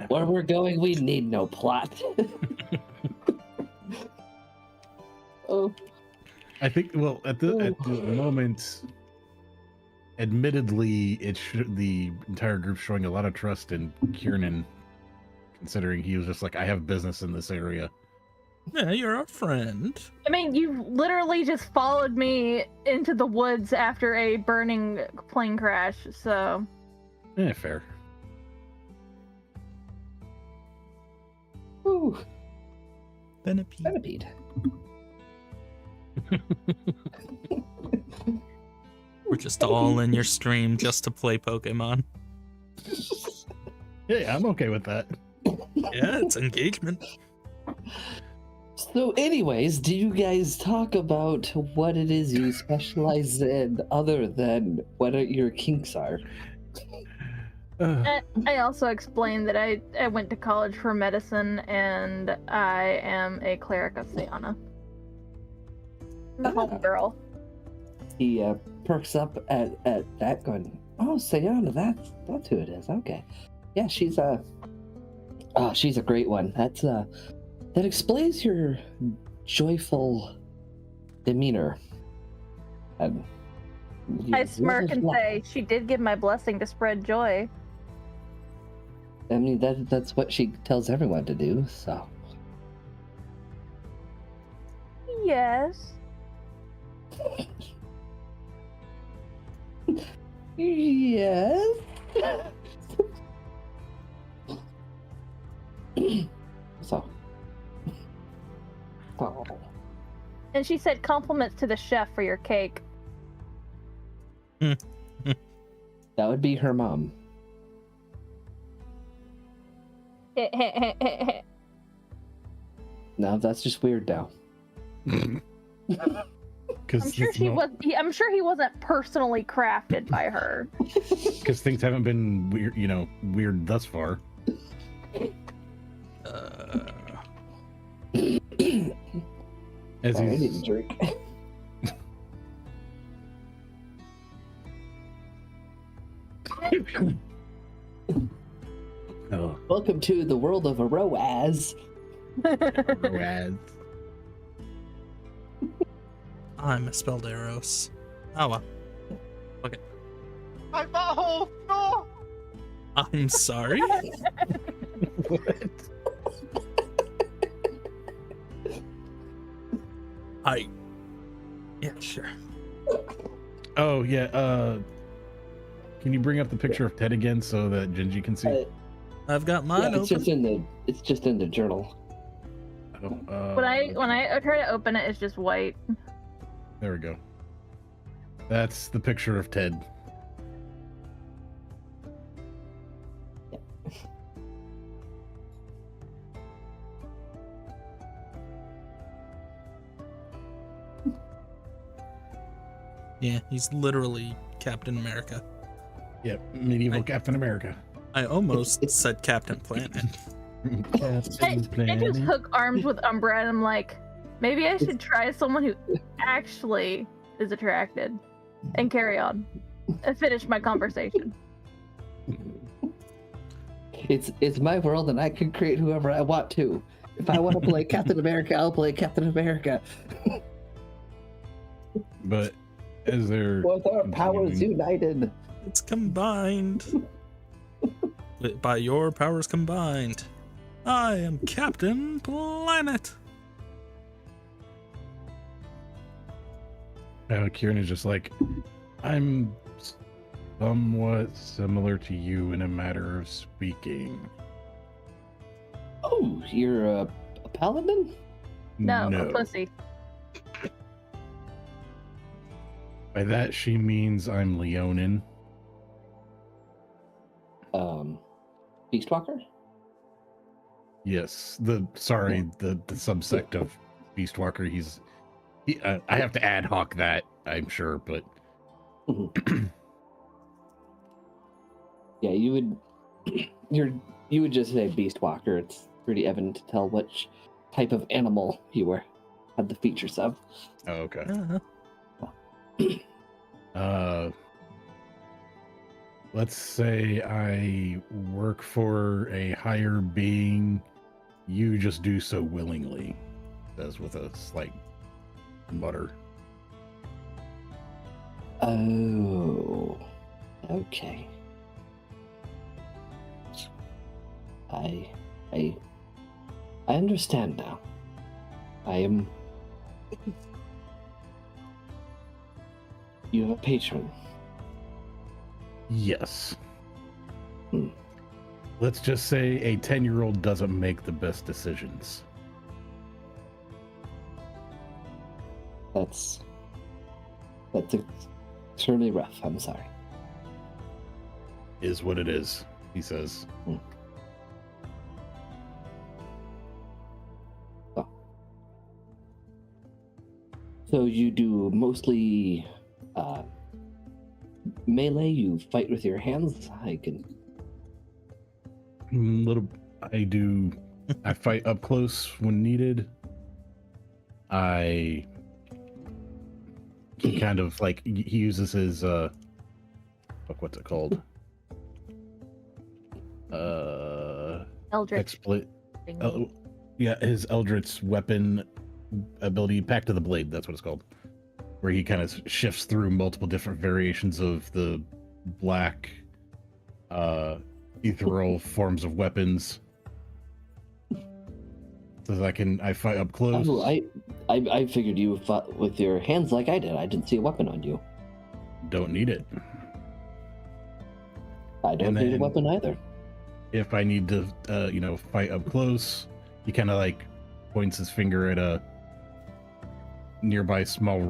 Where we're going, we need no plot. Oh, I think. Well, at the moment, admittedly, the entire group's showing a lot of trust in Kieran, considering he was just like, I have business in this area. yeah, you're our friend. I mean, you literally just followed me into the woods after a burning plane crash, so... Fair. ooh, Centipede. centipede. We're just all in your stream just to play Pokemon. Yeah, I'm okay with that. Yeah, it's engagement. So, anyways, do you guys talk about what it is you specialize in other than what your kinks are? I also explained that I went to college for medicine and I am a cleric of Sayana. I'm a home girl. He perks up at that, going, "Oh, Sayana, that's who it is. Okay, yeah, she's a great one. That explains your joyful demeanor." And I smirk and say, she did give my blessing to spread joy. I mean, that's what she tells everyone to do. So Yes. yes. So. Oh. And she said compliments to the chef for your cake. That would be her mom. No, that's just weird now. I'm sure I'm sure he wasn't personally crafted by her. Because things haven't been weird, weird thus far. As I he's need a drink. oh, Welcome to the world of Aroaz. Raz. I misspelled Eros. Oh well. Okay. My butthole! No! I'm sorry? What? Yeah, sure. Oh yeah. Can you bring up the picture of Ted again so that Gingy can see? I've got mine Yeah, it's open. just in the journal. When I try to open it, it's just white. There we go. That's the picture of Ted. Yeah, he's literally Captain America. Yep, medieval Captain America. I almost said Captain Planet. I just hook arms with Umbra and I'm like, maybe I should try someone who actually is attracted and carry on and finish my conversation. It's my world and I can create whoever I want to. If I want to play Captain America, I'll play Captain America. But as they're With our powers continuing- united. It's combined. By your powers combined. I am Captain Planet. Kieran is just like, I'm somewhat similar to you in a matter of speaking. Oh, you're a paladin? No, a pussy. By that she means I'm Leonin. Beastwalker? Yes, the subsect of Beastwalker. I have to ad hoc that, I'm sure, but Yeah, you would just say Beastwalker. It's pretty evident to tell which type of animal you had the features of. oh, okay. Uh-huh. Let's say I work for a higher being. You just do so willingly, says with a slight mutter. Oh, okay. I understand now. I am. You have a patron. Yes. Hmm. Let's just say a 10-year-old doesn't make the best decisions. That's extremely rough. I'm sorry. Is what it is, he says. So you do mostly melee? You fight with your hands? I can. I fight up close when needed. I can kind of like, he uses his what's it called? Eldritch. Yeah, his Eldritch weapon ability, Pact of the Blade, that's what it's called. Where he kind of shifts through multiple different variations of the black ethereal forms of weapons. So that I fight up close. Oh, I figured you fought with your hands like I did. I didn't see a weapon on you. Don't need it. I don't need a weapon either. If I need to, fight up close, he kind of like points his finger at a nearby small,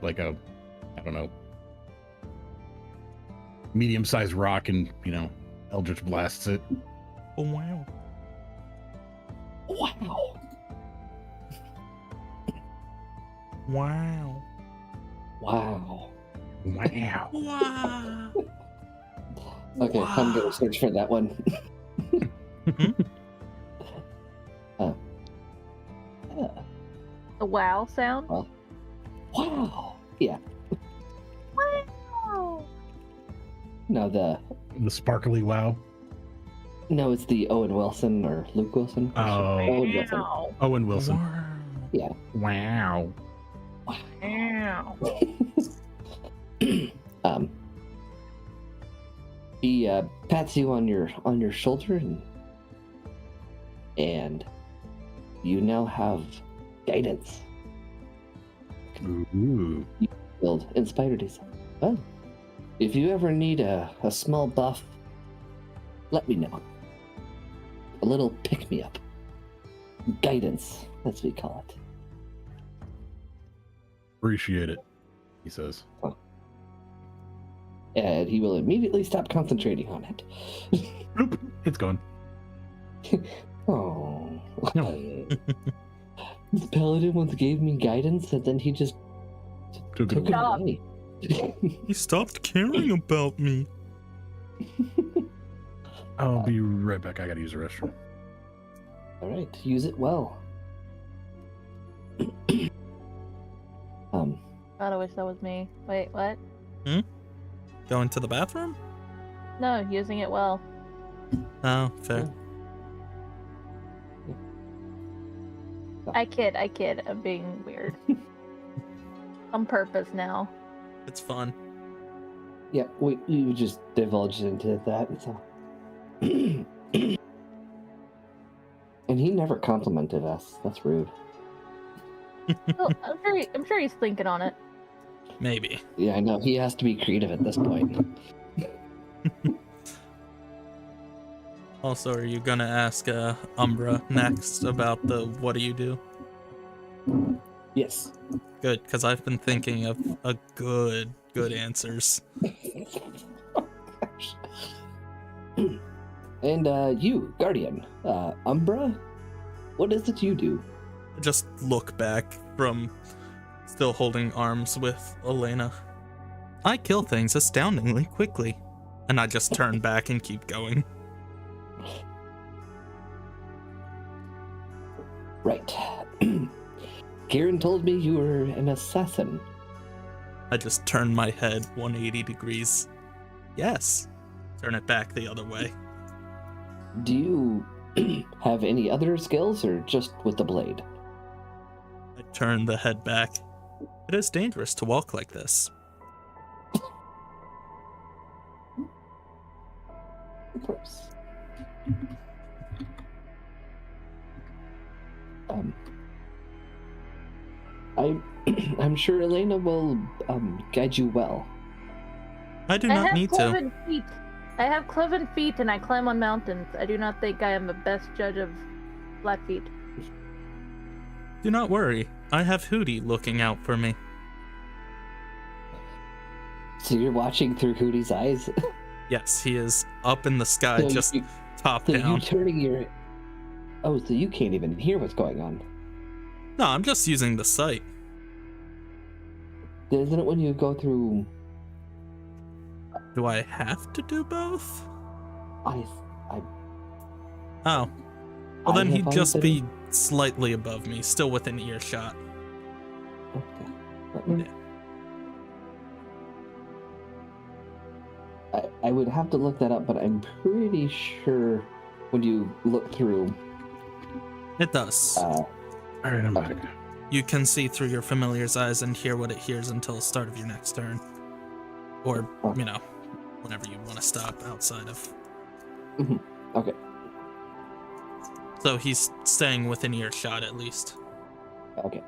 like a, I don't know, medium-sized rock, and Eldritch blasts it. Oh wow! Wow! Wow! Wow! Wow! Wow! Okay, Wow. I'm gonna search for that one. The wow sound. Wow! Yeah. Wow. No, The sparkly wow. it's the Owen Wilson or Luke Wilson. Oh. Owen Wilson. Wow. Owen Wilson. Wow. Yeah. Wow. Wow. He pats you on your shoulder, and you now have guidance. Ooh. Build inspired. He said, "Well, if you ever need a small buff, let me know. A little pick me up. Guidance, as we call it." Appreciate it, he says. And he will immediately stop concentrating on it. Nope, it's gone. Oh. No. This paladin once gave me guidance, and then he just Took it took it away. away. He stopped caring about me. I'll be right back. I gotta use the restroom. All right, use it well. God, I wish that was me. Wait, what? Going to the bathroom? No, using it well. Oh, fair. I kid. I'm being weird. On purpose now. It's fun. Yeah, we just divulged into that. So. And he never complimented us. That's rude. Well, I'm sure he's thinking on it. Maybe. Yeah, I know. He has to be creative at this point. Also, are you gonna ask Umbra next about the what do you do? Yes. Good, because I've been thinking of a good answers. And you, Guardian, Umbra, what is it you do? Just look back from still holding arms with Elena. I kill things astoundingly quickly. And I just turn back and keep going. Right. Kieran told me you were an assassin. I just turn my head 180 degrees. Yes. Turn it back the other way. Do you have any other skills or just with the blade? I turn the head back. It is dangerous to walk like this. Of course. I'm sure Elena will guide you well. I do I not have need to. cloven feet. I have cloven feet and I climb on mountains. I do not think I am the best judge of Blackfeet. Do not worry. I have Hootie looking out for me. So you're watching through Hootie's eyes? Yes, he is up in the sky, So just you- top So you down. turning your... Oh, so you can't even hear what's going on. No, I'm just using the sight. Isn't it when you go through... Do I have to do both? I Oh. Well, then have he'd always just been- be slightly above me, still within earshot. Okay. Let me... I would have to look that up, but I'm pretty sure when you look through... It does. All right, I'm Okay. back. You can see through your familiar's eyes and hear what it hears until the start of your next turn. Or, you know, whenever you want to stop outside of. Okay. So he's staying within earshot at least. Okay.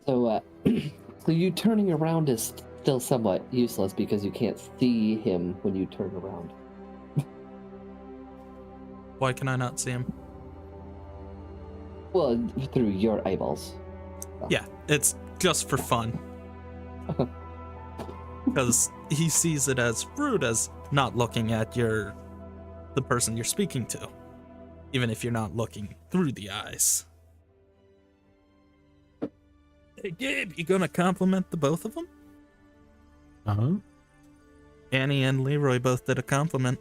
So, so you turning around is still somewhat useless because you can't see him when you turn around. Why can I not see him? Well, through your eyeballs. Yeah, it's just for fun. Because he sees it as rude as not looking at the person you're speaking to, even if you're not looking through the eyes. Hey Gabe, you gonna compliment the both of them? Uh-huh. Annie and Leroy both did a compliment.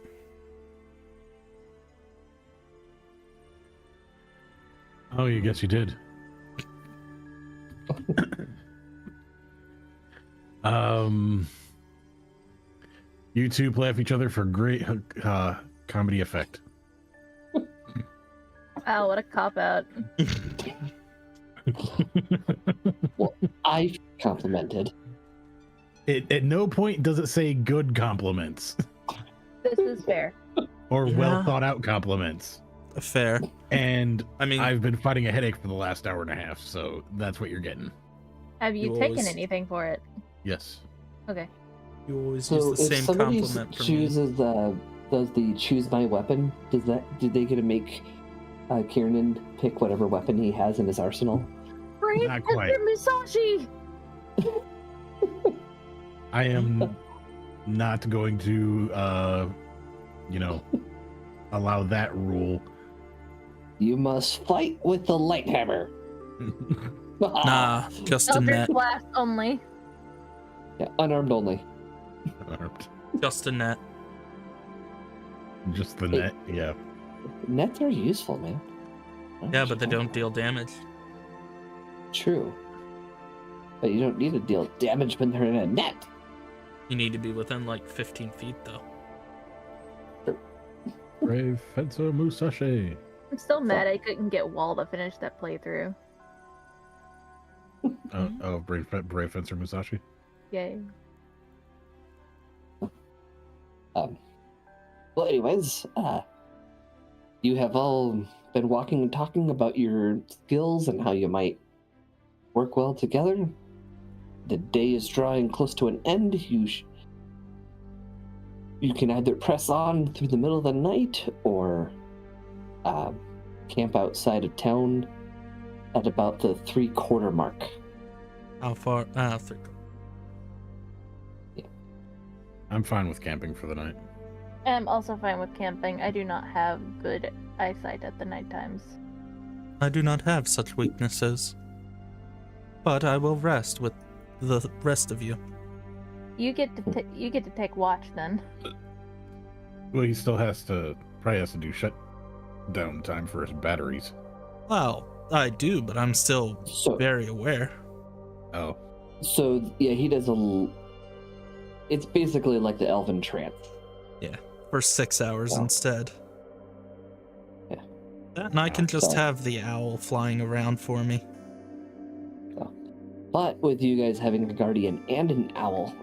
Oh, you guess you did. You two play off each other for great comedy effect. Oh, what a cop out. Well, I complimented. At no point does it say good compliments This is fair. or Yeah. well thought out compliments. Fair. And I mean, I've been fighting a headache for the last hour and a half, so that's what you're getting. Have you You taken always- anything for it? Yes. Okay. you always So use the if same somebody compliment for me. chooses does the choose my weapon, do they get to make Kieran pick whatever weapon he has in his arsenal? Brave Not quite. Mr. Musashi! I am not going to, allow that rule. You must fight with the light hammer. Nah, just a Eldritch net. Blast only. Yeah, unarmed only. Just a net. Just the net, yeah. Nets are useful, man. Yeah, but they don't deal damage. True. But you don't need to deal damage when they're in a net. You need to be within like 15 feet, though. Brave Fencer Musashi. I'm still mad I couldn't get Wall to finish that playthrough. Brave Fencer Musashi. Yay. Well, anyways, you have all been walking and talking about your skills and how you might work well together. The day is drawing close to an end. You can either press on through the middle of the night or camp outside of town at about the 3/4 mark. How far? 3. I'm fine with camping for the night. I'm also fine with camping. I do not have good eyesight at the night times. I do not have such weaknesses. But I will rest with the rest of you. You get to take watch then. Well, he still probably has to do shutdown time for his batteries. Well, I do, but I'm still So, very aware. Oh. yeah, he does it's basically like the elven trance. For 6 hours Oh. instead. Yeah. And I can just So- have the owl flying around for me. But with you guys having a guardian and an elf,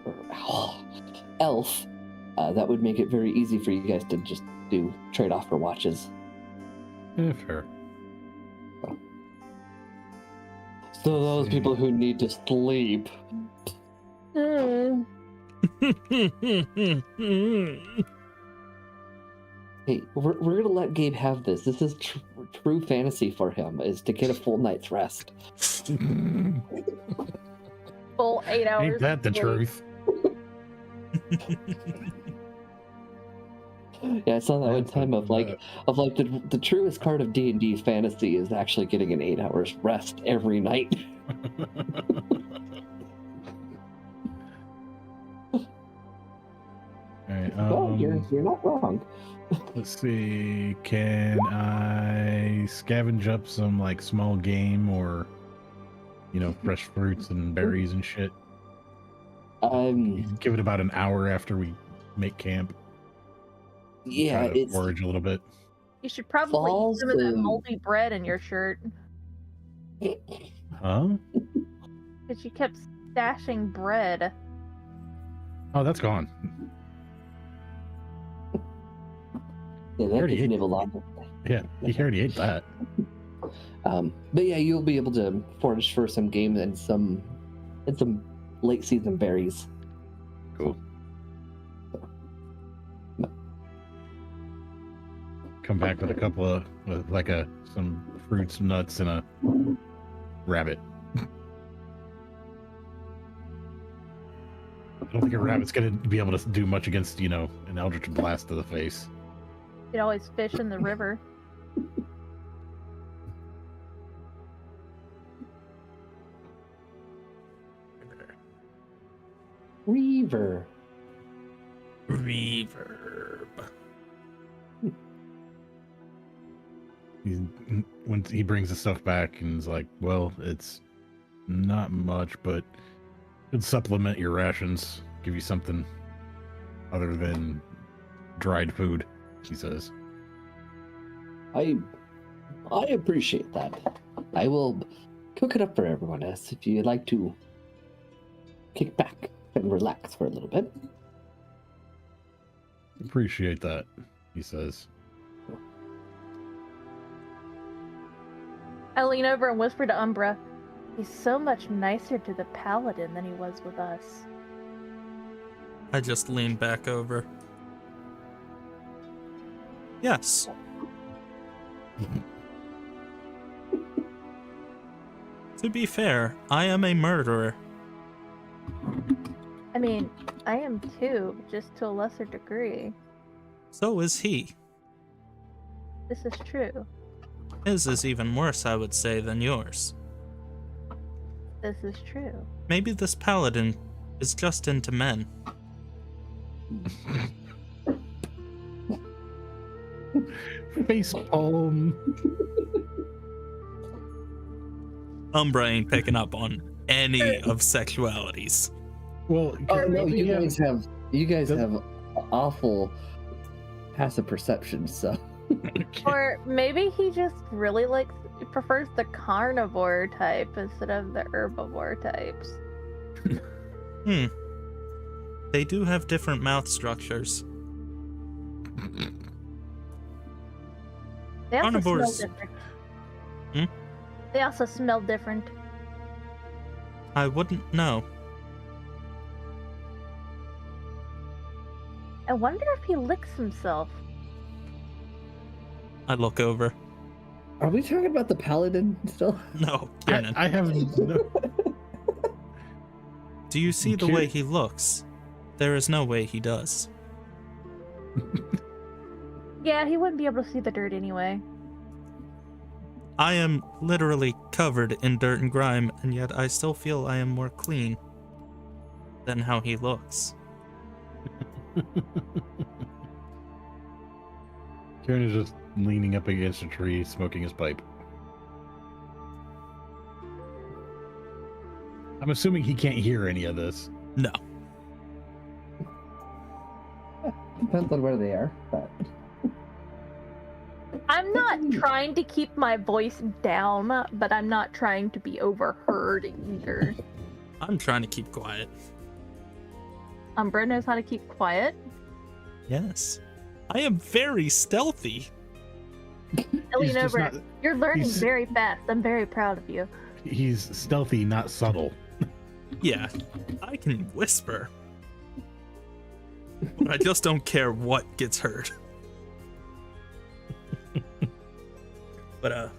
that would make it very easy for you guys to just do trade off for watches. Yeah, fair. So those people who need to sleep. Hey, we're gonna let Gabe have this. This is true fantasy for him, is to get a full night's rest. Full 8 hours. Ain't that the of sleep. truth? Yeah, I saw that one That's time of like that. the truest part of D&D fantasy is actually getting an 8 hours rest every night. All right, Well, you're not wrong. let's see. Can I scavenge up some like small game or, fresh fruits and berries and shit? Give it about an hour after we make camp. Yeah, Try to it's forage a little bit. You should probably Falls eat some of that to- moldy bread in your shirt. Huh? Because you kept stashing bread. Oh, that's gone. yeah, that already doesn't ate have a lot. Yeah, he already ate that. But yeah, you'll be able to forage for some game and some late season berries. Cool. Come back with a couple of some fruits, nuts, and a rabbit. I don't think a rabbit's gonna be able to do much against, an eldritch blast to the face. You could always fish in the river. Reaver. Reverb. When he brings the stuff back and is like, well, it's not much, but could supplement your rations, give you something other than dried food, he says. I appreciate that. I will cook it up for everyone else if you'd like to kick back and relax for a little bit. Appreciate that, he says. I lean over and whisper to Umbra, he's so much nicer to the paladin than he was with us. I just lean back over. Yes. To be fair, I am a murderer. I mean, I am too, just to a lesser degree. So is he. This is true. His is even worse, I would say, than yours. This is true. Maybe this paladin is just into men. Face palm. Umbra ain't picking up on any of sexualities. Well, Oh no, maybe you guys have awful passive perception, so Or maybe he just really prefers the carnivore type instead of the herbivore types. They do have different mouth structures. They also Carnivores- smell different. Hmm? They also smell different. I wouldn't know. I wonder if he licks himself. I look over. are we talking about the paladin still? No, Kiernan. I have no, Do you see the way he looks? There is no way he does. Yeah, he wouldn't be able to see the dirt anyway. I am literally covered in dirt and grime, and yet I still feel I am more clean than how he looks. Kieran is just leaning up against a tree, smoking his pipe. I'm assuming he can't hear any of this. No. Depends on where they are, but I'm not trying to keep my voice down, but I'm not trying to be overheard either. I'm trying to keep quiet. Umbra knows how to keep quiet. Yes. I am very stealthy. I He's lean just over. not- You're learning he's- very fast. I'm very proud of you. He's stealthy, not subtle. Yeah, I can whisper. But I just don't care what gets heard. But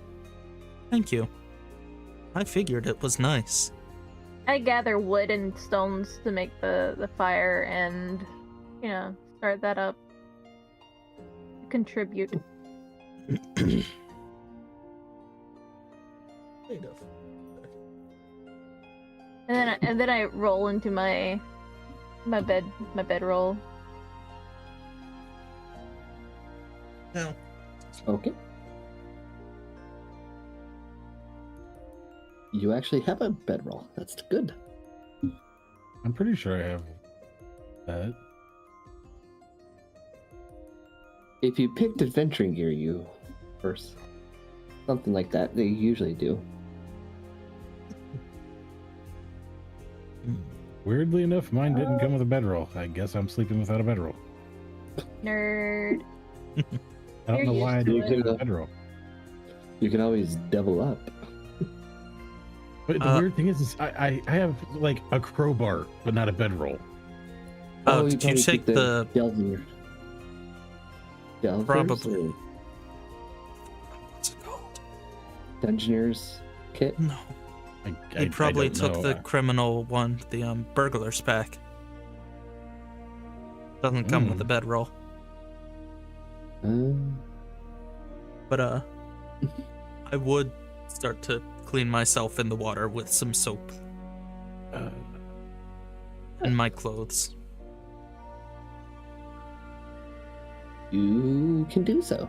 thank you. I figured it was nice. I gather wood and stones to make the fire and, start that up. Contribute. And then I roll into my bedroll. No. Okay. You actually have a bedroll. That's good. I'm pretty sure I have that. If you picked adventuring gear, you first. Something like that. They usually do. Weirdly enough, mine didn't come with a bedroll. I guess I'm sleeping without a bedroll. Nerd. I don't You're know why I used to didn't it. get a bedroll. You can always double up. But the weird thing is I have like a crowbar, but not a bedroll. Did you probably take keep the Delver. Delvers Probably. or what's it called? Dungeoneer's kit? No. I He probably don't took know. the criminal one, the burglar's pack. Doesn't come with a bedroll. But I would start to clean myself in the water with some soap and my clothes. You can do so.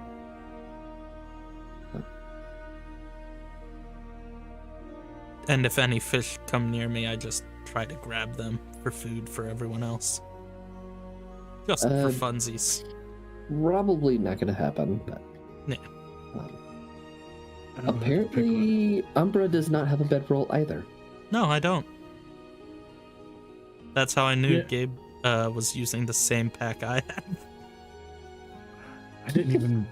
And if any fish come near me, I just try to grab them for food for everyone else. Just for funsies. Probably not going to happen, but Yeah. apparently Umbra does not have a bedroll either. No, I don't. That's how I knew Yeah. Gabe was using the same pack I had. I didn't even.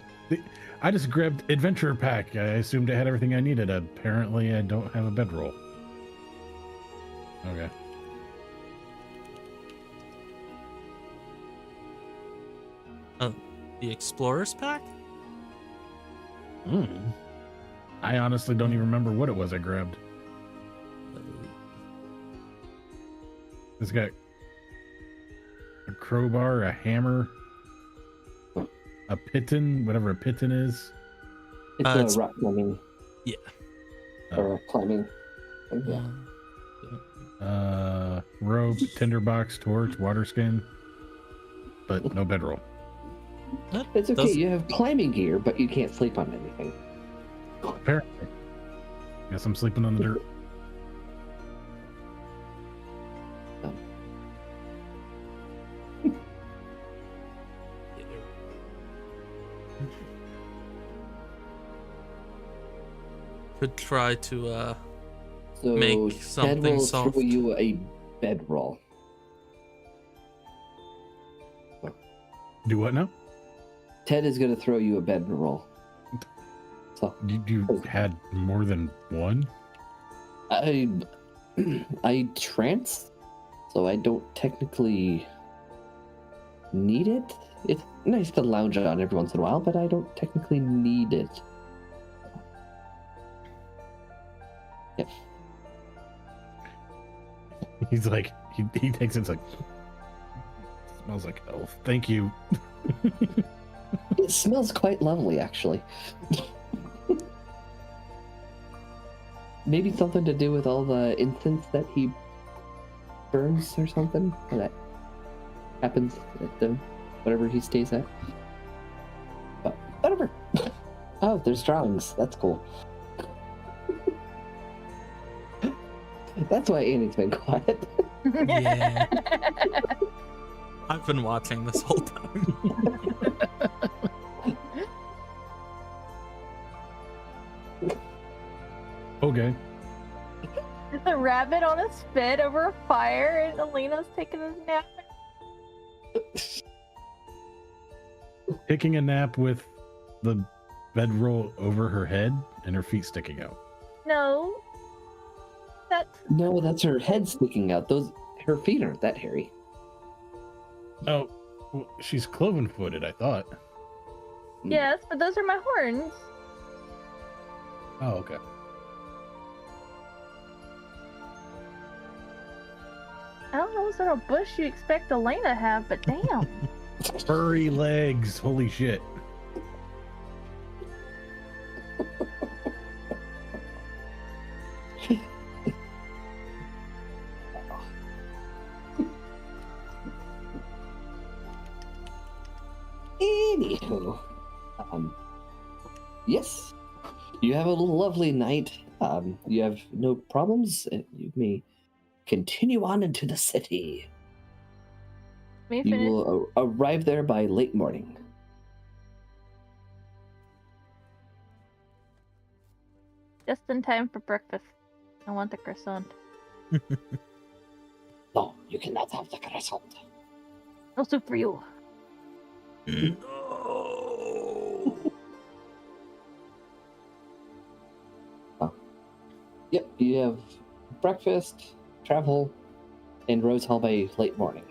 I just grabbed adventure pack. I assumed it had everything I needed. Apparently, I don't have a bedroll. Okay. The explorer's pack? I honestly don't even remember what it was I grabbed. It's got a crowbar, a hammer, a piton, whatever a piton is. It's It's- rock climbing. Yeah. Or climbing. Yeah. Rope, tinderbox, torch, water skin, but no bedroll. It's okay, Does- you have climbing gear, but you can't sleep on anything. Apparently. Guess I'm sleeping on the dirt. Could try to So Make Ted something will soft. throw you a bedroll. Do what now? Ted is going to throw you a bedroll. So You had more than one? I trance, so I don't technically need it. It's nice to lounge on every once in a while, but I don't technically need it. Yep. He's like, he takes it, it's like, smells like elf. Thank you. It smells quite lovely, actually. Maybe something to do with all the incense that he burns or something that happens at the whatever he stays at. But whatever. Oh, there's drawings. That's cool. That's why Annie's been quiet. Yeah. I've been watching this whole time. Okay. The rabbit on a spit over a fire, and Alina's taking a nap. Taking a nap with the bedroll over her head and her feet sticking out. No. That's No, that's her head sticking out. Her feet aren't that hairy. Oh, well, she's cloven-footed, I thought. yes, but those are my horns. Oh, okay. I don't know what sort of bush you expect Elena to have, but damn. Furry legs. Holy shit. Anywho, yes, you have a lovely night. You have no problems. You may continue on into the city. Me You finish. will arrive there by late morning. Just in time for breakfast. I want the croissant. No, you cannot have the croissant. No soup for you. No. Yep, you have breakfast, travel, and Rose Hall by late morning.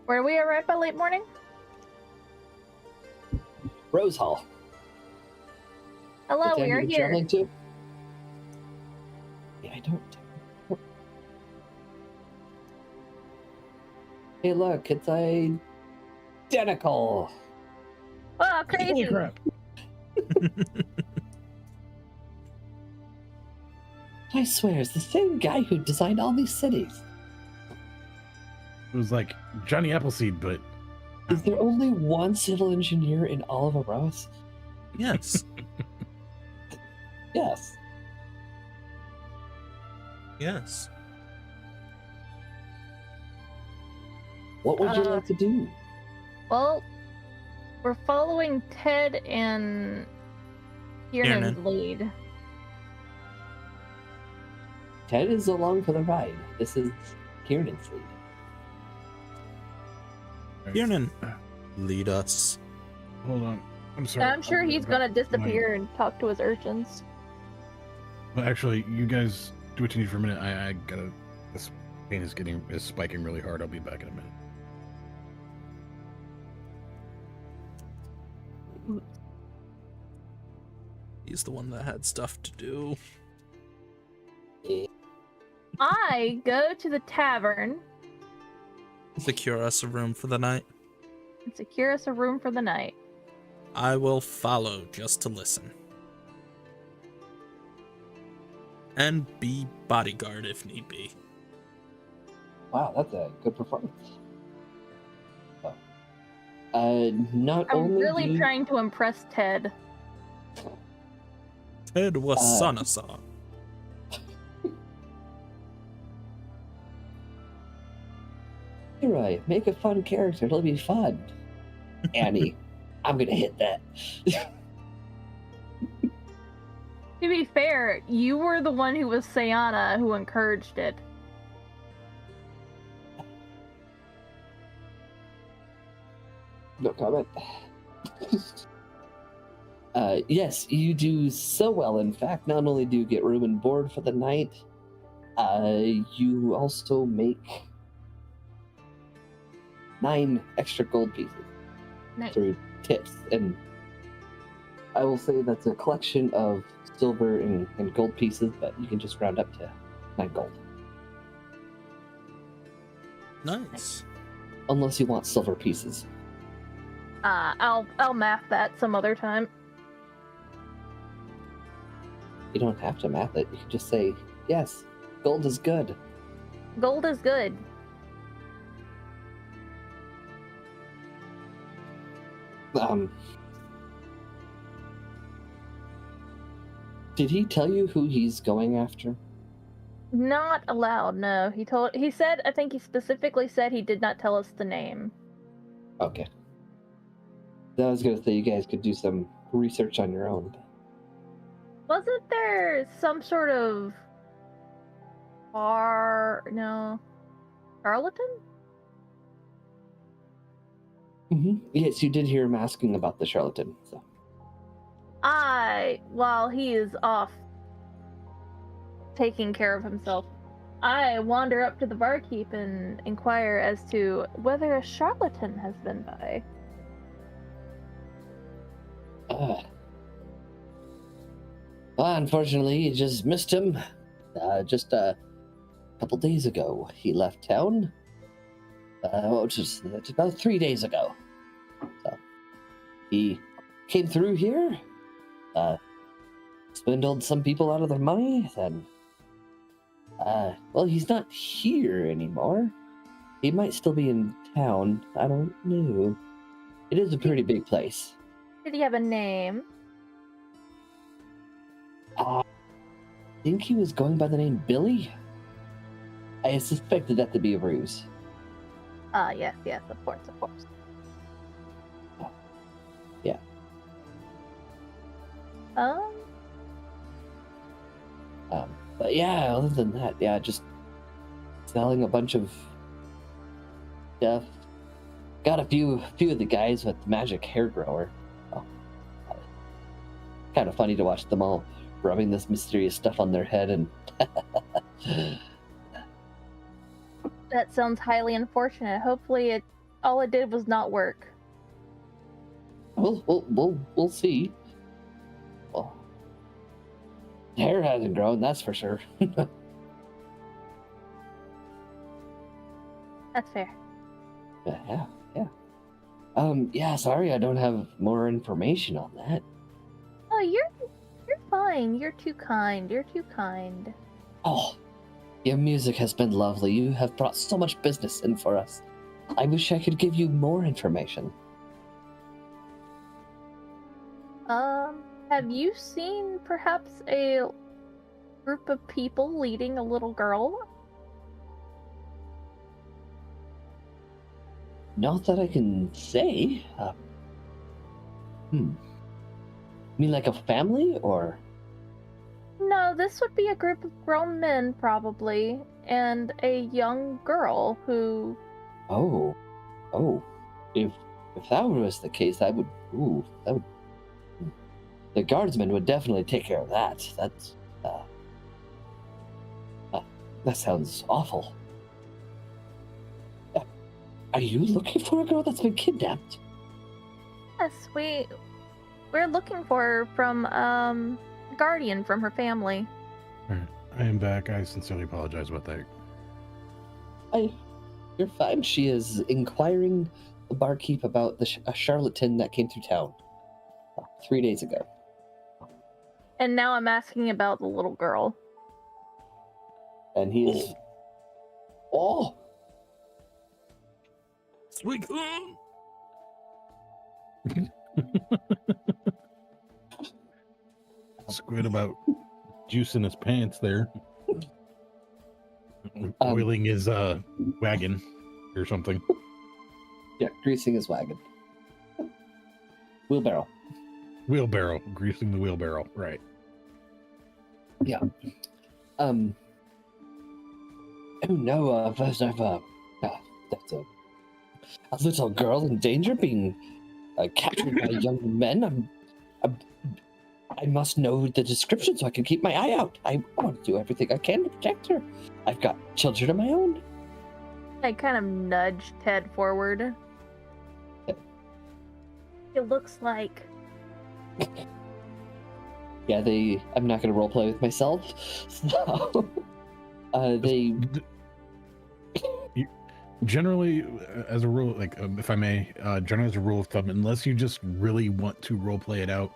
Where we arrive by late morning? Rose Hall. Hello, What town we are you here. traveling to? Yeah, I don't. Hey, look, it's identical. Oh, crazy. Holy crap. I swear, it's the same guy who designed all these cities. It was like Johnny Appleseed, but Is there only one civil engineer in all of Aros? Yes. Yes. Yes. What would you like to do? Well, we're following Ted and Kiernan's Kiernan. lead. Ted is along for the ride. This is Kiernan's lead. Kiernan, lead us. Hold on. I'm sorry. I'm sure he's gonna My- disappear and talk to his urchins. Well, actually, you guys do what you need for a minute. I gotta. This pain is spiking really hard. I'll be back in a minute. He's the one that had stuff to do. I go to the tavern Secure us a room for the night. and secure us a room for the night. I will follow just to listen. And be bodyguard if need be. Wow, that's a good performance. Not I'm only really do you, trying to impress Ted. Ted Wasanasa. Leroy, make a fun character. It'll be fun. Annie, I'm gonna hit that. To be fair, you were the one who was Sayana who encouraged it. No comment. Yes, you do so well. In fact, not only do you get room and board for the night, you also make 9 extra gold pieces Nice. through tips. And I will say that's a collection of silver and gold pieces, but you can just round up to 9 gold. Nice. Unless you want silver pieces. I'll math that some other time. You don't have to math it. You can just say, yes, gold is good. Gold is good. Did he tell you who he's going after? Not allowed, no. He said, I think he specifically said he did not tell us the name. Okay. I was gonna say you guys could do some research on your own. Wasn't there some sort of charlatan? Yes, you did hear him asking about the charlatan. So While he is off taking care of himself, I wander up to the barkeep and inquire as to whether a charlatan has been by. Well, unfortunately, you just missed him. Just a couple days ago, he left town. Just about 3 days ago. So he came through here, swindled some people out of their money, then well, he's not here anymore. He might still be in town. I don't know. It is a pretty big place. Did he have a name? I think he was going by the name Billy. I suspected that to be a ruse. Yes, of course. Yeah. But yeah, other than that, yeah, just selling a bunch of stuff. Got a few of the guys with the magic hair grower. Oh, kind of funny to watch them all rubbing this mysterious stuff on their head and. That sounds highly unfortunate. Hopefully, all it did was not work. We'll see. Well, hair hasn't grown, that's for sure. That's fair. Yeah. Yeah, sorry I don't have more information on that. Oh, you're fine. You're too kind. Oh, your music has been lovely. You have brought so much business in for us. I wish I could give you more information. Have you seen perhaps a group of people leading a little girl? Not that I can say. You mean like a family, or? No, this would be a group of grown men, probably, and a young girl who... Oh. If that was the case, that would... The guardsmen would definitely take care of that. That sounds awful. Are you looking for a girl that's been kidnapped? Yes, we're looking for her from, Guardian from her family. Alright, I am back. I sincerely apologize about that. You're fine. She is inquiring the barkeep about a charlatan that came through town 3 days ago. And now I'm asking about the little girl. And he is... Oh! Sweet. Squid about juice in his pants there. Oiling his wagon or something. Yeah, greasing his wagon. Wheelbarrow. Greasing the wheelbarrow, right. Yeah. Oh no, that's a little girl in danger being captured by young men. I must know the description so I can keep my eye out. I want to do everything I can to protect her. I've got children of my own. I kind of nudge Ted forward. It looks like... Yeah, I'm not going to roleplay with myself. So, Generally, as a rule, like, if I may, generally as a rule of thumb, unless you just really want to roleplay it out,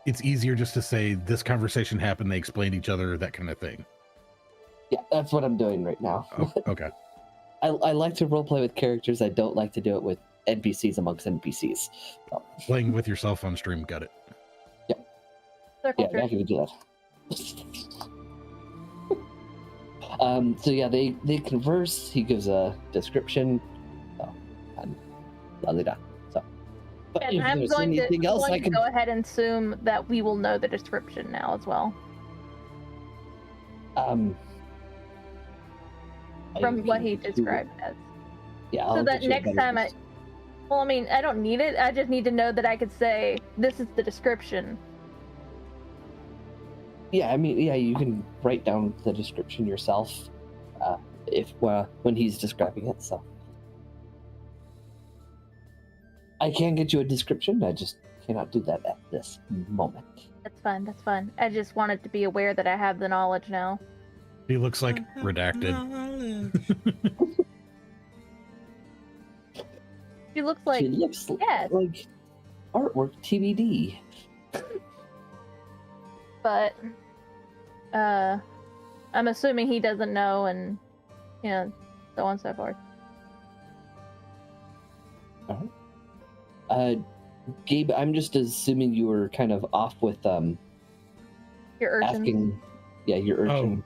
it's easier just to say, this conversation happened, they explained each other, that kind of thing. Yeah, that's what I'm doing right now. Oh, okay. I like to roleplay with characters. I don't like to do it with NPCs amongst NPCs. So. Playing with yourself on stream, got it. Yeah. Circle Yeah, not gonna do that. So yeah, they converse. He gives a description. And la-di-da. So, but And if I'm there's going anything else I to can go ahead and assume that we will know the description now as well. From what he described as. Yeah. So that next time well, I mean, I don't need it. I just need to know that I could say, this is the description. Yeah, I mean, yeah, you can write down the description yourself. when he's describing it. So I can get you a description. I just cannot do that at this moment. That's fine. That's fine. I just wanted to be aware that I have the knowledge now. He looks like redacted. She looks like She looks yes. like artwork TBD. But I'm assuming he doesn't know, and so on and so forth. All right. Gabe, I'm just assuming you were kind of off with Your urchin. asking. Yeah, your urchin.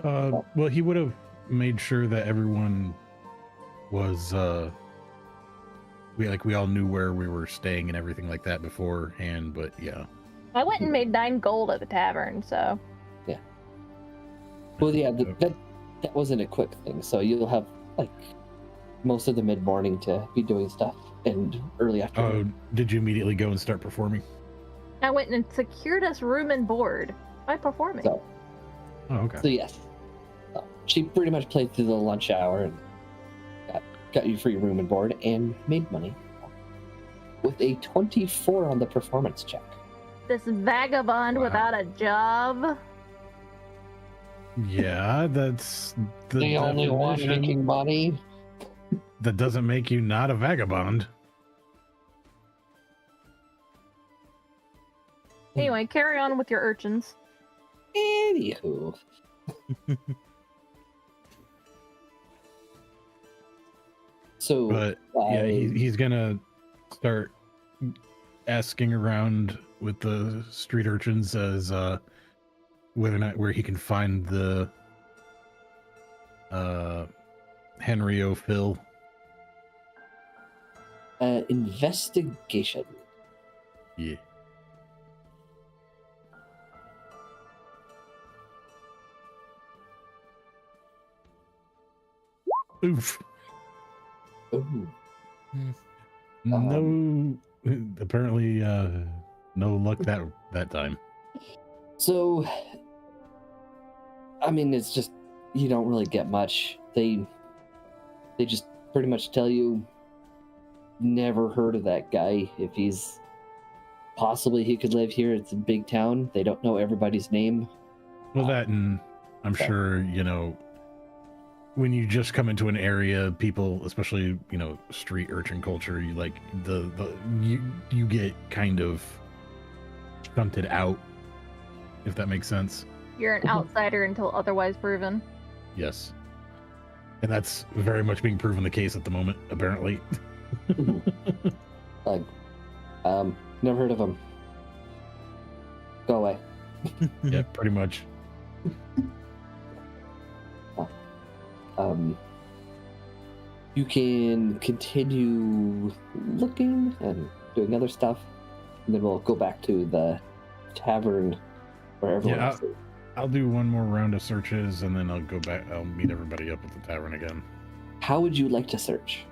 Well, he would have made sure that everyone was we all knew where we were staying and everything like that beforehand. But yeah, I went and made 9 gold at the tavern, so. Yeah. Well, yeah, that wasn't a quick thing. So you'll have like most of the mid morning to be doing stuff, and early afternoon. Oh, did you immediately go and start performing? I went and secured us room and board by performing. So, Oh, okay. so yes, she pretty much played through the lunch hour and got you free room and board and made money with a 24 on the performance check. This vagabond Wow. without a job. Yeah, that's The only one definition. making money. That doesn't make you not a vagabond. Anyway, carry on with your urchins. Anywho. So, But yeah, he's gonna start asking around with the street urchins as whether or not where he can find the Henry O'Phil. investigation. Yeah. Oof. Ooh. No, apparently no luck that time. So, I mean, it's just you don't really get much. They just pretty much tell you never heard of that guy. If he's possibly he could live here. It's a big town. They don't know everybody's name. Well, that, and I'm sure, when you just come into an area, people, especially, street urchin culture, you like you get kind of stunted out, if that makes sense. You're an outsider until otherwise proven. Yes. And that's very much being proven the case at the moment, apparently. Like, never heard of him. Go away. Yeah, pretty much. You can continue looking and doing other stuff, and then we'll go back to the tavern where everyone Yeah, else is. I'll do one more round of searches, and then I'll go back. I'll meet everybody up at the tavern again. How would you like to search?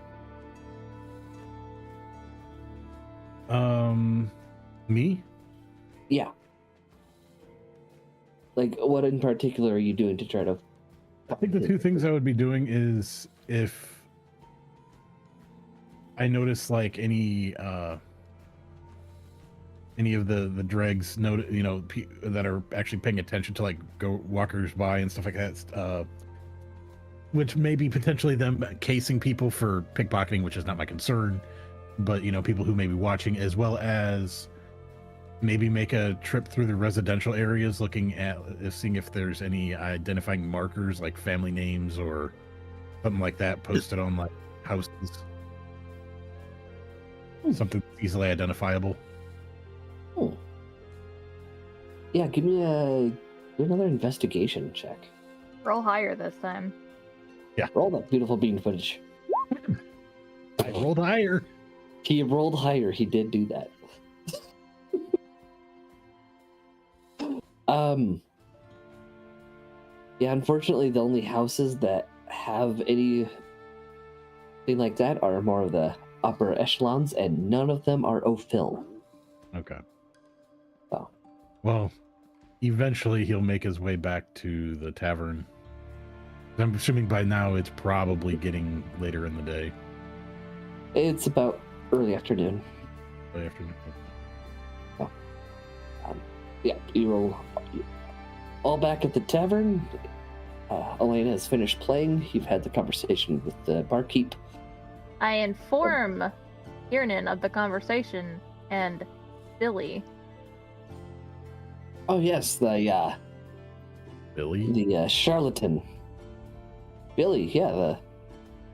Me? Yeah. Like, what in particular are you doing to try to... I think the two things I would be doing is if I notice like any of the dregs that are actually paying attention to like go walkers by and stuff like that, which may be potentially them casing people for pickpocketing, which is not my concern, but people who may be watching, as well as maybe make a trip through the residential areas looking at seeing if there's any identifying markers like family names or something like that posted on like houses, something easily identifiable. Oh. Yeah, give me do another investigation check. Roll higher this time. Roll that beautiful bean footage. I rolled higher. He rolled higher. He did do that. Yeah, unfortunately, the only houses that have anything like that are more of the upper echelons, and none of them are O'Phil. Okay. Oh. Well, eventually he'll make his way back to the tavern. I'm assuming by now it's probably getting later in the day. It's about early afternoon. Early afternoon. Yeah, you're all back at the tavern. Elena has finished playing. You've had the conversation with the barkeep. I inform Kiernan of the conversation and Billy. Oh yes, Billy? the charlatan. Billy, yeah, the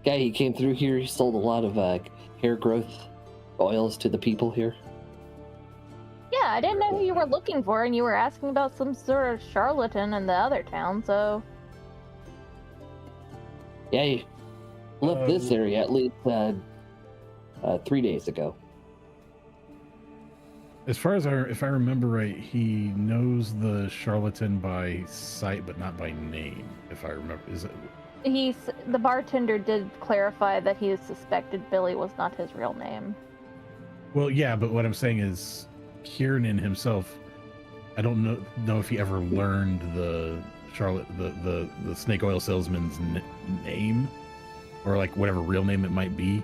guy he came through here. He sold a lot of hair growth oils to the people here. Yeah, I didn't know who you were looking for, and you were asking about some sort of charlatan in the other town, so... Yeah, he left this area at least 3 days ago. As far as if I remember right, he knows the charlatan by sight, but not by name. If I remember, is it? The bartender did clarify that he suspected Billy was not his real name. Well, yeah, but what I'm saying is, Kiernan himself, I don't know if he ever learned the the snake oil salesman's name, or like whatever real name it might be.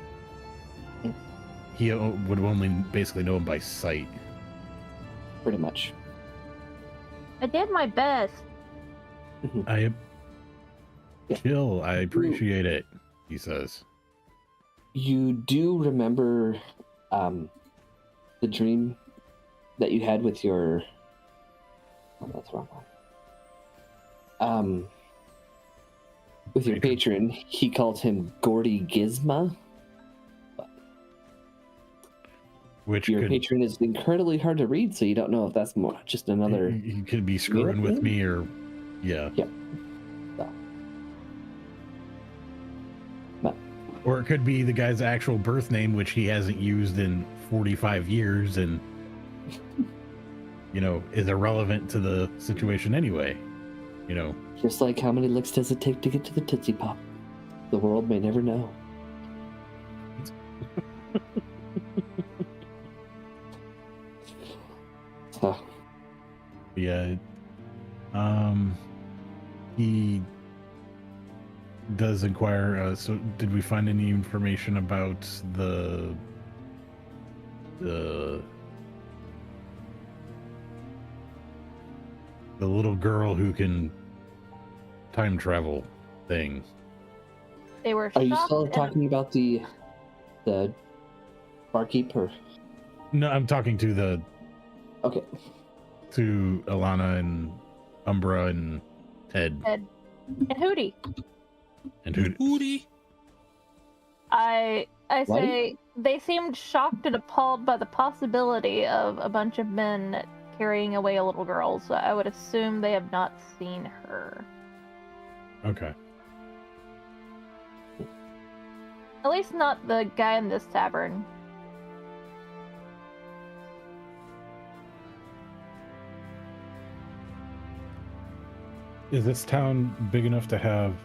He would only basically know him by sight. Pretty much. I did my best. I chill. I appreciate it, he says. You do remember the dream that you had with your... Oh, that's the wrong one. With your patron. He called him Gordy Gizma. Which your patron is incredibly hard to read, so you don't know if that's more just another... He could be screwing with me, or... Yeah. Yep. So. But, or it could be the guy's actual birth name, which he hasn't used in 45 years, and... you know, is irrelevant to the situation anyway. You know. Just like how many licks does it take to get to the Tootsie Pop? The world may never know. So. Yeah. He does inquire. So, did we find any information about the little girl who can time travel thing? They were. Are you still talking about the barkeep, or? No, I'm talking to the. Okay. To Alana and Umbra and Ted. And Hootie. And Hootie. I say they seemed shocked and appalled by the possibility of a bunch of men carrying away a little girl, so I would assume they have not seen her. Okay. At least not the guy in this tavern. Is this town big enough to have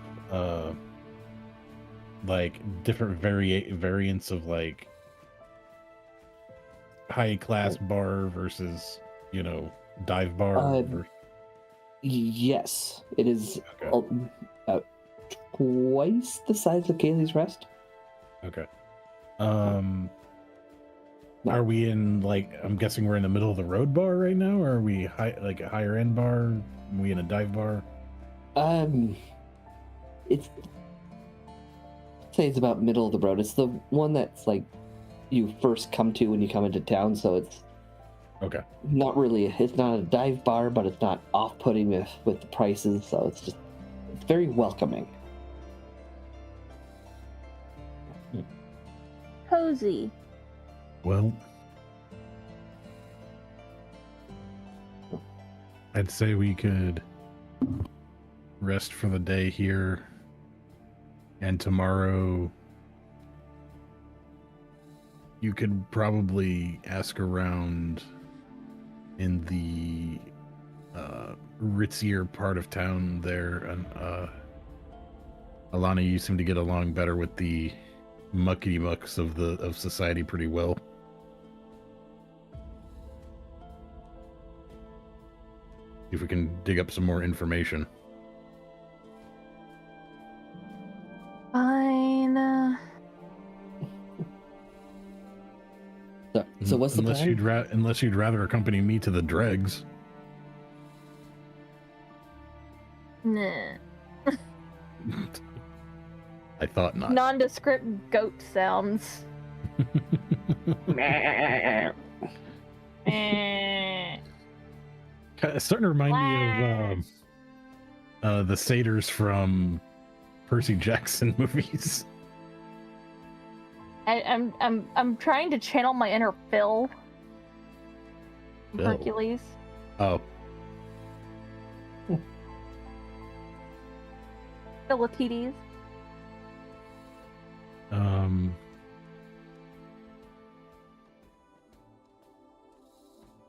like different variants of like high class bar versus, you know, dive bar? Yes, it is. Okay. About twice the size of Kaylee's Rest. Okay. Are we in, like, I'm guessing we're in the middle of the road bar right now, or are we like a higher end bar? Are we in a dive bar? It's, I'd say it's about middle of the road. It's the one that's like you first come to when you come into town, so it's okay. Not really. It's not a dive bar, but it's not off-putting with the prices, so it's very welcoming. Cozy. Well, I'd say we could rest for the day here, and tomorrow you could probably ask around in the ritzier part of town there, and Alana, you seem to get along better with the muckety mucks of society pretty well. If we can dig up some more information. So what's the unless plan? unless you'd rather accompany me to the dregs. Nah. I thought not. Nondescript goat sounds. It's starting to remind me of the satyrs from Percy Jackson movies. I'm trying to channel my inner Phil. Phil? Hercules. Oh, Philatides.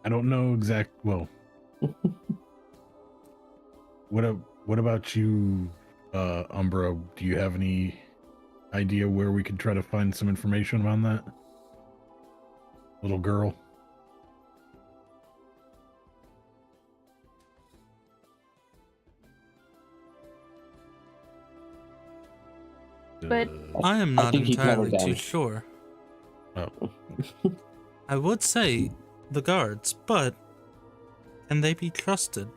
I don't know well. What about you, Umbra? Do you have any idea where we could try to find some information on that little girl? But- I am not think he traveled entirely too down. sure. Oh. I would say the guards, but can they be trusted?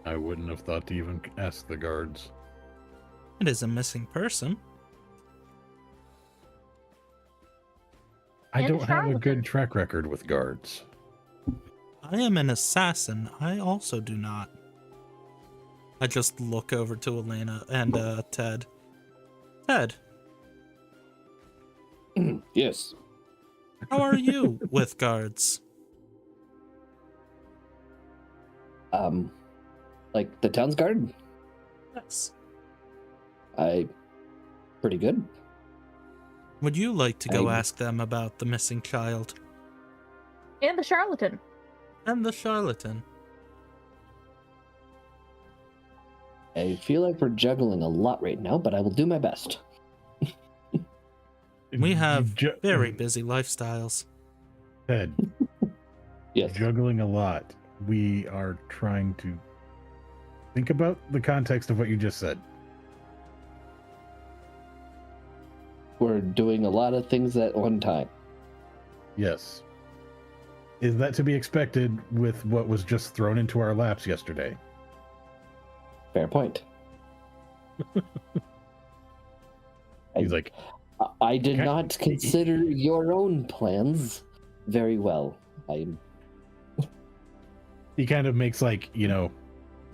I wouldn't have thought to even ask the guards. It is a missing person. I And don't have a charlatan. good track record with guards. I am an assassin. I also do not. I just look over to Elena and Ted. Ted, Yes. how are you with guards? Like the town's guard? Yes. Pretty good. Would you like to go I- ask them about the missing child And the charlatan. and the charlatan? I feel like we're juggling a lot right now, but I will do my best. We have Ju- very busy lifestyles. Ted, Yes. juggling a lot. We are trying to think about the context of what you just said. We're doing a lot of things at one time. Yes. Is that to be expected with what was just thrown into our laps yesterday? Fair point. He's like, I did Okay. not consider your own plans very well. he kind of makes like,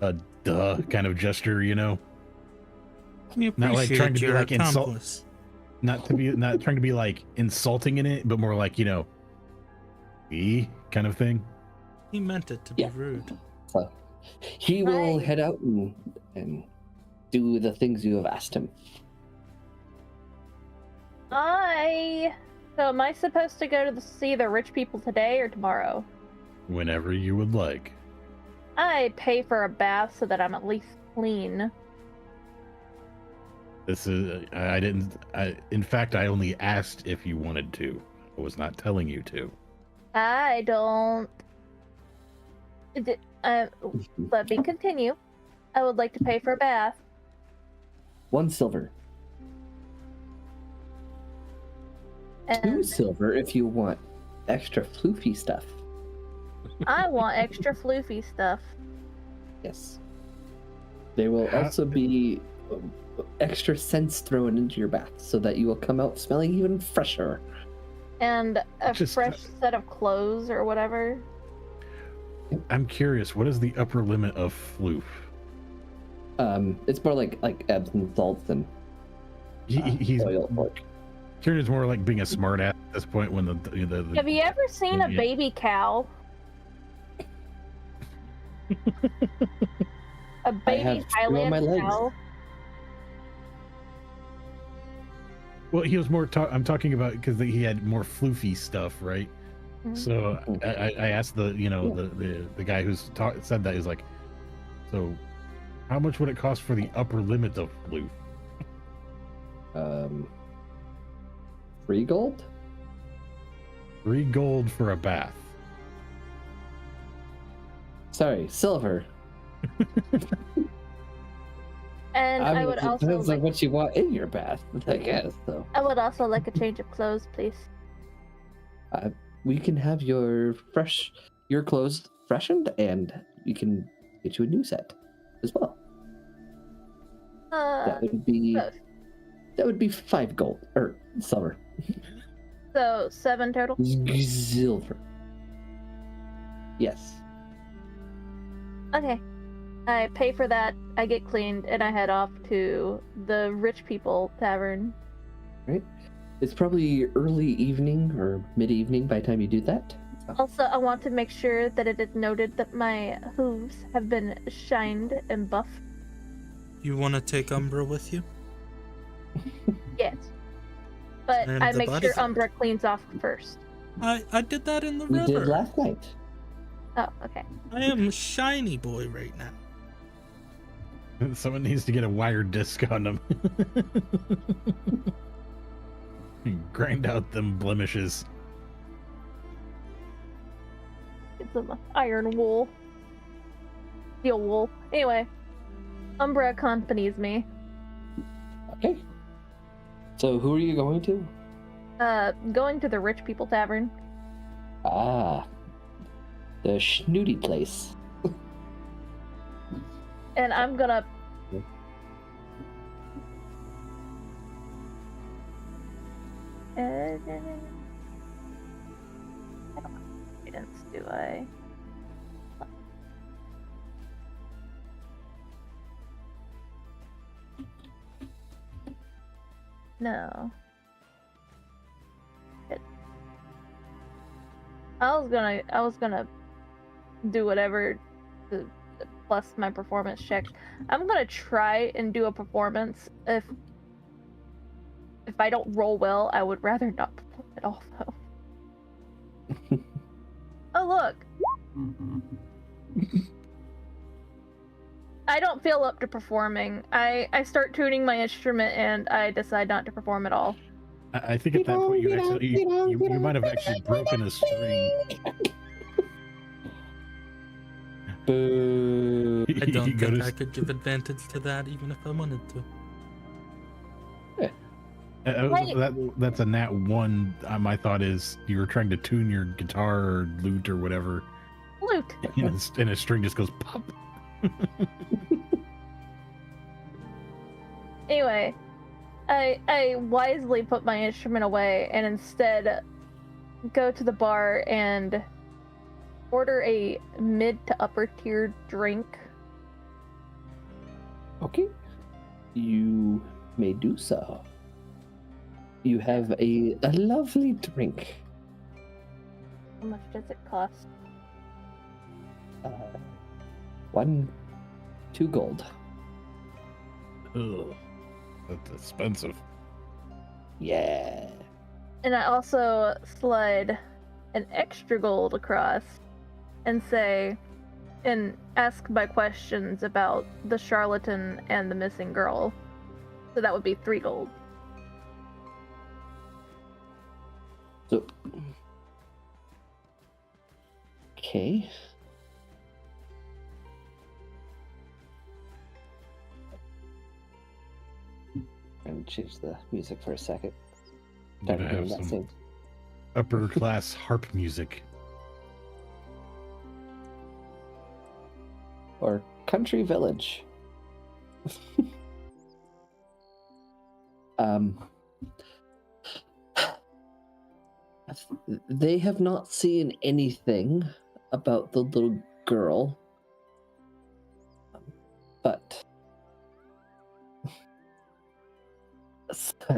a duh kind of gesture, We Not like appreciate trying to be your like insult- accomplice. not trying to be like insulting in it, but more like, kind of thing. He meant it to be Yeah. rude. So he will Right. head out and do the things you have asked him. So am I supposed to go to see the rich people today or tomorrow? Whenever you would like. I pay for a bath so that I'm at least clean. This is, in fact, I only asked if you wanted to. I was not telling you to. I don't. Let me continue. I would like to pay for a bath. 1 silver. 2 And silver if you want extra floofy stuff. I want extra floofy stuff. Yes. There will How- also be extra scents thrown into your bath so that you will come out smelling even fresher. And a Just- fresh set of clothes or whatever. I'm curious, what is the upper limit of floof? It's more like ebbs and salts and He's oil pork. Kieran's more like being a smart ass at this point when the Have you ever seen a Yeah. baby cow? A baby have 2 on Highland my legs. cow? Well, he was more I'm talking about because he had more floofy stuff, right? Mhm. So I asked the guy who's said that, is like, so how much would it cost for the upper limit of floof? 3 gold? 3 gold for a bath. Sorry, silver. And I mean, would it also depends on like, what you want in your bath, I guess. So I would also like a change of clothes, please. We can have your clothes freshened, and we can get you a new set as well. That would be 5 gold or silver. So 7 total. Silver. Yes. Okay. I pay for that. I get cleaned, and I head off to the rich people tavern. Right. It's probably early evening or mid-evening by the time you do that. Also, I want to make sure that it is noted that my hooves have been shined and buffed. You want to take Umbra with you? Yes. But And I the make sure bodyguard. Umbra cleans off first. I did that in the We river. did last night. Oh, okay. I am a shiny boy right now. Someone needs to get a wire disc on them. Grind out them blemishes. Get some iron wool. Steel wool. Anyway, Umbra accompanies me. Okay. So who are you going to? Going to the rich people tavern. Ah. The snooty place. And I'm gonna... I don't have guidance, do I? No. It... I was gonna do whatever to plus my performance checks. I'm gonna try and do a performance. If I don't roll well, I would rather not perform at all, though. Oh, look. I don't feel up to performing. I start tuning my instrument and I decide not to perform at all. I think at that point you might have actually broken a string. Boo. I You don't go think to- I could give advantage to that even if I wanted to. That's a nat 1. My thought is you were trying to tune your guitar or lute or whatever, Flute. and a string just goes pop. Anyway, I wisely put my instrument away and instead go to the bar and order a mid to upper tier drink. Okay. You may do so. You have a lovely drink. How much does it cost? 2 gold. Ugh, that's expensive. Yeah. And I also slide an extra gold across and say, and ask my questions about the charlatan and the missing girl. So that would be 3 gold. So. Okay. And change the music for a second. Gotta Tired of have hearing that some same. upper class harp music. Or country village. They have not seen anything about the little girl, but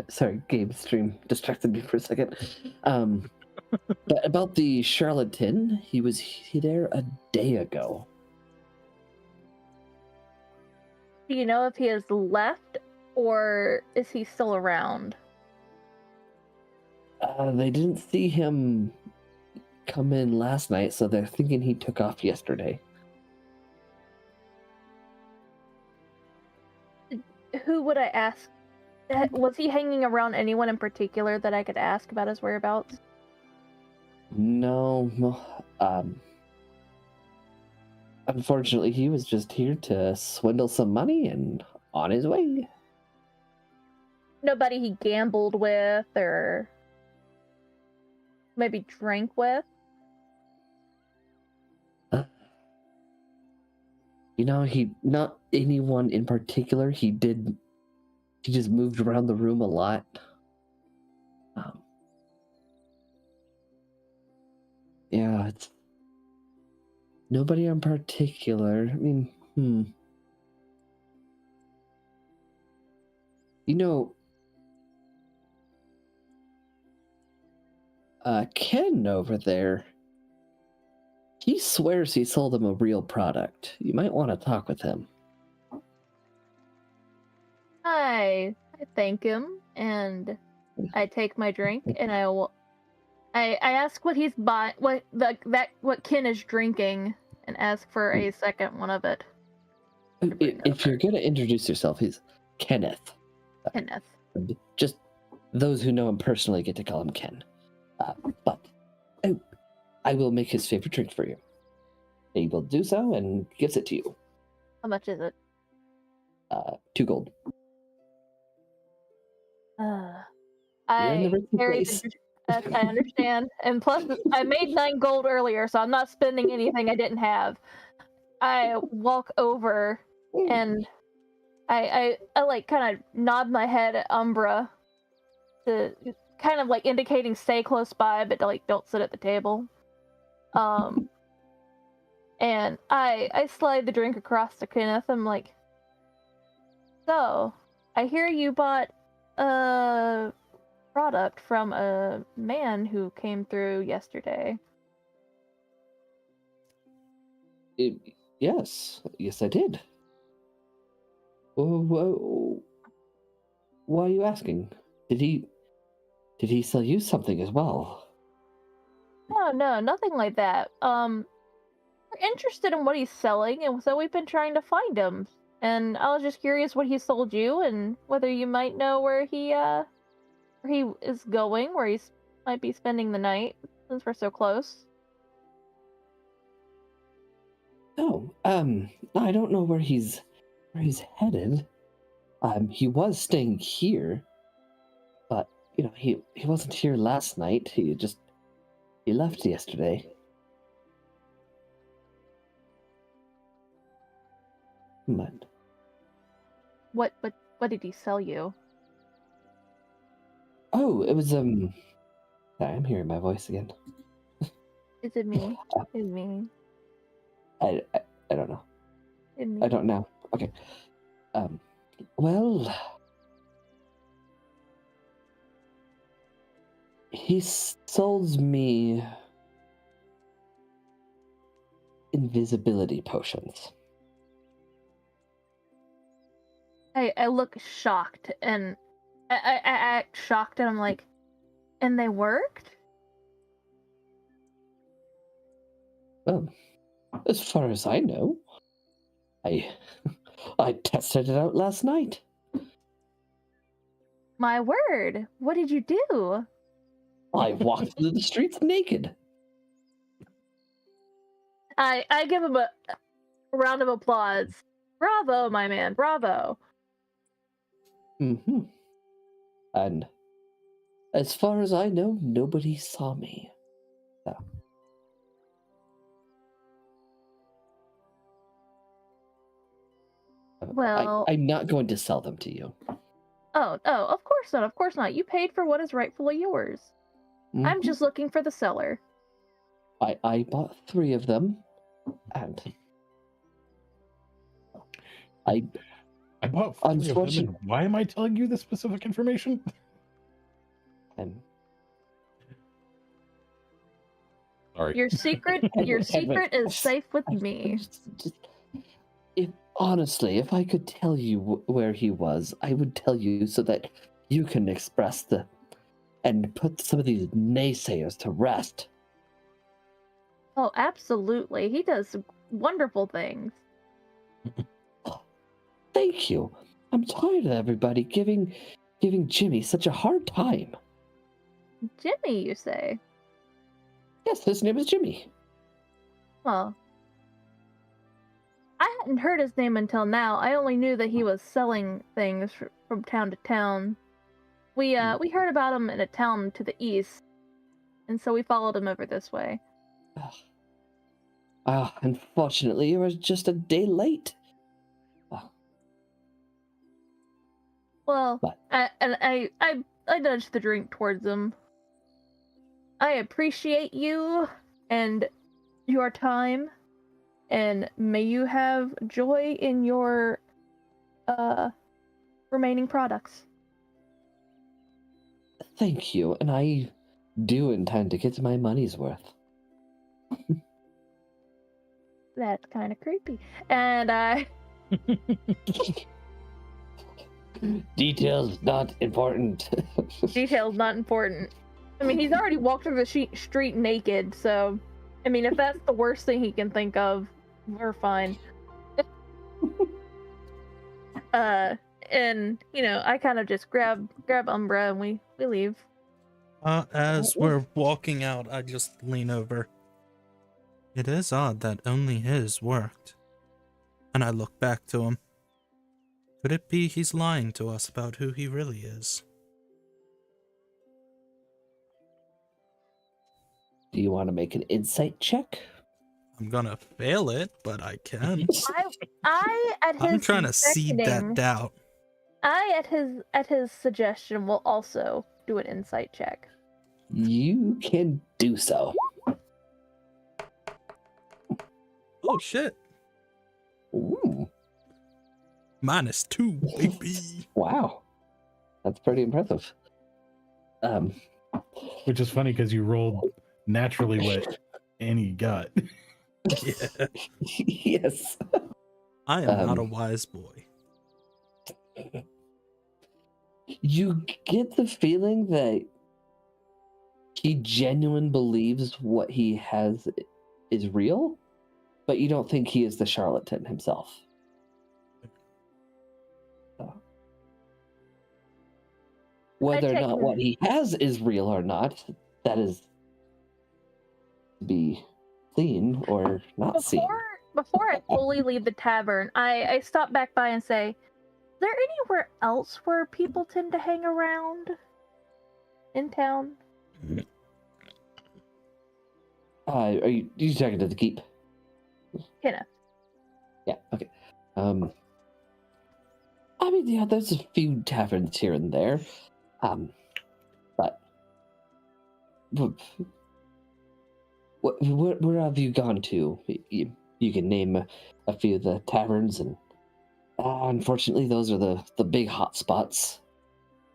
sorry, game stream distracted me for a second. But about the charlatan, he was there a day ago. Do you know if he has left or is he still around? They didn't see him come in last night, so they're thinking he took off yesterday. Who would I ask? Was he hanging around anyone in particular that I could ask about his whereabouts? No, unfortunately, he was just here to swindle some money and on his way. Nobody he gambled with or maybe drank with? You know, he not anyone in particular. He just moved around the room a lot. Yeah, it's nobody in particular. I mean, You know, Ken over there, he swears he sold him a real product. You might want to talk with him. I thank him, and I take my drink, and I ask what he's buying, what Ken is drinking, and ask for a second one of it. If you're gonna introduce yourself, he's Kenneth. Kenneth. Just those who know him personally get to call him Ken. But I will make his favorite drink for you. He will do so and gives it to you. How much is it? 2 gold. You're in the risky place. I understand. And plus, I made 9 gold earlier, so I'm not spending anything I didn't have. I walk over and I like kind of nod my head at Umbra to kind of like indicating stay close by, but like don't sit at the table. And I slide the drink across to Kenneth. I'm like, so I hear you bought a product from a man who came through yesterday. Yes, I did. Why are you asking? Did he sell you something as well? No, nothing like that. We're interested in what he's selling, and so we've been trying to find him. And I was just curious what he sold you, and whether you might know where he is going, where he might be spending the night, since we're so close. Oh, I don't know where he's headed. He was staying here, but you know, he wasn't here last night. He left yesterday. But What did he sell you? oh, it was Sorry, I'm hearing my voice again. Is it me? Is it me? I don't know. Is it me? I don't know. Okay. Well, he sold me invisibility potions. I look shocked, and I act shocked, and I'm like, and they worked? Well, as far as I know, I tested it out last night. My word! What did you do? I walked through the streets naked. I give him a round of applause. Bravo, my man, bravo. Mm-hmm. And as far as I know, nobody saw me. So. Well, I'm not going to sell them to you. Oh, of course not, of course not. You paid for what is rightfully yours. Mm-hmm. I'm just looking for the seller. I bought 3 of them, and I bought 3 of them, and why am I telling you this specific information? And sorry. Your secret is safe with me. Honestly, if I could tell you where he was, I would tell you so that you can express and put some of these naysayers to rest. Oh, absolutely. He does wonderful things. Thank you. I'm tired of everybody giving Jimmy such a hard time. Jimmy, you say? Yes, his name is Jimmy. Well, I hadn't heard his name until now. I only knew that he was selling things from town to town. We heard about him in a town to the east. And so we followed him over this way. Unfortunately, you were just a day late. Well, What? I nudged the drink towards him. I appreciate you and your time, and may you have joy in your remaining products. Thank you, and I do intend to get my money's worth. That's kind of creepy. And I Details not important. details not important. I mean, he's already walked through the street naked, so I mean, if that's the worst thing he can think of, we're fine. And you know, I kind of just grab Umbra and we leave. As we're walking out, I just lean over. It is odd that only his worked. And I look back to him. Could it be he's lying to us about who he really is? Do you want to make an insight check? I'm gonna fail it, but I can. I at his I'm trying to seed that beckoning, doubt. I at his suggestion will also do an insight check. You can do so. Oh shit. Ooh, -2, baby. wow. That's pretty impressive. Which is funny because you rolled naturally what Annie got. Yeah. Yes. I am not a wise boy. You get the feeling that he genuinely believes what he has is real, but you don't think he is the charlatan himself. Whether or take not his- what he has is real or not, that is to be seen or not seen. Before I fully leave the tavern, I stop back by and say, "Is there anywhere else where people tend to hang around in town?" Are you talking to the keep? Kinda. Yeah, okay. I mean, yeah, there's a few taverns here and there. But where have you gone to? You can name a few of the taverns, and unfortunately, those are the big hot spots.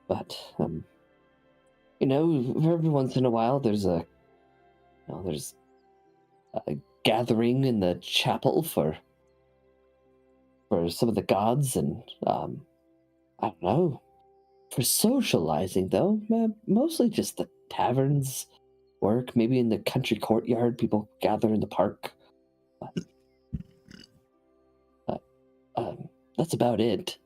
But you know, every once in a while, there's a gathering in the chapel for some of the gods, and I don't know. For socializing, though, mostly just the taverns work. Maybe in the country courtyard, people gather in the park. But that's about it.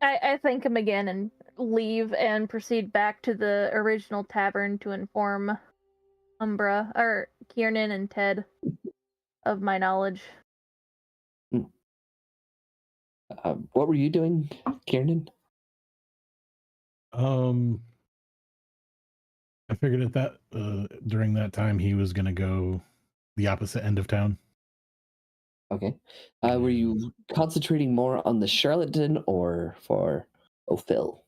I thank him again and leave and proceed back to the original tavern to inform Umbra, or Kiernan and Ted, of my knowledge. What were you doing, Kiernan? I figured at that during that time he was gonna go the opposite end of town. Okay. Were you concentrating more on the charlatan or for Ophil?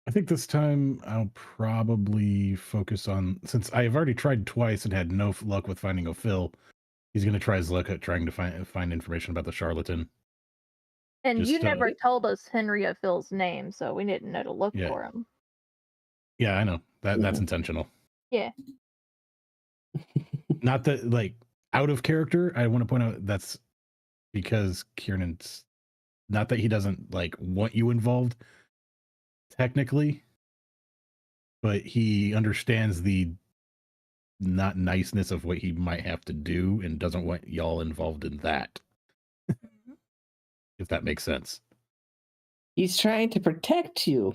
I think this time I'll probably focus on, since I've already tried twice and had no luck with finding Ophil, he's gonna try his luck at trying to find information about the charlatan. And Just, you never told us Henry Phil's name, so we didn't know to look Yeah. for him. Yeah, I know that's Mhm. intentional. Yeah. Not that, like, out of character. I want to point out that's because Kiernan's not that he doesn't like want you involved technically, but he understands the not niceness of what he might have to do and doesn't want y'all involved in that. If that makes sense. He's trying to protect you.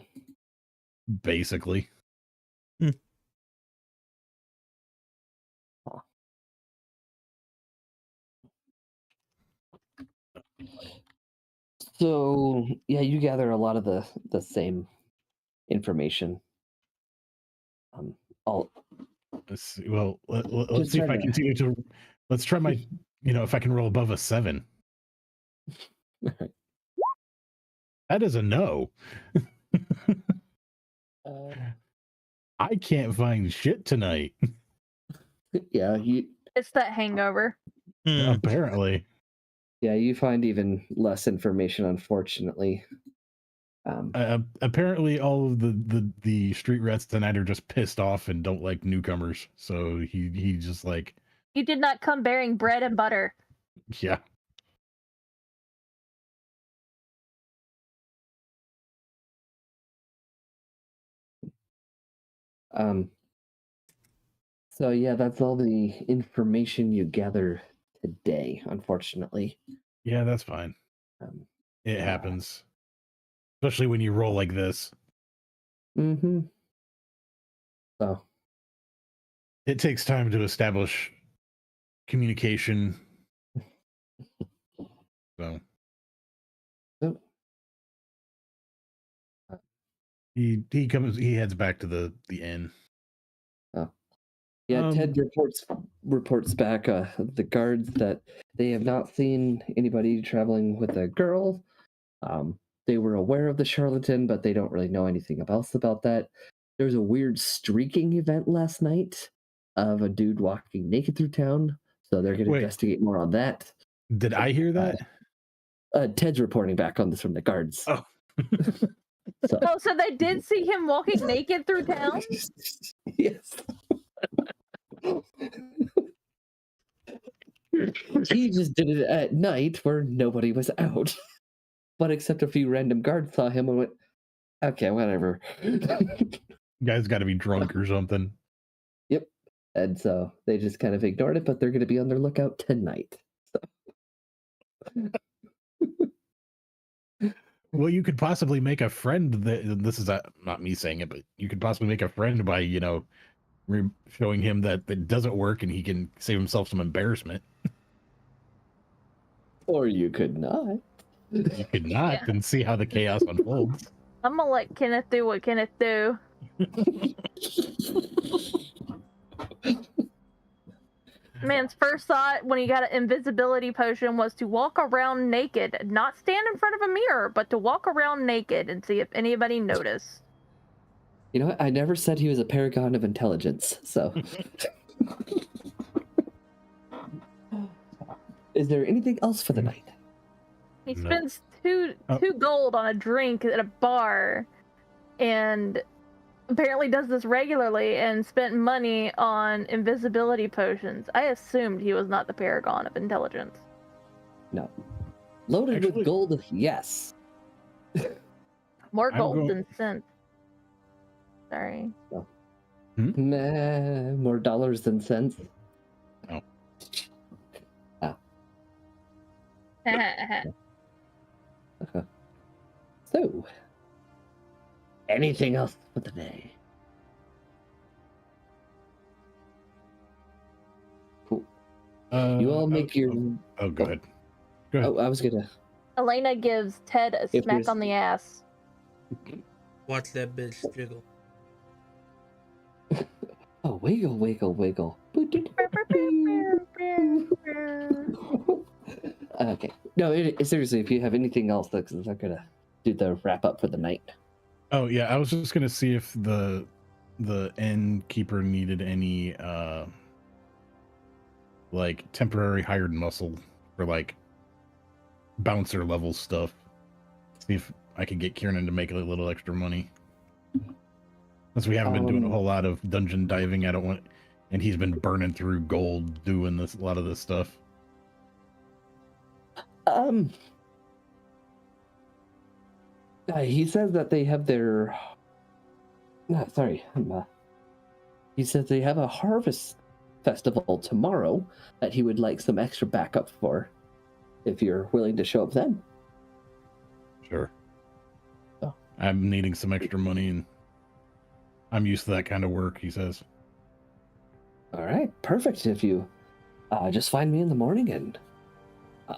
Basically. So yeah, you gather a lot of the same information. I'll Let's see. Well, let's just see if trying I to. continue to. Let's try my. If I can roll above a 7. That is a no. Uh, I can't find shit tonight. yeah, It's that hangover. Apparently. you find even less information, unfortunately. Apparently, all of the street rats tonight are just pissed off and don't like newcomers. So he just like, You did not come bearing bread and butter. yeah. So yeah, that's all the information you gather today, unfortunately. Yeah, that's fine. Um, It happens, especially when you roll like this. mm-hmm. So It takes time to establish communication. So so, he heads back to the inn. yeah, Ted reports back the guards that they have not seen anybody traveling with a girl. They were aware of the charlatan, but they don't really know anything else about that. There was a weird streaking event last night of a dude walking naked through town, so they're going to Wait. investigate more on that. Did I hear that? Ted's reporting back on this from the guards. Oh. So they did see him walking naked through town? Yes. He just did it at night where nobody was out. But except a few random guards saw him and went, okay, whatever. Guy's got to be drunk or something. Yep. And so they just kind of ignored it, but they're going to be on their lookout tonight. So. Well, you could possibly make a friend. This is not me saying it, but you could possibly make a friend by, showing him that it doesn't work and he can save himself some embarrassment. Or you could not. You could not and see how the chaos unfolds. I'm gonna let Kenneth do what Kenneth do. Man's first thought when he got an invisibility potion was to walk around naked, not stand in front of a mirror, but to walk around naked and see if anybody noticed. You know what? I never said he was a paragon of intelligence, so. Is there anything else for the night? He No. spends two gold on a drink at a bar, and apparently does this regularly, and spent money on invisibility potions. I assumed he was not the paragon of intelligence. No. Loaded Actually- with gold, yes. More I'm gold go- than cents. Sorry. Nah, more dollars than cents. Oh. So, anything else for the day? Cool. You all make your. Oh, go ahead. Go ahead. Oh, I was gonna. Elena gives Ted a If smack there's- on the ass. Watch that bitch jiggle. Oh, wiggle, wiggle, wiggle. Okay. No, seriously, if you have anything else, that's I'm gonna do the wrap up for the night. Oh yeah, I was just gonna see if the innkeeper needed any like temporary hired muscle for like bouncer level stuff. See if I could get Kieran to make a little extra money. Since we haven't been doing a whole lot of dungeon diving, I don't want, and he's been burning through gold doing a lot of this stuff. He says that they have their. No, sorry. He says they have a harvest festival tomorrow that he would like some extra backup for. If you're willing to show up then. Sure. Oh. I'm needing some extra money, and I'm used to that kind of work, he says. All right, perfect. If you just find me in the morning, and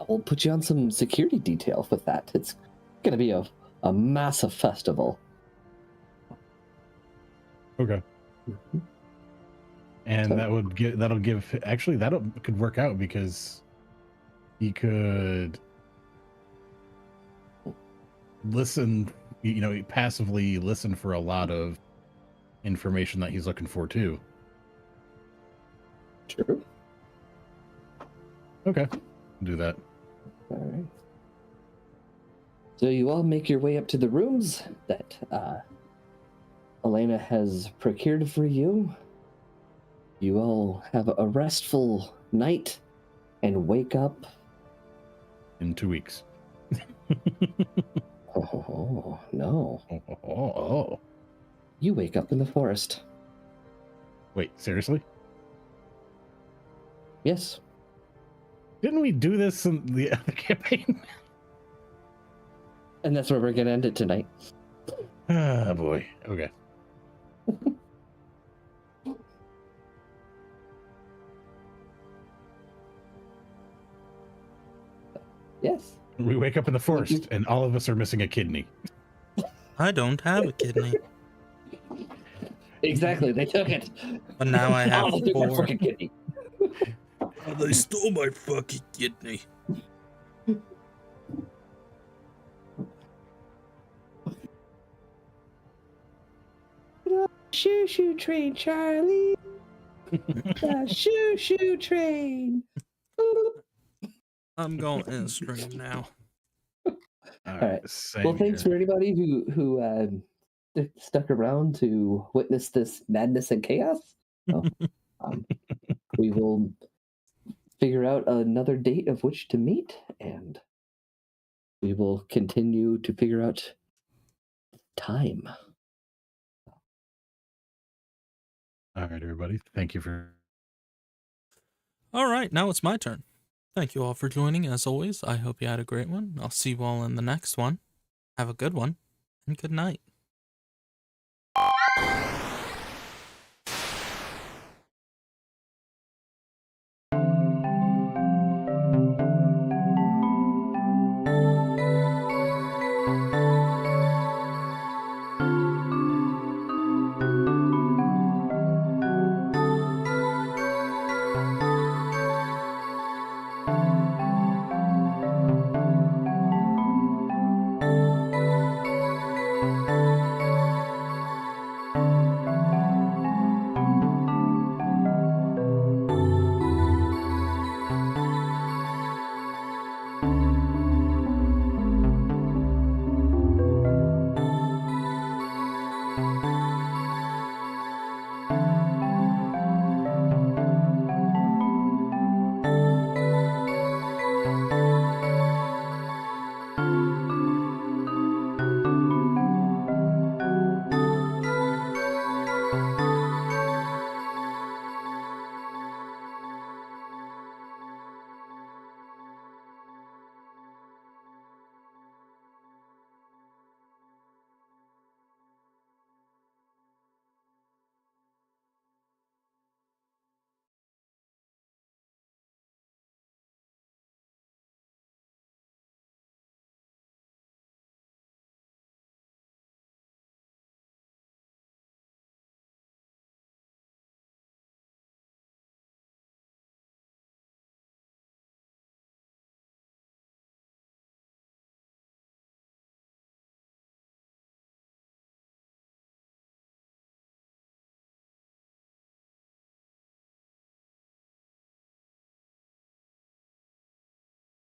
we'll put you on some security detail with that. It's Gonna be a massive festival. Okay. Mhm. And So- that'll give actually could work out because he could listen, passively listen for a lot of information that he's looking for too. True. Okay. Do that. All right. So you all make your way up to the rooms that Elena has procured for you. You all have a restful night and wake up. In 2 weeks. Oh, no. Oh. You wake up in the forest. Wait, seriously? Yes. Didn't we do this in the other campaign? And that's where we're going to end it tonight. Ah, boy. Okay. Yes. We wake up in the forest and all of us are missing a kidney. I don't have a kidney, Exactly. They took it. but now I have Oh, they took my 4. fucking kidney. Oh, they stole my fucking kidney. Shoo shoo train, Charlie. The shoo shoo train. I'm going in stream now. All right. Same Well, thanks here. for anybody who stuck around to witness this madness and chaos. So, we will figure out another date of which to meet, and we will continue to figure out time. All right, everybody. Thank you for. All right, now it's my turn. Thank you all for joining. As always, I hope you had a great one. I'll see you all in the next one. Have a good one, and good night.